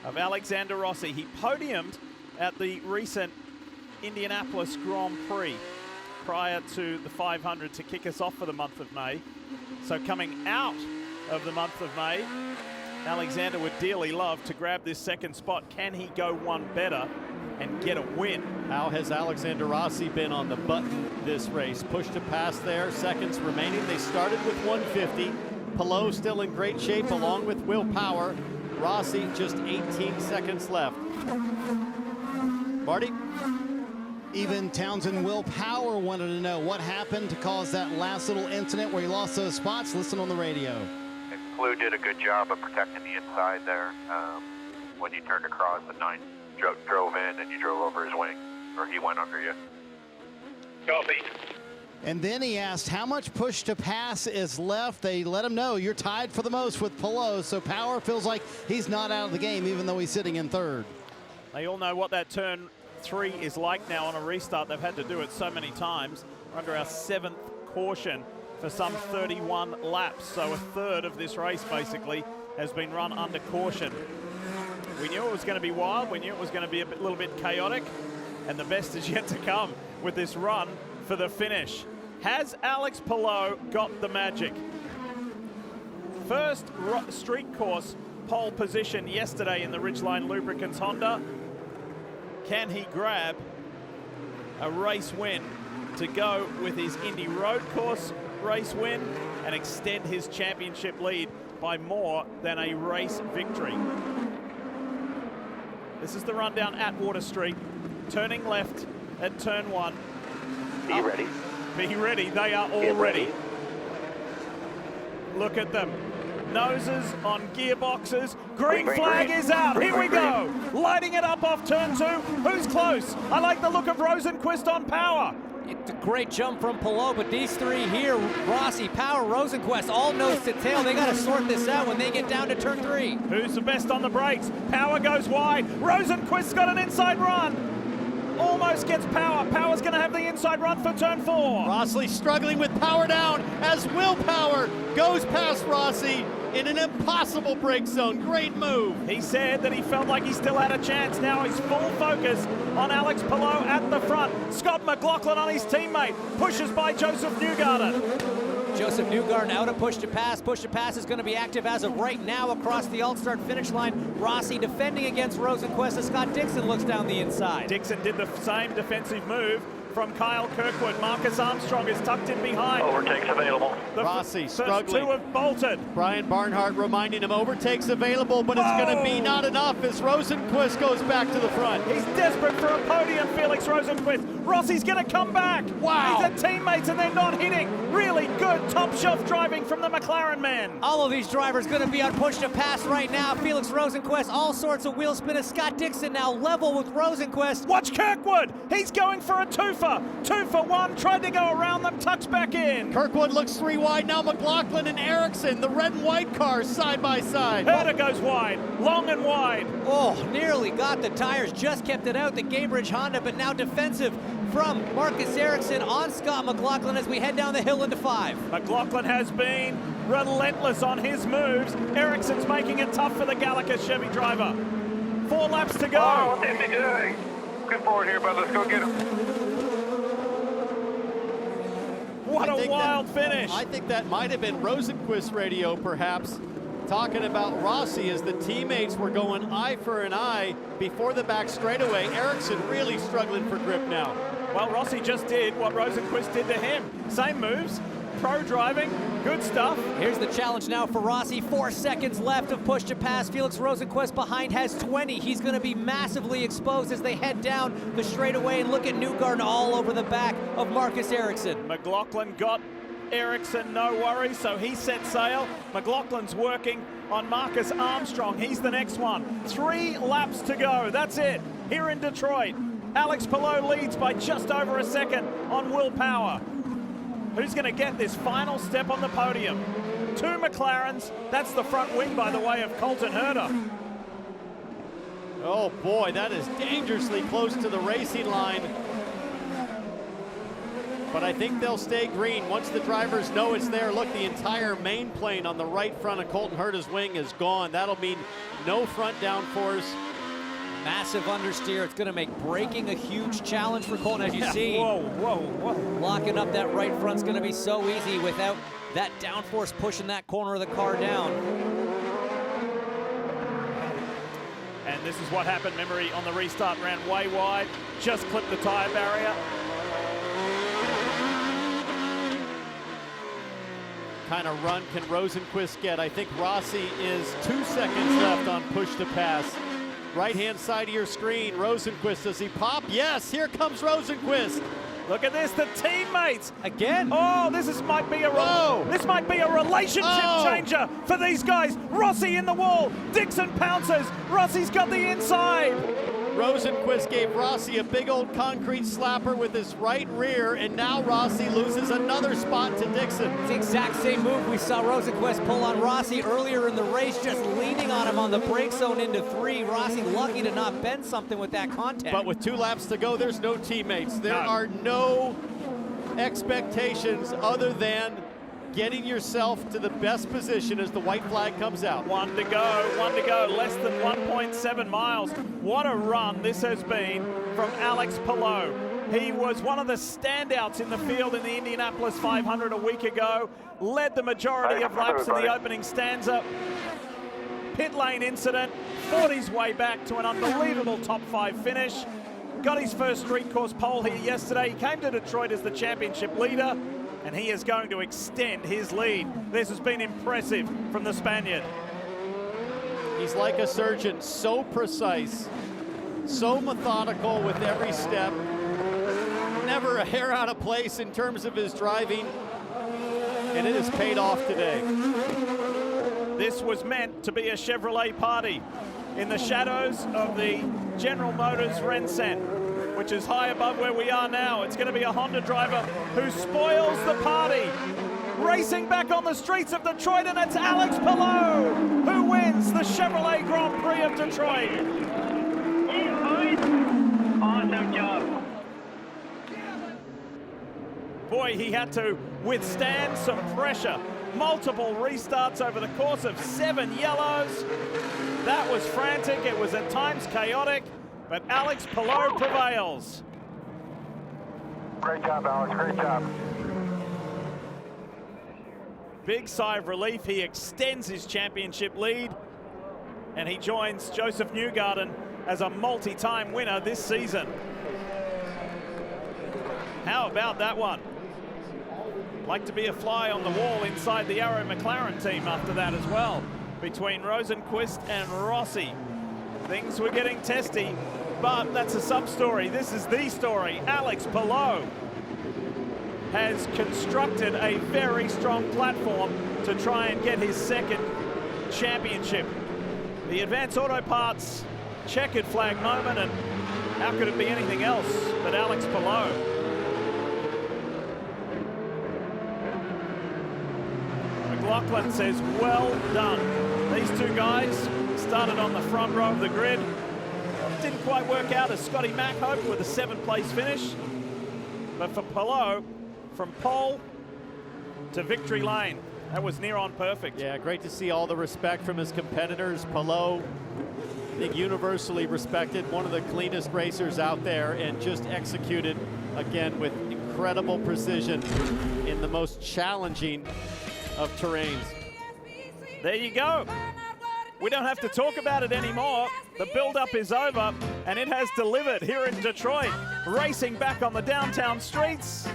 of Alexander Rossi. He podiumed at the recent Indianapolis Grand Prix. prior to the 500 to kick us off for the month of May. So coming out of the month of May, Alexander would dearly love to grab this second spot. Can he go one better and get a win? How has Alexander Rossi been on the button this race? Push to pass there, seconds remaining. They started with 150. Palou still in great shape along with Will Power. Rossi just 18 seconds left. Marty? Even Townsend Will Power wanted to know what happened to cause that last little incident where he lost those spots. Listen on the radio. Palou did a good job of protecting the inside there. When you turned across, the 9 drove in and you drove over his wing, or he went under you. Copy. And then he asked how much push to pass is left. They let him know you're tied for the most with Palou, so Power feels like he's not out of the game even though he's sitting in third. They all know what that turn 3 is like now on a restart. They've had to do it so many times. We're under our 7th caution for some 31 laps, so a third of this race basically has been run under caution. We knew it was going to be wild. We knew it was going to be a little bit chaotic, and the best is yet to come with this run for the finish. Has Alex Palou got the magic? First street course pole position yesterday in the Ridgeline Lubricants Honda. Can he grab a race win to go with his Indy Road Course race win and extend his championship lead by more than a race victory? This is the rundown at Water Street, turning left at turn 1. Be ready. Be ready. They are all ready. Look at them. Noses on gearboxes. Green flag is out. Here we go. Lighting it up off turn 2. Who's close? I like the look of Rosenquist on Power. It's a great jump from Palou, but these three here, Rossi, Power, Rosenquist, all nose to tail. They got to sort this out when they get down to turn 3. Who's the best on the brakes? Power goes wide. Rosenquist's got an inside run. Almost gets Power. Power's going to have the inside run for turn 4. Rossi struggling with Power down as Will Power goes past Rossi in an impossible break zone. Great move. He said that he felt like he still had a chance. Now he's full focus on Alex Palou at the front. Scott McLaughlin on his teammate. Pushes by Joseph Newgarden. Joseph Newgarden out of push to pass. Push to pass is going to be active as of right now across the alt-start finish line. Rossi defending against Rosenquist as Scott Dixon looks down the inside. Dixon did the same defensive move from Kyle Kirkwood. Marcus Armstrong is tucked in behind. Overtakes available. Rossi First struggling. 2 have bolted. Brian Barnhart reminding him overtakes available, but it's going to be not enough as Rosenquist goes back to the front. He's desperate for a podium, Felix Rosenquist. Rossi's going to come back. Wow. These are teammates and they're not hitting. Really good top shelf driving from the McLaren man. All of these drivers going to be on push to pass right now. Felix Rosenquist, all sorts of wheel spinners. Scott Dixon now level with Rosenquist. Watch Kirkwood. He's going for a twofer. 2 for 1. Tried to go around them. Tucks back in. Kirkwood looks 3 wide. Now McLaughlin and Ericsson, the red and white cars side by side. Herta goes wide. Long and wide. Oh, nearly got the tires. Just kept it out. The Gainbridge Honda, but now defensive from Marcus Ericsson on Scott McLaughlin as we head down the hill into 5. McLaughlin has been relentless on his moves. Ericsson's making it tough for the Gallica Chevy driver. 4 laps to go. Oh, what they doing? Good forward here, bud. Let's go get him. What a wild finish. I think that might have been Rosenquist's radio, perhaps, talking about Rossi as the teammates were going eye for an eye before the back straightaway. Ericsson really struggling for grip now. Well, Rossi just did what Rosenquist did to him. Same moves, pro driving, good stuff. Here's the challenge now for Rossi. 4 seconds left of push to pass. Felix Rosenquist behind has 20. He's going to be massively exposed as they head down the straightaway, and look at Newgarden all over the back of Marcus Ericsson. McLaughlin got Ericsson, no worries, so he set sail. McLaughlin's working on Marcus Armstrong. He's the next one. 3 laps to go. That's it. Here in Detroit, Alex Palou leads by just over a second on Will Power. Who's going to get this final step on the podium? 2 McLarens. That's the front wing, by the way, of Colton Herta. Oh boy, that is dangerously close to the racing line. But I think they'll stay green once the drivers know it's there. Look, the entire main plane on the right front of Colton Herta's wing is gone. That'll mean no front downforce, Massive understeer. It's going to make braking a huge challenge for Colton, as you see. Whoa. Locking up that right front's going to be so easy without that downforce pushing that corner of the car down. And this is what happened. Memory on the restart ran way wide, just clipped the tire barrier. Kind of run can Rosenqvist get? I think Rossi is 2 seconds left on push to pass. Right-hand side of your screen, Rosenqvist, does he pop? Yes, here comes Rosenqvist. Look at this, the teammates. Again? Oh, this might be a relationship changer for these guys. Rossi in the wall, Dixon pounces, Rossi's got the inside. Rosenqvist gave Rossi a big old concrete slapper with his right rear, and now Rossi loses another spot to Dixon. It's the exact same move we saw Rosenqvist pull on Rossi earlier in the race, just leaning on him on the brake zone into 3. Rossi lucky to not bend something with that contact. But with 2 laps to go, there's no teammates. There are no expectations other than getting yourself to the best position as the white flag comes out. One to go, less than 1.7 miles. What a run this has been from Alex Palou. He was one of the standouts in the field in the Indianapolis 500 a week ago, led the majority of laps in the opening stanza. Pit lane incident, fought his way back to an unbelievable top 5 finish. Got his first street course pole here yesterday. He came to Detroit as the championship leader, and he is going to extend his lead. This has been impressive from the Spaniard. He's like a surgeon, so precise, so methodical with every step. Never a hair out of place in terms of his driving, and it has paid off today. This was meant to be a Chevrolet party in the shadows of the General Motors Rensen, which is high above where we are now. It's going to be a Honda driver who spoils the party. Racing back on the streets of Detroit, and it's Alex Palou who wins the Chevrolet Grand Prix of Detroit. Awesome job. Boy, he had to withstand some pressure. Multiple restarts over the course of 7 yellows. That was frantic. It was at times chaotic, but Alex Palou prevails. Great job, Alex. Great job. Big sigh of relief. He extends his championship lead, and he joins Joseph Newgarden as a multi-time winner this season. How about that one? Like to be a fly on the wall inside the Arrow McLaren team after that as well. Between Rosenqvist and Rossi, things were getting testy, but that's a sub-story. This is the story. Alex Palou has constructed a very strong platform to try and get his second championship. The Advanced Auto Parts checkered flag moment, and how could it be anything else but Alex Palou? McLaughlin says, well done. These 2 guys started on the front row of the grid. Didn't quite work out as Scotty Mack hoped with a 7th place finish. But for Palou, from pole to victory lane, that was near on perfect. Yeah, great to see all the respect from his competitors. Palou, I think universally respected, one of the cleanest racers out there, and just executed again with incredible precision in the most challenging of terrains. There you go. We don't have to talk about it anymore. The build-up is over, and it has delivered here in Detroit, racing back on the downtown streets.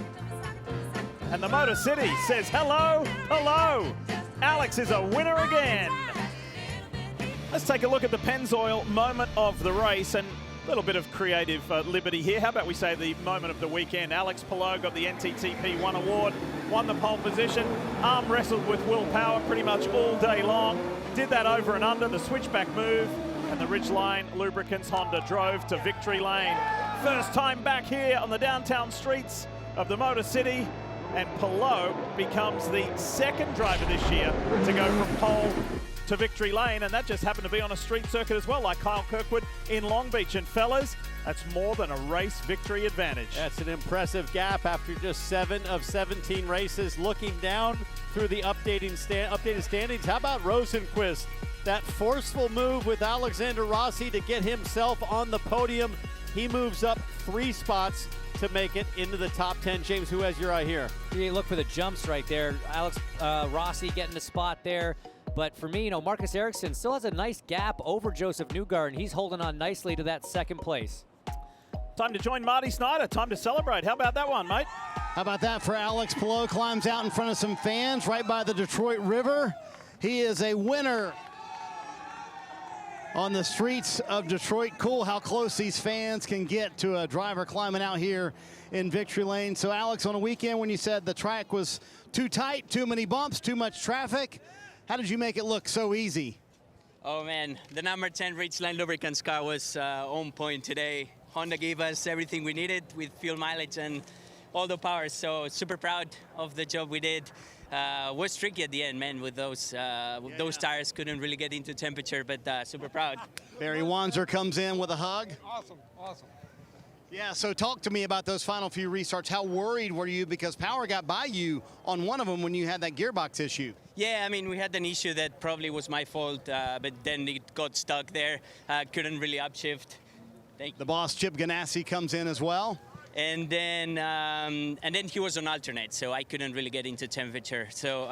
And the Motor City says, hello, hello. Alex is a winner again. Let's take a look at the Pennzoil moment of the race, and a little bit of creative liberty here. How about we say the moment of the weekend? Alex Palou got the NTTP 1 award, won the pole position, arm wrestled with Will Power pretty much all day long, did that over and under, the switchback move, and the Ridgeline Lubricants Honda drove to victory lane. First time back here on the downtown streets of the Motor City, and Palou becomes the 2nd driver this year to go from pole to victory lane, and that just happened to be on a street circuit as well, like Kyle Kirkwood in Long Beach. And fellas, that's more than a race victory advantage. That's an impressive gap after just 7 of 17 races. Looking down through the updated standings, how about Rosenqvist? that forceful move with Alexander Rossi to get himself on the podium. He moves up 3 spots to make it into the top 10. James, who has your eye here? You look for the jumps right there. Alex Rossi getting the spot there. But for me, Marcus Ericsson still has a nice gap over Joseph Newgarden. He's holding on nicely to that second place. Time to join Marty Snyder. Time to celebrate. How about that one, mate? How about that for Alex Palou? Climbs out in front of some fans right by the Detroit River. He is a winner on the streets of Detroit. Cool how close these fans can get to a driver climbing out here in Victory Lane. So Alex, on a weekend when you said the track was too tight, too many bumps, too much traffic, how did you make it look so easy? Oh man, the number 10 Ridgeline Lubricants car was on point today. Honda gave us everything we needed with fuel mileage and all the power, so super proud of the job we did. Was tricky at the end, man, with those tires. Couldn't really get into temperature, but super proud. Barry Wanzer comes in with a hug. Awesome, awesome. Yeah, so talk to me about those final few restarts. How worried were you because power got by you on one of them when you had that gearbox issue? Yeah, I mean, we had an issue that probably was my fault, but then it got stuck there. Couldn't really upshift. The boss, Chip Ganassi, comes in as well. And then he was on alternate, so I couldn't really get into temperature. So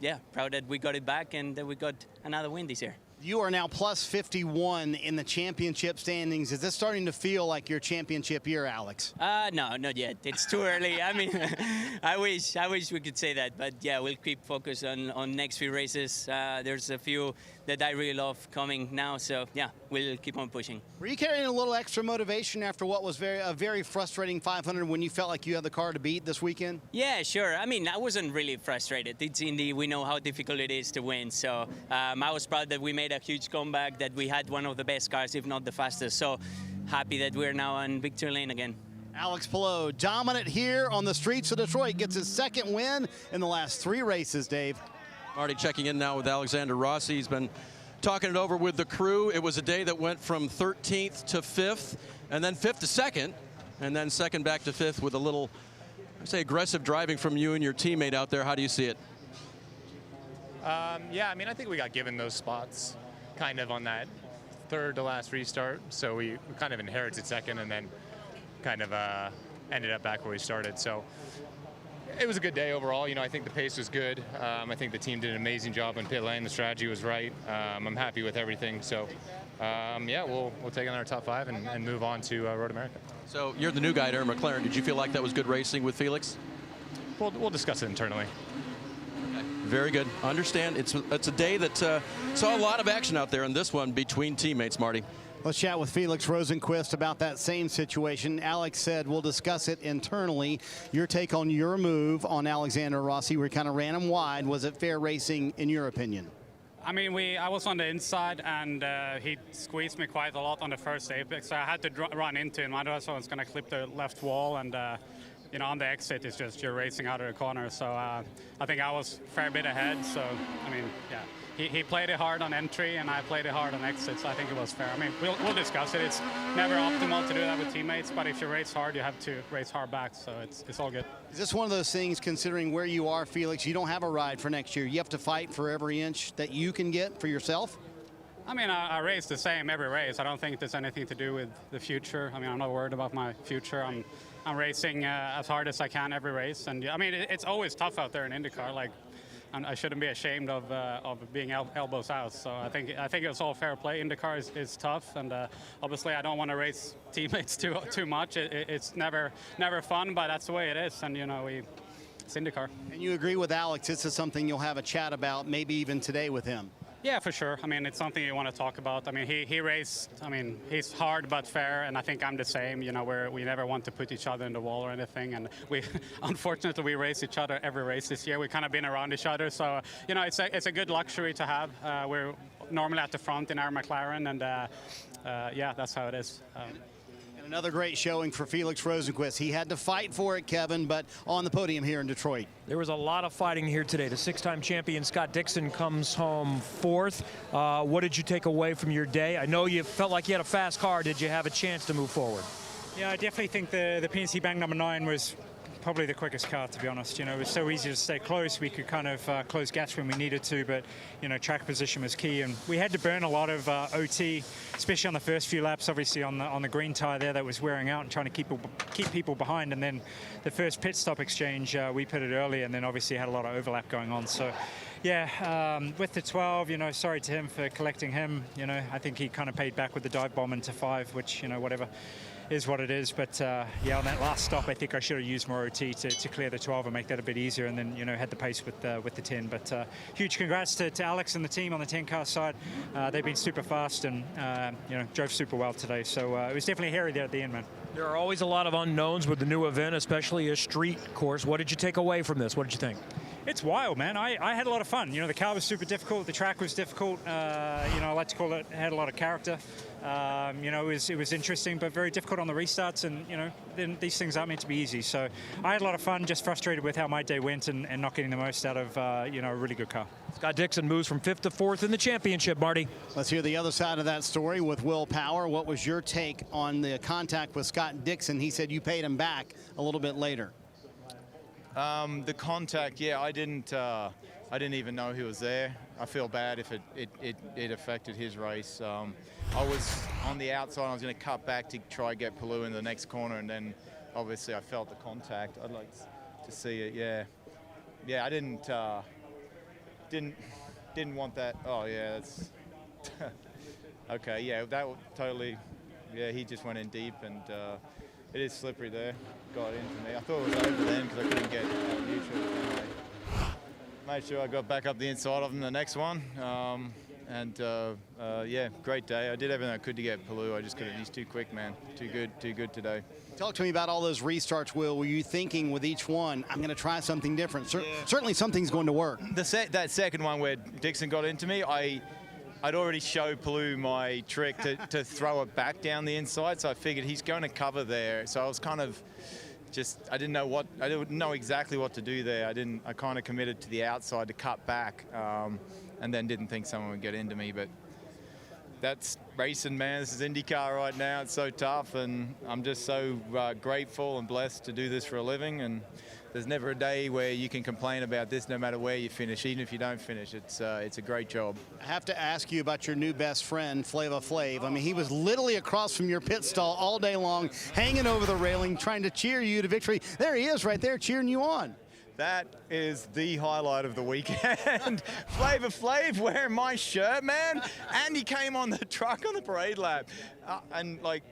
yeah, proud that we got it back and that we got another win this year. You are now plus 51 in the championship standings. Is this starting to feel like your championship year, Alex? No, not yet. It's too early. I mean, I wish we could say that, but yeah, we'll keep focus on next few races. There's a few that I really love coming now, so yeah, we'll keep on pushing. Were you carrying a little extra motivation after what was a very frustrating 500 when you felt like you had the car to beat this weekend? Yeah, sure. I mean, I wasn't really frustrated. It's Indy. We know how difficult it is to win, so I was proud that we made a huge comeback, that we had one of the best cars, if not the fastest. So happy that we're now on victory lane again. Alex Palou, dominant here on the streets of Detroit, gets his second win in the last 3 races, Dave. Marty checking in now with Alexander Rossi. He's been talking it over with the crew. It was a day that went from 13th to 5th, and then 5th to 2nd, and then 2nd back to 5th with a little, I'd say, aggressive driving from you and your teammate out there. How do you see it? Yeah, I mean, I think we got given those spots kind of on that 3rd to last restart, so we kind of inherited 2nd and then kind of ended up back where we started. So it was a good day overall. I think the pace was good. I think the team did an amazing job in pit lane. The strategy was right. I'm happy with everything. So yeah, we'll take on our top 5 and move on to Road America. So you're the new guy there, McLaren. Did you feel like that was good racing with Felix? We'll discuss it internally. Very good. Understand. It's a day that saw a lot of action out there in this one between teammates, Marty. Let's chat with Felix Rosenqvist about that same situation. Alex said we'll discuss it internally. Your take on your move on Alexander Rossi. We kind of ran him wide. Was it fair racing in your opinion? I mean, I was on the inside, and he squeezed me quite a lot on the first apex, so I had to run into him. Otherwise, I was going to clip the left wall, and on the exit, it's just you're racing out of the corner. So I think I was a fair bit ahead. So, I mean, yeah. He played it hard on entry, and I played it hard on exit, so I think it was fair. I mean, we'll discuss it. It's never optimal to do that with teammates, but if you race hard, you have to race hard back, so it's all good. Is this one of those things, considering where you are, Felix, you don't have a ride for next year? You have to fight for every inch that you can get for yourself? I mean, I race the same every race. I don't think there's anything to do with the future. I mean, I'm not worried about my future. I'm racing as hard as I can every race, and I mean, it's always tough out there in IndyCar. Like, and I shouldn't be ashamed of being elbows out. So I think it's all fair play. IndyCar is tough, and obviously I don't want to race teammates too much. It's never fun, but that's the way it is. And it's IndyCar. And you agree with Alex? This is something you'll have a chat about, maybe even today with him. Yeah, for sure. I mean, it's something you want to talk about. I mean, he raced. I mean, he's hard but fair, and I think I'm the same. We never want to put each other in the wall or anything, and unfortunately we race each other every race this year. We've kind of been around each other, so it's a good luxury to have. We're normally at the front in our McLaren, and yeah, that's how it is. Another great showing for Felix Rosenqvist. He had to fight for it, Kevin, but on the podium here in Detroit. There was a lot of fighting here today. The 6-time champion Scott Dixon comes home 4th. What did you take away from your day? I know you felt like you had a fast car. Did you have a chance to move forward? Yeah, I definitely think the PNC Bank number 9 was probably the quickest car, to be honest. You know, it was so easy to stay close. We could kind of close gaps when we needed to, but, you know, track position was key. And we had to burn a lot of OT, especially on the first few laps, obviously on the green tire there that was wearing out and trying to keep people behind. And then the first pit stop exchange, we pitted early and then obviously had a lot of overlap going on. So, yeah, with the 12, you know, sorry to him for collecting him. You know, I think he kind of paid back with the dive bomb into 5, which, you know, whatever. Is what it is, but yeah, on that last stop, I think I should have used more OT to clear the 12 and make that a bit easier, and then, you know, had the pace with the 10. But huge congrats to Alex and the team on the 10 car side. They've been super fast and you know, drove super well today. So it was definitely hairy there at the end, man. There are always a lot of unknowns with the new event, especially a street course. What did you take away from this? What did you think? It's wild, man. I had a lot of fun. You know, the car was super difficult. The track was difficult. You know, I like to call it, had a lot of character. You know, it was interesting, but very difficult on the restarts. And, you know, then these things aren't meant to be easy. So I had a lot of fun, just frustrated with how my day went and not getting the most out of, you know, a really good car. Scott Dixon moves from 5th to 4th in the championship, Marty. Let's hear the other side of that story with Will Power. What was your take on the contact with Scott Dixon? He said you paid him back a little bit later. The contact, yeah, I didn't even know he was there. I feel bad if it affected his race. I was on the outside. I was going to cut back to try get Palou in the next corner, and then obviously I felt the contact. I'd like to see it. Yeah. I didn't want that. Oh yeah, that's okay. Yeah, that totally. Yeah, he just went in deep, and it is slippery there. Got into me. I thought it was over then because I couldn't get out neutral. Anyway, made sure I got back up the inside of him the next one. Yeah, great day. I did everything I could to get Palou. I just couldn't. He's too quick, man. Too good today. Talk to me about all those restarts, Will. Were you thinking with each one, I'm going to try something different? Certainly something's going to work. That second one where Dixon got into me, I'd already showed Palou my trick to throw it back down the inside, so I figured he's going to cover there. So I was kind of I didn't know exactly what to do there. I kind of committed to the outside to cut back, and then didn't think someone would get into me. But that's racing, man. This is IndyCar right now. It's so tough, and I'm just so grateful and blessed to do this for a living. And there's never a day where you can complain about this, no matter where you finish, even if you don't finish. It's a great job. I have to ask you about your new best friend, Flava Flav. I mean, he was literally across from your pit stall all day long, hanging over the railing, trying to cheer you to victory. There he is right there cheering you on. That is the highlight of the weekend. Flava Flav wearing my shirt, man. And he came on the truck on the parade lap. And like,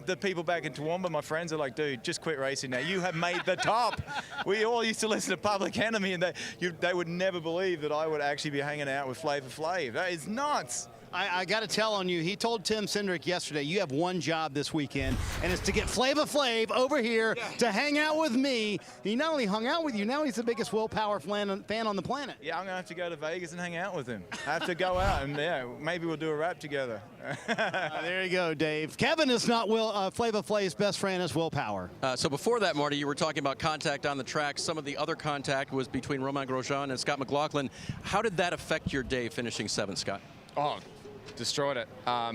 the people back in Toowoomba, my friends are like, dude, just quit racing now. You have made the top. We all used to listen to Public Enemy, and they would never believe that I would actually be hanging out with Flava Flav. That is nuts. I got to tell on you, he told Tim Cindric yesterday, you have one job this weekend, and it's to get Flava Flav over here to hang out with me. He not only hung out with you, now he's the biggest Will Power fan on the planet. Yeah, I'm going to have to go to Vegas and hang out with him. I have to go out, and yeah, maybe we'll do a rap together. There you go, Dave. Kevin is not Flava Flav's best friend, is Will Power. So before that, Marty, you were talking about contact on the track. Some of the other contact was between Romain Grosjean and Scott McLaughlin. How did that affect your day finishing 7th, Scott? Oh, destroyed it.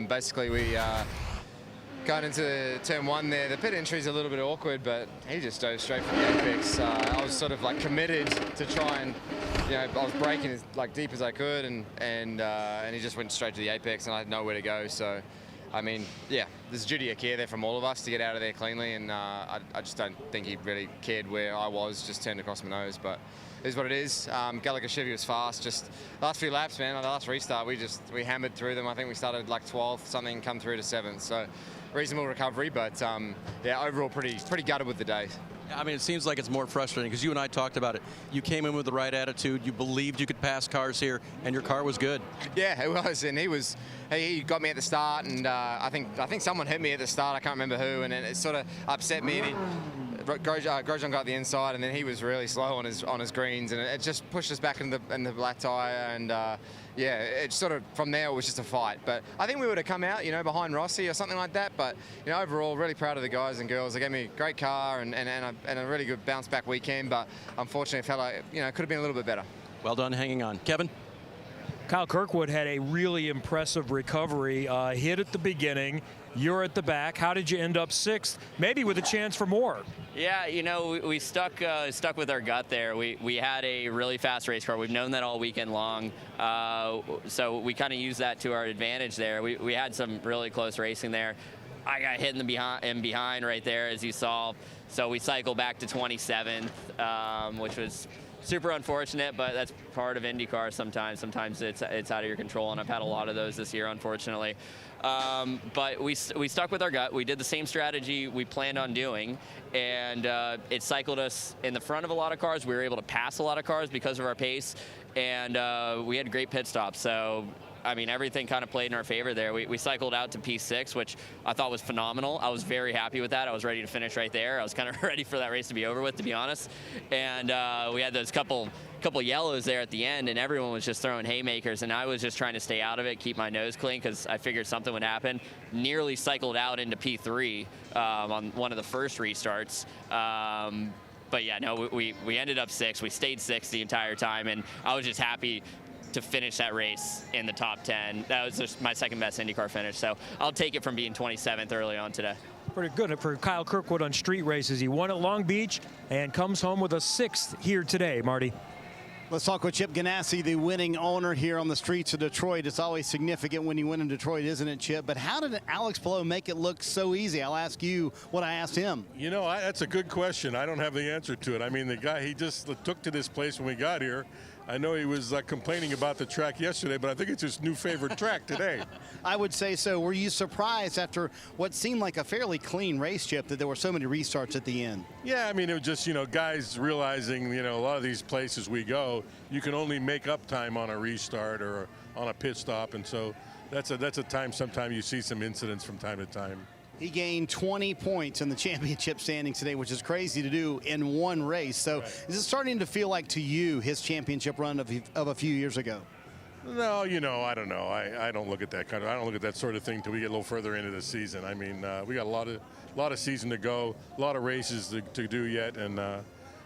Basically, we got into turn 1 there. The pit entry is a little bit awkward, but he just dove straight for the apex. I was sort of like committed to try and, you know, I was braking as like deep as I could, and he just went straight to the apex, and I had nowhere to go. So, I mean, yeah, there's a duty of care there from all of us to get out of there cleanly, and I just don't think he really cared where I was, just turned across my nose, but it is what it is. Gallagher Chevy was fast. Just last few laps, man. On the last restart, we hammered through them. I think we started like 12th, something, come through to 7th. So reasonable recovery, but yeah, overall pretty gutted with the day. I mean, it seems like it's more frustrating because you and I talked about it. You came in with the right attitude. You believed you could pass cars here, and your car was good. Yeah, it was, and he got me at the start, and I think someone hit me at the start. I can't remember who, and it sort of upset me. And Grosjean got the inside, and then he was really slow on his greens, and it just pushed us back in the black tire, and yeah, it sort of from there it was just a fight. But I think we would have come out, you know, behind Rossi or something like that. But you know, overall, really proud of the guys and girls. They gave me a great car and a really good bounce back weekend. But unfortunately, it felt like, you know, it could have been a little bit better. Well done hanging on, Kevin. Kyle Kirkwood had a really impressive recovery, hit at the beginning, You're at the back. How did you end up 6th? Maybe with a chance for more. Yeah, you know, we stuck with our gut there. We had a really fast race car. We've known that all weekend long. So we kind of used that to our advantage there. We had some really close racing there. I got hit in the behind right there, as you saw. So we cycled back to 27th, which was super unfortunate, but that's part of IndyCar sometimes. Sometimes it's out of your control, and I've had a lot of those this year, unfortunately. But we stuck with our gut. We did the same strategy we planned on doing, and it cycled us in the front of a lot of cars. We were able to pass a lot of cars because of our pace, and we had great pit stops. So, I mean, everything kind of played in our favor there. We cycled out to P6, which I thought was phenomenal. I was very happy with that. I was ready to finish right there. I was kind of ready for that race to be over with, to be honest. And we had those couple yellows there at the end, and everyone was just throwing haymakers, and I was just trying to stay out of it, keep my nose clean, because I figured something would happen. Nearly cycled out into P3 on one of the first restarts. But yeah, no, we ended up 6th. We stayed 6th the entire time, and I was just happy to finish that race in the top 10. That was just my second best IndyCar finish, so I'll take it from being 27th early on today. Pretty good for Kyle Kirkwood on street races. He won at Long Beach and comes home with a 6th here today, Marty. Let's talk with Chip Ganassi, the winning owner here on the streets of Detroit. It's always significant when you win in Detroit, isn't it, Chip? But how did Alex Palou make it look so easy? I'll ask you what I asked him. You know, that's a good question. I don't have the answer to it. I mean, the guy, he just took to this place when we got here. I know he was complaining about the track yesterday, but I think it's his new favorite track today. I would say so. Were you surprised after what seemed like a fairly clean race, Chip, that there were so many restarts at the end? Yeah, I mean, it was just, you know, guys realizing, you know, a lot of these places we go, you can only make up time on a restart or on a pit stop, and so that's a time sometimes you see some incidents from time to time. He gained 20 points in the championship standings today, which is crazy to do in one race. So is it starting to feel like to you his championship run of a few years ago? No, you know, I don't know. I don't look at that I don't look at that sort of thing till we get a little further into the season. I mean, we got a lot of season to go, a lot of races to do yet, and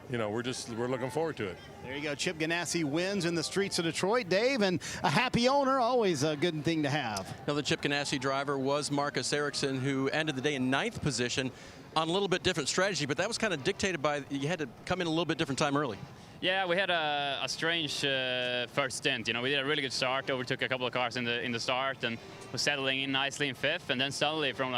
you know, we're looking forward to it. There you go. Chip Ganassi wins in the streets of Detroit, Dave, and a happy owner, always a good thing to have. Now, the Chip Ganassi driver was Marcus Ericsson, who ended the day in 9th position on a little bit different strategy, but that was kind of dictated by you had to come in a little bit different time early. Yeah, we had a strange first stint. You know, we did a really good start, overtook a couple of cars in the start, and was settling in nicely in 5th, and then suddenly from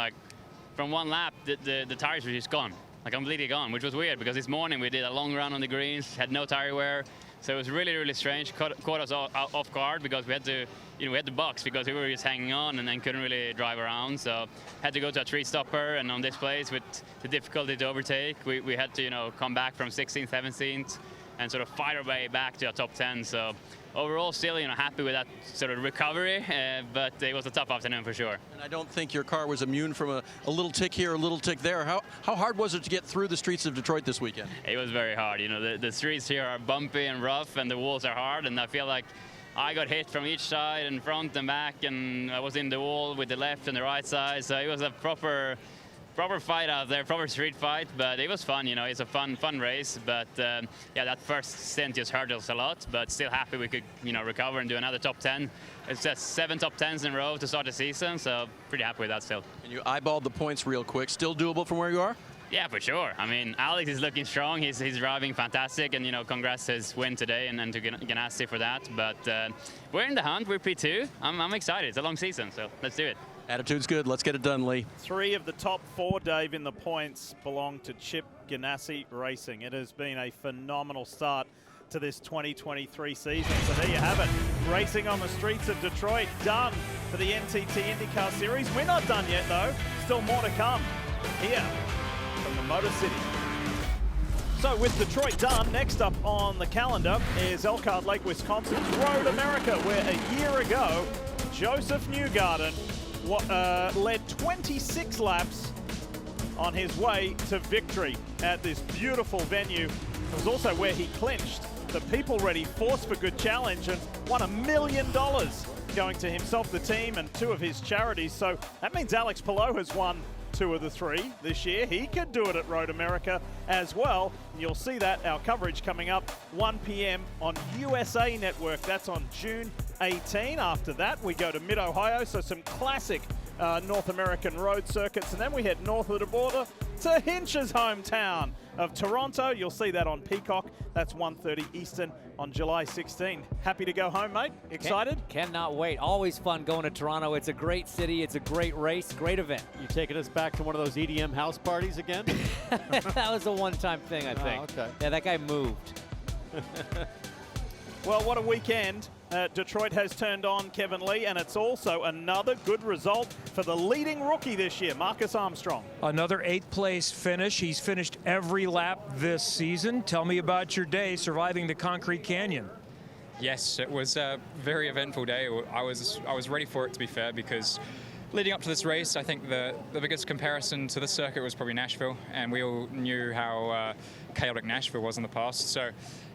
one lap, the tires were just gone. Like completely gone, which was weird because this morning we did a long run on the greens, had no tire wear, so it was really, really strange. Caught us off guard because we had to box because we were just hanging on and then couldn't really drive around. So had to go to a tree stopper, and on this place with the difficulty to overtake, we had to, you know, come back from 16th, 17th, and sort of fight our way back to a top 10. So overall, still, you know, happy with that sort of recovery, but it was a tough afternoon for sure. And I don't think your car was immune from a little tick here, a little tick there. How hard was it to get through the streets of Detroit this weekend? It was very hard. You know, the streets here are bumpy and rough, and the walls are hard, and I feel like I got hit from each side, and front and back, and I was in the wall with the left and the right side, so it was a proper fight out there, proper street fight, but it was fun. You know, it's a fun race, but yeah, that first stint just hurt us a lot, but still happy we could, you know, recover and do another top 10. It's just 7 top 10s in a row to start the season, so pretty happy with that still. And you eyeballed the points real quick. Still doable from where you are? Yeah, for sure. I mean, Alex is looking strong. He's driving fantastic, and, you know, congrats to his win today and to Ganassi for that. But we're in the hunt. We're P2. I'm excited. It's a long season, so let's do it. Attitude's good. Let's get it done, Lee. 3 of the top 4, Dave, in the points belong to Chip Ganassi Racing. It has been a phenomenal start to this 2023 season. So there you have it. Racing on the streets of Detroit, done for the NTT IndyCar Series. We're not done yet, though. Still more to come here from the Motor City. So with Detroit done, next up on the calendar is Elkhart Lake, Wisconsin's Road America, where a year ago, Joseph Newgarden led 26 laps on his way to victory at this beautiful venue. It was also where he clinched the People Ready Force for Good Challenge and won $1 million going to himself, the team, and 2 of his charities. So that means Alex Palou has won 2 of the 3 this year. He could do it at Road America as well. And you'll see that, our coverage coming up 1 p.m. on USA Network. That's on June 18. After that, we go to Mid-Ohio. So some classic North American road circuits. And then we head north of the border to Hinch's hometown of Toronto. You'll see that on Peacock. That's 1:30 Eastern on July 16. Happy to go home, mate? Excited? Cannot wait. Always fun going to Toronto. It's a great city. It's a great race. Great event. You taking us back to one of those EDM house parties again? That was a one-time thing, I think. Oh, okay. Yeah, that guy moved. Well, what a weekend Detroit has turned on, Kevin Lee, and it's also another good result for the leading rookie this year, Marcus Armstrong. Another 8th place finish. He's finished every lap this season. Tell me about your day surviving the Concrete Canyon. Yes, it was a very eventful day. I was ready for it, to be fair, because leading up to this race, I think the biggest comparison to this circuit was probably Nashville, and we all knew how chaotic Nashville was in the past. So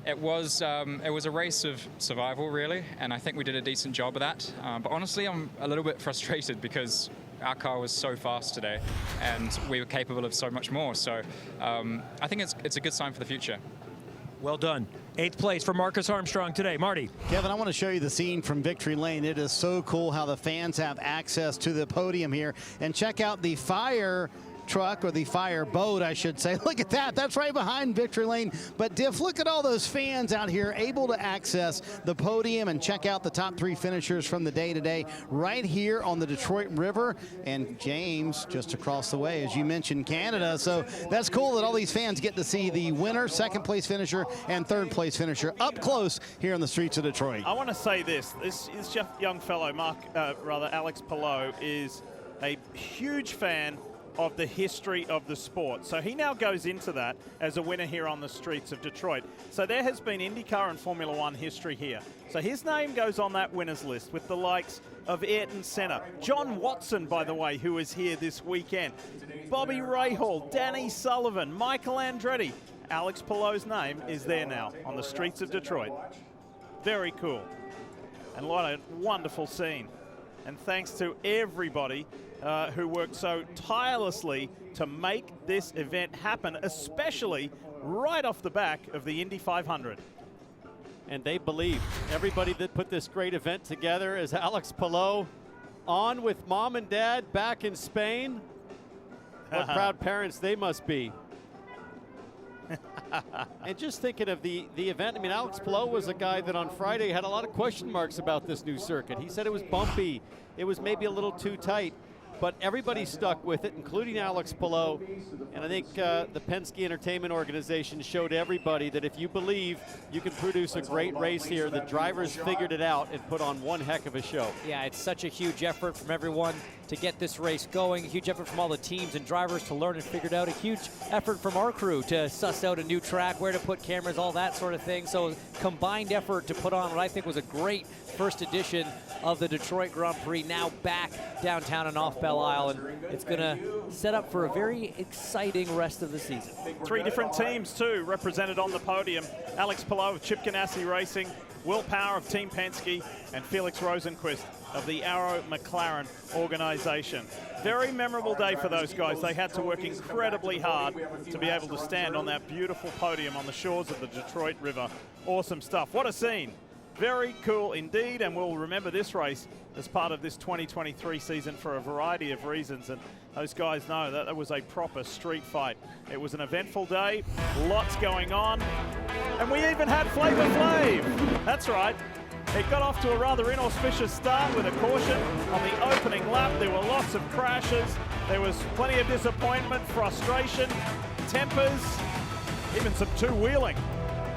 it was a race of survival, really, and I think we did a decent job of that. But honestly, I'm a little bit frustrated because our car was so fast today, and we were capable of so much more. So I think it's a good sign for the future. Well done. 8th place for Marcus Armstrong today. Marty. Kevin, I want to show you the scene from Victory Lane. It is so cool how the fans have access to the podium here. And check out the fire truck, or the fire boat, I should say. Look at that. That's right behind Victory Lane. But Diff, look at all those fans out here able to access the podium and check out the top 3 finishers from the day today right here on the Detroit River. And James just across the way, as you mentioned, Canada. So that's cool that all these fans get to see the winner, 2nd place finisher, and 3rd place finisher up close here on the streets of Detroit. I want to say this young fellow, Alex Palou, is a huge fan of the history of the sport. So he now goes into that as a winner here on the streets of Detroit. So there has been IndyCar and Formula One history here. So his name goes on that winners list with the likes of Ayrton Senna, John Watson, by the way, who is here this weekend, Bobby Rahal, Danny Sullivan, Michael Andretti. Alex Palou's name is there now on the streets of Detroit. Very cool. And what a wonderful scene. And thanks to everybody who worked so tirelessly to make this event happen, especially right off the back of the Indy 500. And they believe everybody that put this great event together is Alex Palou on with mom and dad back in Spain. What proud parents they must be. And just thinking of the event, I mean, Alex Palou was a guy that on Friday had a lot of question marks about this new circuit. He said it was bumpy, it was maybe a little too tight, but everybody stuck with it, including Alex Palou. And I think the Penske Entertainment Organization showed everybody that if you believe you can produce a great race here, the drivers figured it out and put on one heck of a show. Yeah, it's such a huge effort from everyone to get this race going, a huge effort from all the teams and drivers to learn and figure it out, a huge effort from our crew to suss out a new track, where to put cameras, all that sort of thing. So combined effort to put on what I think was a great first edition of the Detroit Grand Prix, now back downtown and off Belle Isle, and it's going to set up for a very exciting rest of the season. 3 different teams too represented on the podium. Alex Palou of Chip Ganassi Racing, Will Power of Team Penske, and Felix Rosenquist of the Arrow McLaren organization. Very memorable day for those guys. They had to work incredibly hard to be able to stand on that beautiful podium on the shores of the Detroit River. Awesome stuff. What a scene. Very cool indeed, and we'll remember this race as part of this 2023 season for a variety of reasons, and those guys know that was a proper street fight. It was an eventful day, lots going on, and we even had Flavor Flav. That's right. It got off to a rather inauspicious start with a caution on the opening lap. There were lots of crashes. There was plenty of disappointment, frustration, tempers, even some two-wheeling.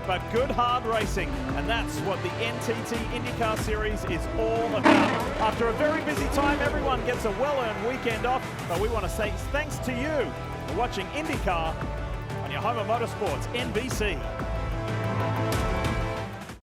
But good hard racing, and that's what the NTT IndyCar Series is all about. After a very busy time, everyone gets a well-earned weekend off, but we want to say thanks to you for watching IndyCar on your home of motorsports, NBC.